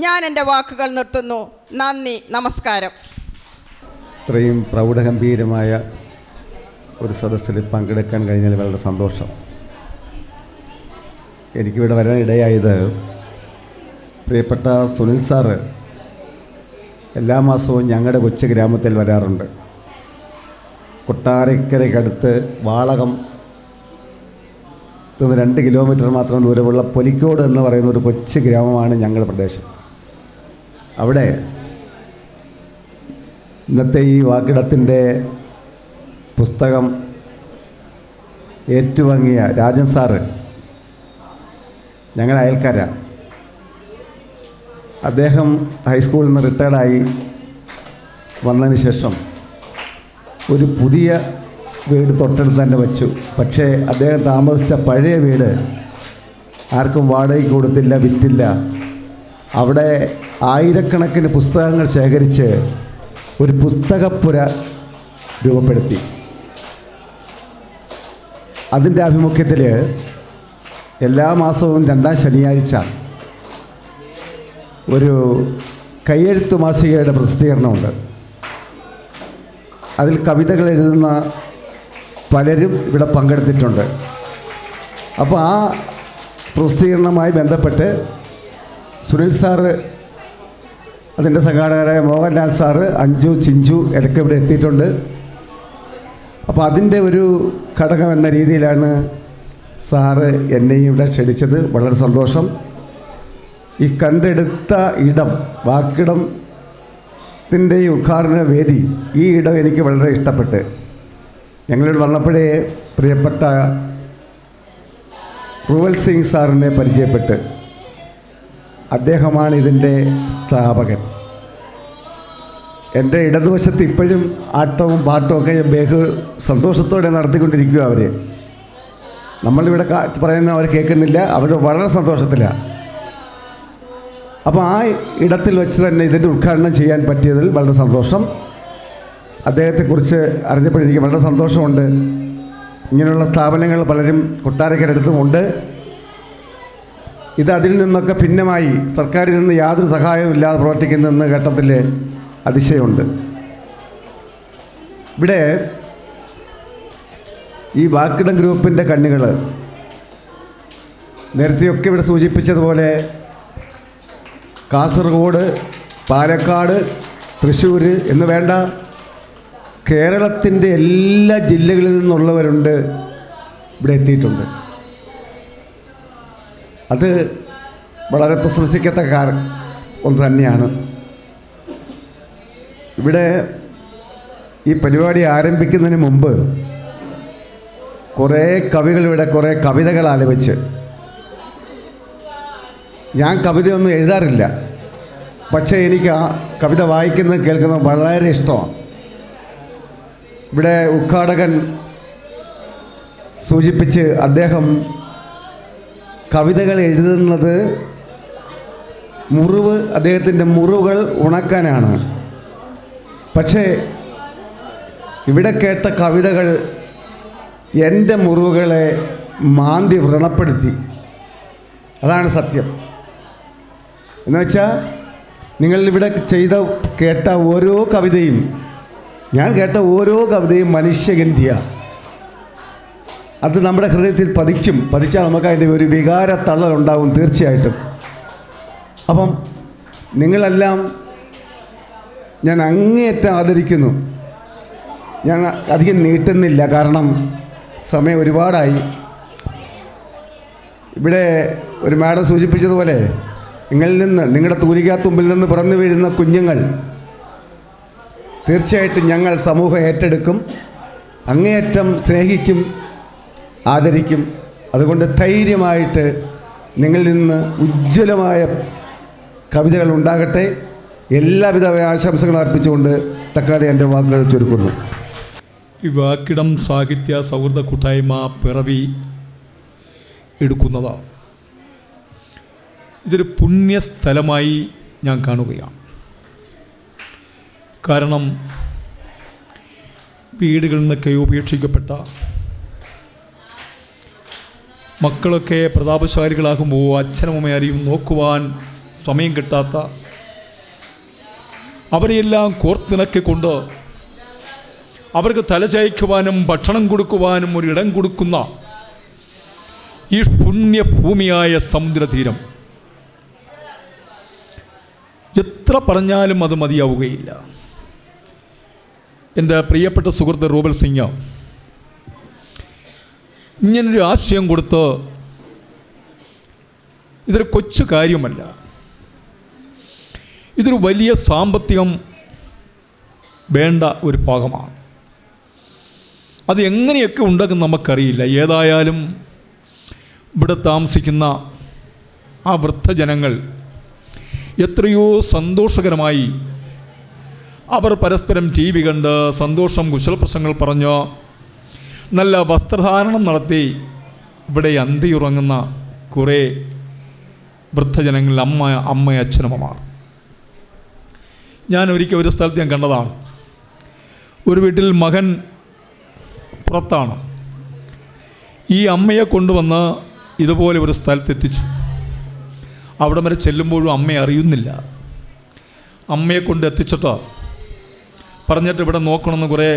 ഞാൻ എൻ്റെ വാക്കുകൾ നിർത്തുന്നു. നന്ദി, നമസ്കാരം. ഇത്രയും പ്രൗഢഗംഭീരമായ ഒരു സദസ്സിൽ പങ്കെടുക്കാൻ കഴിഞ്ഞാൽ വളരെ സന്തോഷം. എനിക്കിവിടെ വരാൻ ഇടയായത് പ്രിയപ്പെട്ട സുനിൽ സാറ് എല്ലാ മാസവും ഞങ്ങളുടെ കൊച്ചു ഗ്രാമത്തിൽ വരാറുണ്ട്. കൊട്ടാരക്കരയ്ക്കടുത്ത് വാളകം 2 കിലോമീറ്റർ മാത്രം ദൂരമുള്ള പൊലിക്കോട് എന്ന് പറയുന്ന ഒരു കൊച്ചു ഗ്രാമമാണ് ഞങ്ങളുടെ പ്രദേശം. അവിടെ ഇന്നത്തെ ഈ വാക്കിടത്തിൻ്റെ പുസ്തകം ഏറ്റുവാങ്ങിയ രാജൻ സാറ് ഞങ്ങളുടെ അയൽക്കാരാണ്. അദ്ദേഹം ഹൈസ്കൂളിൽ നിന്ന് റിട്ടയർഡായി വന്നതിന് ശേഷം ഒരു പുതിയ വീട് തൊട്ടടുത്ത് തന്നെ വെച്ചു. പക്ഷേ അദ്ദേഹം താമസിച്ച പഴയ വീട് ആർക്കും വാടകയ്ക്ക് കൊടുത്തില്ല, വിറ്റില്ല. അവിടെ ആയിരക്കണക്കിന് പുസ്തകങ്ങൾ ശേഖരിച്ച് ഒരു പുസ്തകപ്പുര രൂപപ്പെടുത്തി. അതിൻ്റെ ആഭിമുഖ്യത്തിൽ എല്ലാ മാസവും 2ാം ശനിയാഴ്ച ഒരു കയ്യെഴുത്ത് മാസികയുടെ പ്രസിദ്ധീകരണമുണ്ട്. അതിൽ കവിതകൾ എഴുതുന്ന പലരും ഇവിടെ പങ്കെടുത്തിട്ടുണ്ട്. അപ്പോൾ ആ പ്രസിദ്ധീകരണവുമായി ബന്ധപ്പെട്ട് സുനിൽ സാറ്, അതിൻ്റെ സംഘാടകരായ മോഹൻലാൽ സാറ്, അഞ്ജു, ചിഞ്ചു ഒക്കെ ഇവിടെ എത്തിയിട്ടുണ്ട്. അപ്പോൾ അതിൻ്റെ ഒരു ഘടകം എന്ന രീതിയിലാണ് സാറ് എന്നെയും ഇവിടെ ക്ഷണിച്ചത്. വളരെ സന്തോഷം. ഈ കണ്ടെടുത്ത ഇടം, വാക്കിടത്തിൻ്റെ ഉദ്ഘാടന വേദി, ഈ ഇടം എനിക്ക് വളരെ ഇഷ്ടപ്പെട്ട്. ഞങ്ങളോട് വന്നപ്പോഴേ പ്രിയപ്പെട്ട റൂവൽ സിംഗ് സാറിനെ പരിചയപ്പെട്ട്, അദ്ദേഹമാണ് ഇതിൻ്റെ സ്ഥാപകൻ. എൻ്റെ ഇടതുവശത്ത് ഇപ്പോഴും ആട്ടവും പാട്ടവും ഒക്കെ സന്തോഷത്തോടെ നടത്തിക്കൊണ്ടിരിക്കുക. അവർ നമ്മളിവിടെ പറയുന്ന അവർ കേൾക്കുന്നില്ല, അവർ വളരെ സന്തോഷത്തിലാണ്. അപ്പോൾ ആ ഇടത്തിൽ വെച്ച് തന്നെ ഇതിൻ്റെ ഉദ്ഘാടനം ചെയ്യാൻ പറ്റിയതിൽ വളരെ സന്തോഷം. അദ്ദേഹത്തെക്കുറിച്ച് അറിഞ്ഞപ്പോൾ എനിക്ക് വളരെ സന്തോഷമുണ്ട്. ഇങ്ങനെയുള്ള സ്ഥാപനങ്ങൾ പലരും കൊട്ടാരക്കരടുത്തുമുണ്ട്. ഇത് അതിൽ നിന്നൊക്കെ ഭിന്നമായി സർക്കാരിൽ നിന്ന് യാതൊരു സഹായവും ഇല്ലാതെ പ്രവർത്തിക്കുന്നെന്ന് ഘട്ടത്തിൽ അതിശയമുണ്ട്. ഇവിടെ ഈ വാക്കിടം ഗ്രൂപ്പിൻ്റെ കണ്ണികൾ നേരത്തെയൊക്കെ ഇവിടെ സൂചിപ്പിച്ചതുപോലെ കാസർഗോഡ്, പാലക്കാട്, തൃശ്ശൂർ എന്ന് വേണ്ട കേരളത്തിൻ്റെ എല്ലാ ജില്ലകളിൽ നിന്നുള്ളവരുണ്ട് ഇവിടെ എത്തിയിട്ടുണ്ട്. അത് വളരെ പ്രശംസിക്കത്തക്ക ഒന്ന് തന്നെയാണ്. ഇവിടെ ഈ പരിപാടി ആരംഭിക്കുന്നതിന് മുമ്പ് കുറേ കവികളിവിടെ കുറേ കവിതകൾ ആലപിച്ച്, ഞാൻ കവിതയൊന്നും എഴുതാറില്ല, പക്ഷേ എനിക്ക് ആ കവിത വായിക്കുന്നത് കേൾക്കുന്നത് വളരെ ഇഷ്ടമാണ്. ഇവിടെ ഉദ്ഘാടകൻ സൂചിപ്പിച്ച് അദ്ദേഹം കവിതകൾ എഴുതുന്നത് അദ്ദേഹത്തിൻ്റെ മുറിവുകൾ ഉണക്കാനാണ്. പക്ഷേ ഇവിടെ കേട്ട കവിതകൾ എൻ്റെ മുറിവുകളെ മാന്തി വ്രണപ്പെടുത്തി. അതാണ് സത്യം. എന്നുവെച്ചാൽ നിങ്ങളിവിടെ കേട്ട ഓരോ കവിതയും, ഞാൻ കേട്ട ഓരോ കവിതയും മനുഷ്യഗന്ധിയ. അത് നമ്മുടെ ഹൃദയത്തിൽ പതിച്ചാൽ നമുക്ക് അതിൻ്റെ ഒരു വികാര തള്ളലുണ്ടാവും തീർച്ചയായിട്ടും. അപ്പം നിങ്ങളെല്ലാം ഞാൻ അങ്ങേയറ്റം ആദരിക്കുന്നു. ഞാൻ അധികം നീട്ടുന്നില്ല, കാരണം സമയം ഒരുപാടായി. ഇവിടെ ഒരു മാഡം സൂചിപ്പിച്ചതുപോലെ നിങ്ങളുടെ തൂലികാത്തുമ്പിൽ നിന്ന് പിറന്നു വീഴുന്ന കുഞ്ഞുങ്ങൾ തീർച്ചയായിട്ടും ഞങ്ങൾ സമൂഹം ഏറ്റെടുക്കും, അങ്ങേയറ്റം സ്നേഹിക്കും, ആദരിക്കും. അതുകൊണ്ട് ധൈര്യമായിട്ട് നിങ്ങളിൽ നിന്ന് ഉജ്ജ്വലമായ കവിതകൾ ഉണ്ടാകട്ടെ. എല്ലാവിധ ആശംസകളും അർപ്പിച്ചുകൊണ്ട് തക്കാളി എൻ്റെ വാക്കുകൾ ചുരുക്കുന്നു. ഈ വാക്കിടം സാഹിത്യ സൗഹൃദ കൂട്ടായ്മ പിറവി എടുക്കുന്നതാണ്. ഇതൊരു പുണ്യസ്ഥലമായി ഞാൻ കാണുകയാണ്. കാരണം വീടുകളിൽ നിന്നൊക്കെ ഉപേക്ഷിക്കപ്പെട്ട മക്കളൊക്കെ പ്രതാപശാലികളാകുമ്പോൾ അച്ഛനമ്മമാരെയും നോക്കുവാൻ സമയം കിട്ടാത്ത അവരെയെല്ലാം കോർത്തിണക്കിക്കൊണ്ട് അവർക്ക് തലചായ്ക്കുവാനും ഭക്ഷണം കൊടുക്കുവാനും ഒരിടം കൊടുക്കുന്ന ഈ പുണ്യഭൂമിയായ സമുദ്രതീരം എത്ര പറഞ്ഞാലും അത് മതിയാവുകയില്ല. എൻ്റെ പ്രിയപ്പെട്ട സുഹൃത്ത് റൂബൽ സിംഗ് ഇങ്ങനൊരു ആശയം കൊടുത്ത്, ഇതൊരു കൊച്ചു കാര്യമല്ല, ഇതൊരു വലിയ സാമ്പത്തികം വേണ്ട ഒരു ഭാഗമാണ്. അത് എങ്ങനെയൊക്കെ ഉണ്ടാകും നമുക്കറിയില്ല. ഏതായാലും ഇവിടെ താമസിക്കുന്ന ആ വൃദ്ധജനങ്ങൾ എത്രയോ സന്തോഷകരമായി അവർ പരസ്പരം ടി വി കണ്ട് സന്തോഷം കുശലപ്രശ്നങ്ങൾ പറഞ്ഞ് നല്ല വസ്ത്രധാരണം നടത്തി ഇവിടെ അന്തിയുറങ്ങുന്ന കുറേ വൃദ്ധജനങ്ങൾ, അമ്മ അച്ഛനമ്മമാർ. ഞാൻ ഒരിക്കൽ ഒരു സ്ഥലത്ത് ഞാൻ കണ്ടതാണ്. ഒരു വീട്ടിൽ മകൻ പുറത്താണ്. ഈ അമ്മയെ കൊണ്ടുവന്ന് ഇതുപോലെ ഒരു സ്ഥലത്തെത്തിച്ചു. അവിടെ വരെ ചെല്ലുമ്പോഴും അമ്മയെ അറിയുന്നില്ല. അമ്മയെ കൊണ്ട് എത്തിച്ചിട്ട് പറഞ്ഞിട്ട് ഇവിടെ നോക്കണമെന്ന് കുറേ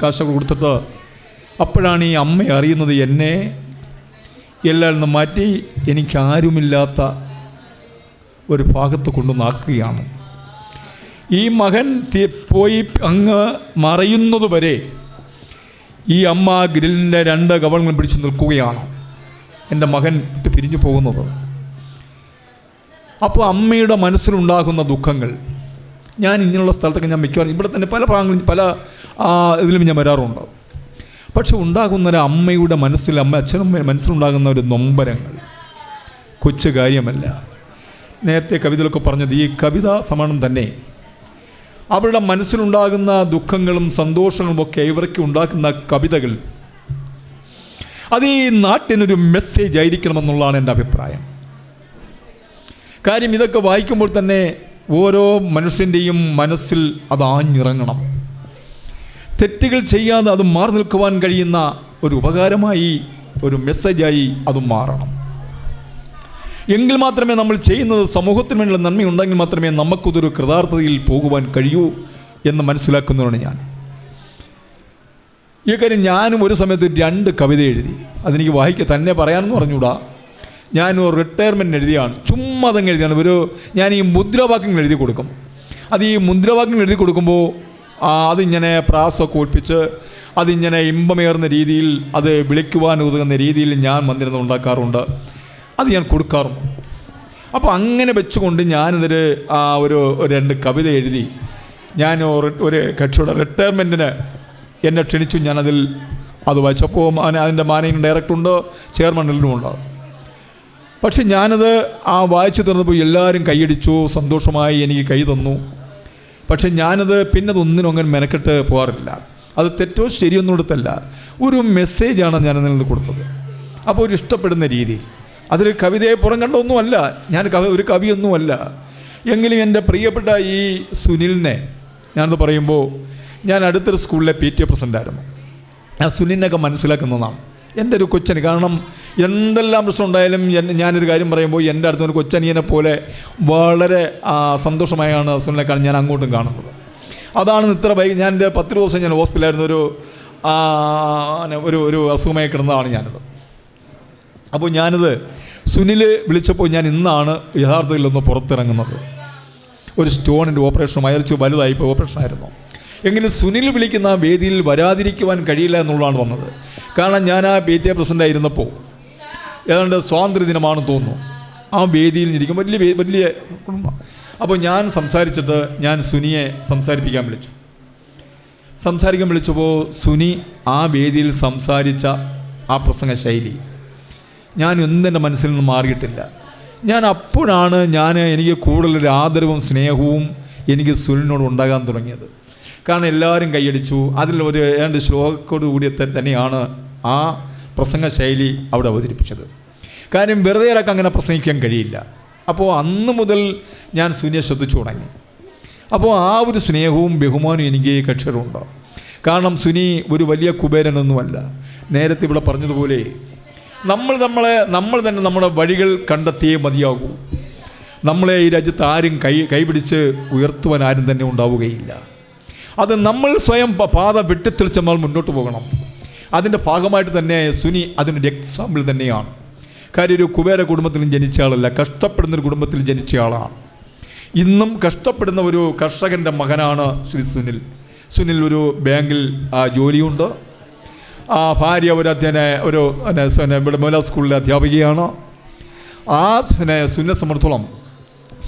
കാശൊക്കെ കൊടുത്തിട്ട് അപ്പോഴാണ് ഈ അമ്മ അറിയുന്നത്, എന്നെ എല്ലാവരിൽ നിന്ന് മാറ്റി എനിക്കാരുമില്ലാത്ത ഒരു ഭാഗത്ത് കൊണ്ടുവന്നാക്കുകയാണ്. ഈ മകൻ പോയി അങ്ങ് മറയുന്നത് വരെ ഈ അമ്മ ഗ്രില്ലിൻ്റെ 2 കവളുകൾ പിടിച്ച് നിൽക്കുകയാണ്, എൻ്റെ മകൻ വിട്ട് പിരിഞ്ഞു പോകുന്നത്. അപ്പോൾ അമ്മയുടെ മനസ്സിലുണ്ടാകുന്ന ദുഃഖങ്ങൾ, ഞാൻ ഇങ്ങനെയുള്ള സ്ഥലത്തൊക്കെ ഞാൻ മിക്കവാറും ഇവിടെ തന്നെ പല ഭാഗങ്ങളും പല ഇതിലും ഞാൻ വരാറുണ്ട്. പക്ഷെ ഉണ്ടാകുന്ന ഒരു അമ്മയുടെ മനസ്സിൽ അച്ഛനും മനസ്സിലുണ്ടാകുന്ന ഒരു നൊമ്പരങ്ങൾ കൊച്ചു കാര്യമല്ല. നേരത്തെ കവിതയിലൊക്കെ പറഞ്ഞത് ഈ കവിതാ സമാനം തന്നെ അവരുടെ മനസ്സിലുണ്ടാകുന്ന ദുഃഖങ്ങളും സന്തോഷങ്ങളുമൊക്കെ ഇവർക്ക് ഉണ്ടാക്കുന്ന കവിതകൾ അത് ഈ നാട്ടിനൊരു മെസ്സേജ് ആയിരിക്കണമെന്നുള്ളതാണ് എൻ്റെ അഭിപ്രായം. കാര്യം ഇതൊക്കെ വായിക്കുമ്പോൾ തന്നെ ഓരോ മനുഷ്യൻ്റെയും മനസ്സിൽ അത് ആഞ്ഞിറങ്ങണം. തെറ്റുകൾ ചെയ്യാതെ അത് മാറി നിൽക്കുവാൻ കഴിയുന്ന ഒരു ഉപകാരമായി, ഒരു മെസ്സേജായി അത് മാറണം. എങ്കിൽ മാത്രമേ നമ്മൾ ചെയ്യുന്നത് സമൂഹത്തിന് വേണ്ടിയുള്ള നന്മയുണ്ടെങ്കിൽ മാത്രമേ നമുക്കതൊരു കൃതാർത്ഥതയിൽ പോകുവാൻ കഴിയൂ എന്ന് മനസ്സിലാക്കുന്നതാണ് ഞാൻ. ഈ കാര്യം ഞാനും ഒരു സമയത്ത് 2 കവിത എഴുതി. അതെനിക്ക് തന്നെ പറയാമെന്ന് പറഞ്ഞുകൂടാ. ഞാൻ റിട്ടയർമെൻറ്റ് എഴുതിയാണ്, ചുമ്മാ അതങ്ങ് എഴുതിയാണ്. ഞാൻ ഈ മുദ്രാവാക്യങ്ങൾ എഴുതി കൊടുക്കും. അത് ഈ മുദ്രാവാക്യങ്ങൾ എഴുതി കൊടുക്കുമ്പോൾ അതിങ്ങനെ പ്രാസമൊക്കെ ഒളിപ്പിച്ച് അതിങ്ങനെ ഇമ്പമേറുന്ന രീതിയിൽ അത് വിളിക്കുവാൻ ഉതകുന്ന രീതിയിൽ ഞാൻ മന്ദിരം ഉണ്ടാക്കാറുണ്ട്. അത് ഞാൻ കൊടുക്കാറുണ്ട്. അപ്പോൾ അങ്ങനെ വെച്ചുകൊണ്ട് ഞാനിതിൽ ഒരു 2 കവിത എഴുതി. ഞാൻ ഒരു കക്ഷിയുടെ റിട്ടയർമെൻറ്റിന് എന്നെ ക്ഷണിച്ചു. ഞാനതിൽ അത് വായിച്ചപ്പോൾ അതിൻ്റെ മാനേജിങ് ഡയറക്ടറുണ്ട്, ചെയർമാനിലുമുണ്ട്. പക്ഷെ ഞാനത് വായിച്ചു തീർന്നപ്പോൾ എല്ലാവരും കൈയടിച്ചു, സന്തോഷമായി എനിക്ക് കൈ തന്നു. പക്ഷെ ഞാനത് പിന്നെ അതൊന്നിനും അങ്ങനെ മെനക്കെട്ട് പോകാറില്ല. അത് തെറ്റോ ശരിയൊന്നും കൊടുത്തല്ല, ഒരു മെസ്സേജാണ് ഞാനതിൽ നിന്ന് കൊടുത്തത്. അപ്പോൾ ഒരു ഇഷ്ടപ്പെടുന്ന രീതിയിൽ. അതിൽ കവിതയെ പുറം കണ്ടൊന്നുമല്ല, ഞാൻ ഒരു കവിയൊന്നുമല്ല. എങ്കിലും എൻ്റെ പ്രിയപ്പെട്ട ഈ സുനിലിനെ ഞാനത് പറയുമ്പോൾ, ഞാൻ അടുത്തൊരു സ്കൂളിലെ PTA പ്രസിഡൻ്റായിരുന്നു. ആ സുനിലിനൊക്കെ മനസ്സിലാക്കുന്നതാണ് എൻ്റെ ഒരു കൊച്ചന്. കാരണം എന്തെല്ലാം പ്രശ്നം ഉണ്ടായാലും ഞാനൊരു കാര്യം പറയുമ്പോൾ എൻ്റെ അടുത്തൊരു കൊച്ചനിയനെ പോലെ വളരെ സന്തോഷമായാണ് സുനിലിനെ ഞാൻ അങ്ങോട്ടും കാണുന്നത്. അതാണ് ഇത്ര ഞാൻ എൻ്റെ 10 ദിവസം ഞാൻ ഹോസ്പിറ്റലായിരുന്നു, ഒരു അസുഖമായി കിടന്നതാണ് ഞാനത്. അപ്പോൾ ഞാനത് സുനിൽ വിളിച്ചപ്പോൾ ഞാൻ ഇന്നാണ് യഥാർത്ഥത്തിലൊന്ന് പുറത്തിറങ്ങുന്നത്. ഒരു സ്റ്റോണിൻ്റെ ഓപ്പറേഷൻ അയച്ചു വലുതായിപ്പോൾ ഓപ്പറേഷനായിരുന്നു. എങ്കിലും സുനിൽ വിളിക്കുന്ന വേദിയിൽ വരാതിരിക്കുവാൻ കഴിയില്ല എന്നുള്ളതാണ് വന്നത്. കാരണം ഞാൻ ആ PTA പ്രസിഡൻ്റായിരുന്നപ്പോൾ ഏതാണ്ട് സ്വാതന്ത്ര്യദിനമാണെന്ന് തോന്നുന്നു, ആ വേദിയിൽ ഇരിക്കും വലിയ കുടുംബം. അപ്പോൾ ഞാൻ സംസാരിച്ചിട്ട് ഞാൻ സുനിയെ സംസാരിക്കാൻ വിളിച്ചപ്പോൾ സുനി ആ വേദിയിൽ സംസാരിച്ച ആ പ്രസംഗ ശൈലി ഞാൻ എന്തെൻ്റെ മനസ്സിൽ നിന്ന് മാറിയിട്ടില്ല. അപ്പോഴാണ് എനിക്ക് കൂടുതലൊരു ആദരവും സ്നേഹവും എനിക്ക് സുനിലിനോട് ഉണ്ടാകാൻ തുടങ്ങിയത്. കാരണം എല്ലാവരും കൈയടിച്ചു. അതിൽ ഒരു ഏതാണ്ട് ശ്ലോകത്തോടു കൂടി തന്നെയാണ് ആ പ്രസംഗ ശൈലി അവിടെ അവതരിപ്പിച്ചത്. കാര്യം വെറുതെ ഇറക്കം അങ്ങനെ പ്രസംഗിക്കാൻ കഴിയില്ല. അപ്പോൾ അന്ന് മുതൽ ഞാൻ സുനിയെ ശ്രദ്ധിച്ചു തുടങ്ങി. അപ്പോൾ ആ ഒരു സ്നേഹവും ബഹുമാനവും എനിക്ക് കക്ഷികളുണ്ട്. കാരണം സുനി ഒരു വലിയ കുബേരനൊന്നുമല്ല. നേരത്തെ ഇവിടെ പറഞ്ഞതുപോലെ നമ്മൾ തന്നെ നമ്മുടെ വഴികൾ കണ്ടെത്തിയേ മതിയാകൂ. നമ്മളെ ഈ രാജ്യത്ത് ആരും കൈപിടിച്ച് ഉയർത്തുവാൻ ആരും തന്നെ ഉണ്ടാവുകയില്ല. അത് നമ്മൾ സ്വയം പാത വെട്ടിത്തെളിച്ച് നമ്മൾ മുന്നോട്ട് പോകണം. അതിൻ്റെ ഭാഗമായിട്ട് തന്നെ സുനി അതിനൊരു എക്സാമ്പിൾ തന്നെയാണ്. കാര്യം ഒരു കുബേര കുടുംബത്തിലും ജനിച്ച ആളല്ല, കഷ്ടപ്പെടുന്നൊരു കുടുംബത്തിൽ ജനിച്ച ആളാണ്. ഇന്നും കഷ്ടപ്പെടുന്ന ഒരു കർഷകൻ്റെ മകനാണ് ശ്രീ സുനിൽ. ഒരു ബാങ്കിൽ ജോലിയുണ്ട്. ഭാര്യ ഇവിടെ മോല സ്കൂളിലെ അധ്യാപികയാണ്. സുനിലിനെ സംബന്ധിച്ചോളം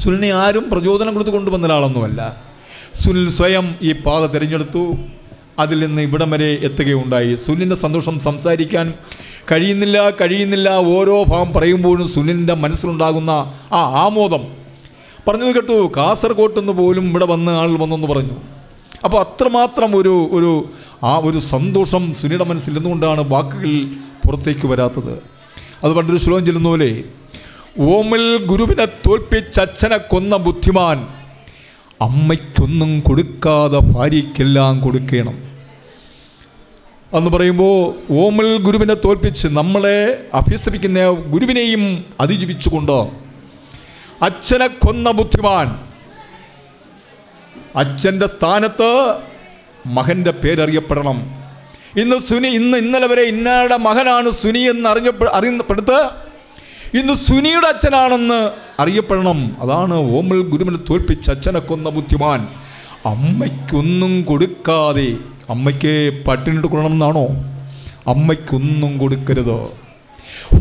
സുനിലിനെ ആരും പ്രചോദനം കൊടുത്ത് കൊണ്ടുവന്ന ഒരാളൊന്നുമല്ല. സുനിൽ സ്വയം ഈ പാത തിരഞ്ഞെടുത്തു. അതിൽ നിന്ന് ഇവിടം വരെ എത്തുകയുണ്ടായി. സുനിലിൻ്റെ സന്തോഷം സംസാരിക്കാൻ കഴിയുന്നില്ല. ഓരോ ഭാഗം പറയുമ്പോഴും സുനിലിൻ്റെ മനസ്സിലുണ്ടാകുന്ന ആ ആമോദം പറഞ്ഞത് കേട്ടു. കാസർഗോട്ട് നിന്ന് പോലും ഇവിടെ ആൾ വന്നെന്ന് പറഞ്ഞു. അപ്പോൾ അത്രമാത്രം ഒരു സന്തോഷം സുനിയുടെ മനസ്സിൽ നിന്നുകൊണ്ടാണ് വാക്കുകൾ പുറത്തേക്ക് വരാത്തത്. അത് പണ്ടൊരു ശ്ലോകം ചൊല്ലുന്ന പോലെ, ഓമൽ ഗുരുവിനെ തോൽപ്പിച്ച് അച്ഛനെ കൊന്ന ബുദ്ധിമാൻ അമ്മയ്ക്കൊന്നും കൊടുക്കാതെ ഭാര്യയ്ക്കെല്ലാം കൊടുക്കണം എന്ന് പറയുമ്പോൾ, ഓമൽ ഗുരുവിനെ തോൽപ്പിച്ച് നമ്മളെ അഭ്യസിപ്പിക്കുന്ന ഗുരുവിനെയും അതിജീവിച്ചുകൊണ്ട് അച്ഛനെ കൊന്ന ബുദ്ധിമാൻ, അച്ഛൻ്റെ സ്ഥാനത്ത് മകൻ്റെ പേരറിയപ്പെടണം. ഇന്നലെ വരെ ഇന്നയുടെ മകനാണ് സുനി എന്ന് അറിയപ്പെടുത്ത് ഇന്ന് സുനിയുടെ അച്ഛനാണെന്ന് അറിയപ്പെടണം. അതാണ് ഓമൽ ഗുരുവിനെ തോൽപ്പിച്ച് അച്ഛനെ കൊന്ന ബുദ്ധിമാൻ അമ്മയ്ക്കൊന്നും കൊടുക്കാതെ. അമ്മയ്ക്ക് പട്ടിണി കൊടുക്കണമെന്നാണോ? അമ്മയ്ക്കൊന്നും കൊടുക്കരുത്.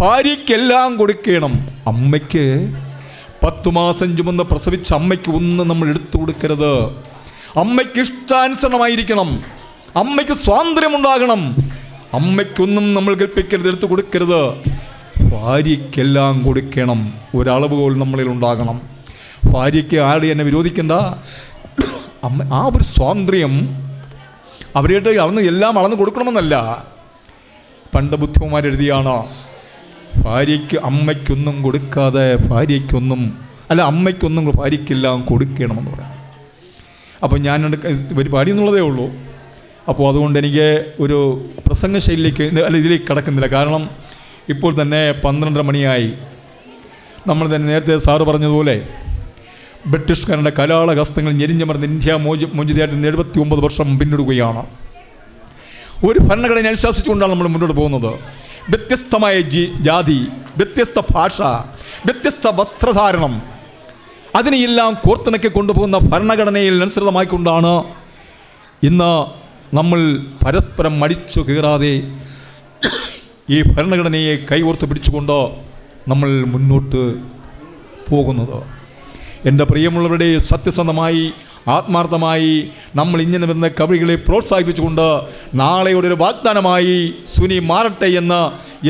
ഭാര്യയ്ക്കെല്ലാം കൊടുക്കണം. അമ്മയ്ക്ക് 10 മാസം ചുമന്ന് പ്രസവിച്ച അമ്മയ്ക്ക് ഒന്നും നമ്മൾ എടുത്തു കൊടുക്കരുത്. അമ്മയ്ക്ക് ഇഷ്ടാനുസരണമായിരിക്കണം. അമ്മയ്ക്ക് സ്വാതന്ത്ര്യമുണ്ടാകണം. അമ്മയ്ക്കൊന്നും നമ്മൾ കൽപ്പിക്കരുത്, എടുത്തു കൊടുക്കരുത്. ഭാര്യയ്ക്കെല്ലാം കൊടുക്കണം. ഒരളവുകോൽ നമ്മളിൽ ഉണ്ടാകണം. ഭാര്യയ്ക്ക് ആരുടെ എന്നെ വിരോധിക്കേണ്ട. അമ്മ ആ ഒരു സ്വാതന്ത്ര്യം അവരുടെ അളന്ന് എല്ലാം അളന്ന് കൊടുക്കണമെന്നല്ല. പണ്ട് ബുദ്ധന്മാരെഴുതിയാണ്, ഭാര്യയ്ക്ക് അമ്മയ്ക്കൊന്നും കൊടുക്കാതെ അമ്മയ്ക്കൊന്നും ഭാര്യയ്ക്കെല്ലാം കൊടുക്കണമെന്ന് പറയാം. അപ്പോൾ ഞാൻ പരിപാടി എന്നുള്ളതേ ഉള്ളൂ. അപ്പോൾ അതുകൊണ്ട് എനിക്ക് ഒരു പ്രസംഗ ശൈലിയിലേക്ക് ഇതിലേക്ക് കടക്കുന്നില്ല. കാരണം ഇപ്പോൾ തന്നെ 12:30 മണിയായി. നമ്മൾ തന്നെ നേരത്തെ സാറ് പറഞ്ഞതുപോലെ ബ്രിട്ടീഷുകാരുടെ കലാള ഹസ്തങ്ങൾ ഞെരിഞ്ഞമർന്ന് ഇന്ത്യ മോചിതയായിട്ട് 79 വർഷം പിന്നിടുകയാണ്. ഒരു ഭരണഘടന അനുശാസിച്ചുകൊണ്ടാണ് നമ്മൾ മുന്നോട്ട് പോകുന്നത്. വ്യത്യസ്തമായ ജാതി, വ്യത്യസ്ത ഭാഷ, വ്യത്യസ്ത വസ്ത്രധാരണം, അതിനെയെല്ലാം കോർത്തിണക്കി കൊണ്ടുപോകുന്ന ഭരണഘടനയിൽ അനുസൃതമായിക്കൊണ്ടാണ് ഇന്ന് നമ്മൾ പരസ്പരം മടിച്ചു കീറാതെ ഈ ഭരണഘടനയെ കൈകോർത്ത് പിടിച്ചുകൊണ്ട് നമ്മൾ മുന്നോട്ട് പോകുന്നത്. എൻ്റെ പ്രിയമുള്ളവരുടെ, സത്യസന്ധമായി ആത്മാർത്ഥമായി നമ്മൾ ഇങ്ങനെ വരുന്ന കവികളെ പ്രോത്സാഹിപ്പിച്ചുകൊണ്ട് നാളെയുടെ ഒരു വാഗ്ദാനമായി സുനി മാറട്ടെ എന്ന്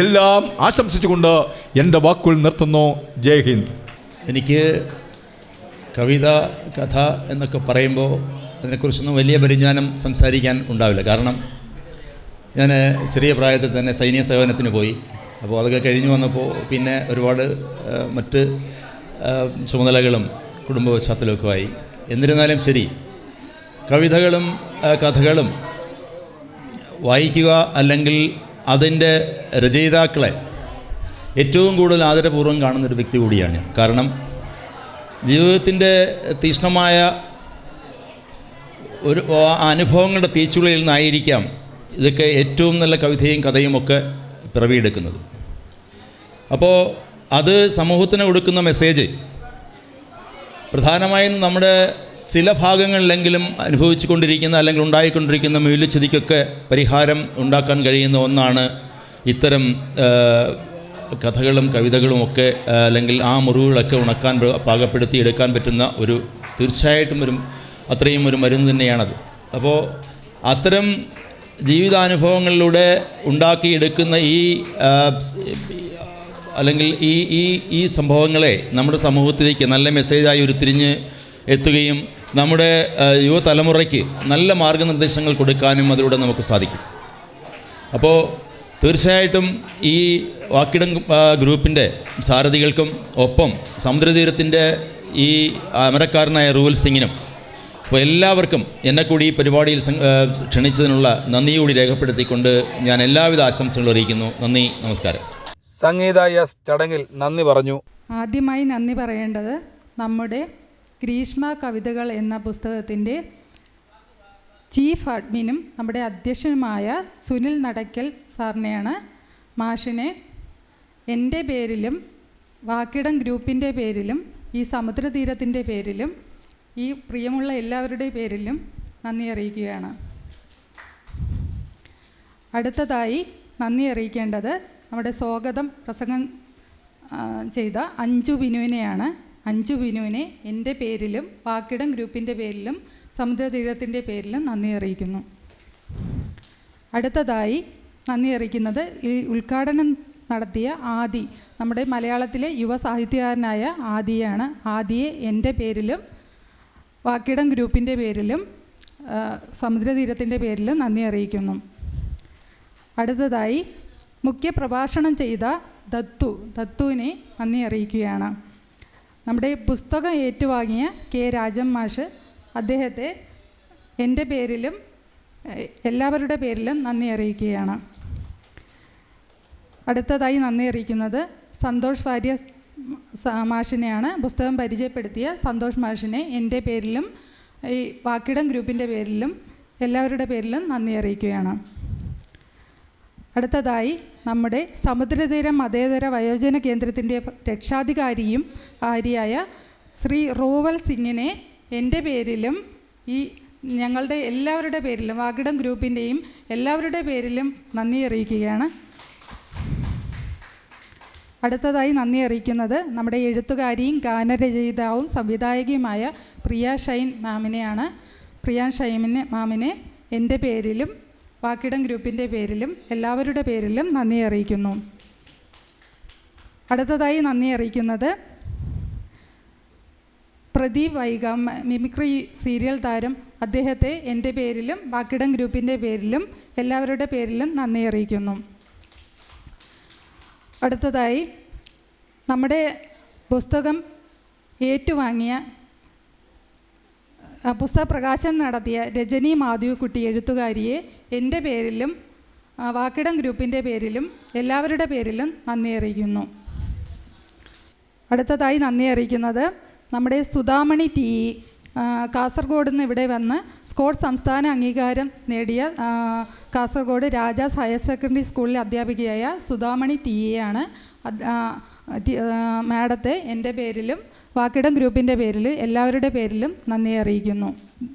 എല്ലാം ആശംസിച്ചുകൊണ്ട് എൻ്റെ വാക്കുകൾ നിർത്തുന്നു. ജയ് ഹിന്ദ്. എനിക്ക് കവിത, കഥ എന്നൊക്കെ പറയുമ്പോൾ അതിനെക്കുറിച്ചൊന്നും വലിയ പരിജ്ഞാനം സംസാരിക്കാൻ ഉണ്ടാവില്ല. കാരണം ഞാൻ ചെറിയ പ്രായത്തിൽ തന്നെ സൈനിക സേവനത്തിന് പോയി. അപ്പോൾ അതൊക്കെ കഴിഞ്ഞു വന്നപ്പോൾ പിന്നെ ഒരുപാട് മറ്റ് ചുമതലകളും കുടുംബ പശ്ചാത്തലമൊക്കെ ആയി. എന്നിരുന്നാലും ശരി, കവിതകളും കഥകളും വായിക്കുക, അല്ലെങ്കിൽ അതിൻ്റെ രചയിതാക്കളെ ഏറ്റവും കൂടുതൽ ആദരപൂർവ്വം കാണുന്നൊരു വ്യക്തി കൂടിയാണ് ഞാൻ. കാരണം ജീവിതത്തിൻ്റെ തീക്ഷ്ണമായ ഒരു അനുഭവങ്ങളുടെ തീച്ചുളയിൽ നിന്നായിരിക്കാം ഇതൊക്കെ ഏറ്റവും നല്ല കവിതയും കഥയും ഒക്കെ പിറവിയെടുക്കുന്നത്. അപ്പോൾ അത് സമൂഹത്തിന് കൊടുക്കുന്ന മെസ്സേജ് പ്രധാനമായും നമ്മുടെ ചില ഭാഗങ്ങളിലെങ്കിലും അനുഭവിച്ചു കൊണ്ടിരിക്കുന്ന അല്ലെങ്കിൽ ഉണ്ടായിക്കൊണ്ടിരിക്കുന്ന മൂല്യച്യുതിക്കൊക്കെ പരിഹാരം ഉണ്ടാക്കാൻ കഴിയുന്ന ഒന്നാണ് ഇത്തരം കഥകളും കവിതകളും ഒക്കെ, അല്ലെങ്കിൽ ആ മുറിവുകളൊക്കെ ഉണക്കാൻ പാകപ്പെടുത്തി എടുക്കാൻ പറ്റുന്ന ഒരു തീർച്ചയായിട്ടും അത്രയും ഒരു മരുന്ന് തന്നെയാണത്. അപ്പോൾ അത്തരം ജീവിതാനുഭവങ്ങളിലൂടെ ഉണ്ടാക്കിയെടുക്കുന്ന അല്ലെങ്കിൽ ഈ സംഭവങ്ങളെ നമ്മുടെ സമൂഹത്തിലേക്ക് നല്ല മെസ്സേജായി ഉരുത്തിരിഞ്ഞ് എത്തുകയും നമ്മുടെ യുവതലമുറയ്ക്ക് നല്ല മാർഗനിർദ്ദേശങ്ങൾ കൊടുക്കാനും അതിലൂടെ നമുക്ക് സാധിക്കും. അപ്പോൾ തീർച്ചയായിട്ടും ഈ വാക്കിടം ഗ്രൂപ്പിൻ്റെ സാരഥികൾക്കും ഒപ്പം സമുദ്രതീരത്തിൻ്റെ ഈ അമരക്കാരനായ റൂവൽ സിംഗിനും അപ്പോൾ എല്ലാവർക്കും എന്നെ കൂടി ഈ പരിപാടിയിൽ ക്ഷണിച്ചതിനുള്ള നന്ദി കൂടി രേഖപ്പെടുത്തിക്കൊണ്ട് ഞാൻ എല്ലാവിധ ആശംസകളും അറിയിക്കുന്നു. നന്ദി, നമസ്കാരം. സംഗീത എസ് ചടങ്ങിൽ നന്ദി പറഞ്ഞു. ആദ്യമായി നന്ദി പറയേണ്ടത് നമ്മുടെ ഗ്രീഷ്മ കവിതകൾ എന്ന പുസ്തകത്തിൻ്റെ ചീഫ് അഡ്മിനും നമ്മുടെ അധ്യക്ഷനുമായ സുനിൽ നടക്കൽ സാറിനെയാണ്. മാഷിനെ എൻ്റെ പേരിലും വാക്കിടം ഗ്രൂപ്പിൻ്റെ പേരിലും ഈ സമുദ്രതീരത്തിൻ്റെ പേരിലും ഈ പ്രിയമുള്ള എല്ലാവരുടെ പേരിലും നന്ദി അറിയിക്കുകയാണ്. അടുത്തതായി നന്ദി അറിയിക്കേണ്ടത് നമ്മുടെ സ്വാഗതം പ്രസംഗം ചെയ്ത അഞ്ജു ബിനുവിനെയാണ്. അഞ്ജു ബിനുവിനെ എൻ്റെ പേരിലും വാക്കിടം ഗ്രൂപ്പിൻ്റെ പേരിലും സമുദ്രതീരത്തിൻ്റെ പേരിലും നന്ദി അറിയിക്കുന്നു. അടുത്തതായി നന്ദി അറിയിക്കുന്നത് ഈ ഉദ്ഘാടനം നടത്തിയ ആദി, നമ്മുടെ മലയാളത്തിലെ യുവ സാഹിത്യകാരനായ ആദിയാണ്. ആദിയെ എൻ്റെ പേരിലും വാക്കിടം ഗ്രൂപ്പിൻ്റെ പേരിലും സമുദ്രതീരത്തിൻ്റെ പേരിലും നന്ദി അറിയിക്കുന്നു. അടുത്തതായി മുഖ്യ പ്രഭാഷണം ചെയ്ത ദത്തുവിനെ നന്ദി അറിയിക്കുകയാണ്. നമ്മുടെ പുസ്തകം ഏറ്റുവാങ്ങിയ കെ രാജൻ മാഷ്, അദ്ദേഹത്തെ എൻ്റെ പേരിലും എല്ലാവരുടെ പേരിലും നന്ദി അറിയിക്കുകയാണ്. അടുത്തതായി നന്ദി അറിയിക്കുന്നത് സന്തോഷ് വാര്യ മാഷിനെയാണ്. പുസ്തകം പരിചയപ്പെടുത്തിയ സന്തോഷ് മാഷിനെ എൻ്റെ പേരിലും ഈ വാക്കിടം ഗ്രൂപ്പിൻ്റെ പേരിലും എല്ലാവരുടെ പേരിലും നന്ദി അറിയിക്കുകയാണ്. അടുത്തതായി നമ്മുടെ സമുദ്രതീരം മതേതര വയോജന കേന്ദ്രത്തിൻ്റെ രക്ഷാധികാരിയും ഭാര്യയായ ശ്രീ റൂവൽ സിംഗിനെ എൻ്റെ പേരിലും ഈ ഞങ്ങളുടെ എല്ലാവരുടെ പേരിലും വാക്കിടം ഗ്രൂപ്പിൻ്റെയും എല്ലാവരുടെ പേരിലും നന്ദി അറിയിക്കുകയാണ്. അടുത്തതായി നന്ദി അറിയിക്കുന്നത് നമ്മുടെ എഴുത്തുകാരിയും ഗാനരചയിതാവും സംവിധായകയുമായ പ്രിയ ഷൈൻ മാമിനെയാണ്. പ്രിയ ഷൈൻ മാമിനെ എൻ്റെ പേരിലും വാക്കിടം ഗ്രൂപ്പിൻ്റെ പേരിലും എല്ലാവരുടെ പേരിലും നന്ദി അറിയിക്കുന്നു. അടുത്തതായി നന്ദി അറിയിക്കുന്നത് പ്രദീപ് വൈഗ, മിമിക്രി സീരിയൽ താരം. അദ്ദേഹത്തെ എൻ്റെ പേരിലും വാക്കിടം ഗ്രൂപ്പിൻ്റെ പേരിലും എല്ലാവരുടെ പേരിലും നന്ദി അറിയിക്കുന്നു. അടുത്തതായി നമ്മുടെ പുസ്തകം ഏറ്റുവാങ്ങിയ, പുസ്തക പ്രകാശനം നടത്തിയ രജനി മാധവിക്കുട്ടി എഴുത്തുകാരിയെ എൻ്റെ പേരിലും വാക്കിടം ഗ്രൂപ്പിൻ്റെ പേരിലും എല്ലാവരുടെ പേരിലും നന്ദി അറിയിക്കുന്നു. അടുത്തതായി നന്ദി അറിയിക്കുന്നത് നമ്മുടെ സുധാമണി ടി, കാസർഗോഡ് നിന്ന് ഇവിടെ വന്ന് സ്കോട്ട് സംസ്ഥാന അംഗീകാരം നേടിയ കാസർഗോഡ് രാജാസ് ഹയർ സെക്കൻഡറി സ്കൂളിലെ അധ്യാപികയായ സുധാമണി ടി ആണ്. മാഡത്തെ എൻ്റെ പേരിലും വാക്കിടം ഗ്രൂപ്പിൻ്റെ പേരിൽ എല്ലാവരുടെ പേരിലും നന്ദി അറിയിക്കുന്നു.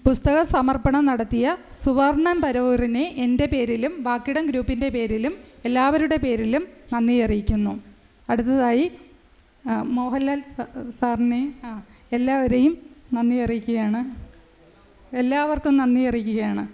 പുസ്തക സമർപ്പണം നടത്തിയ സുവർണൻ പരവൂരിനെ എൻ്റെ പേരിലും വാക്കിടം ഗ്രൂപ്പിൻ്റെ പേരിലും എല്ലാവരുടെ പേരിലും നന്ദി അറിയിക്കുന്നു. അടുത്തതായി മോഹൻലാൽ സാറിനെ എല്ലാവരെയും നന്ദി അറിയിക്കുകയാണ്. എല്ലാവർക്കും നന്ദി അറിയിക്കുകയാണ്.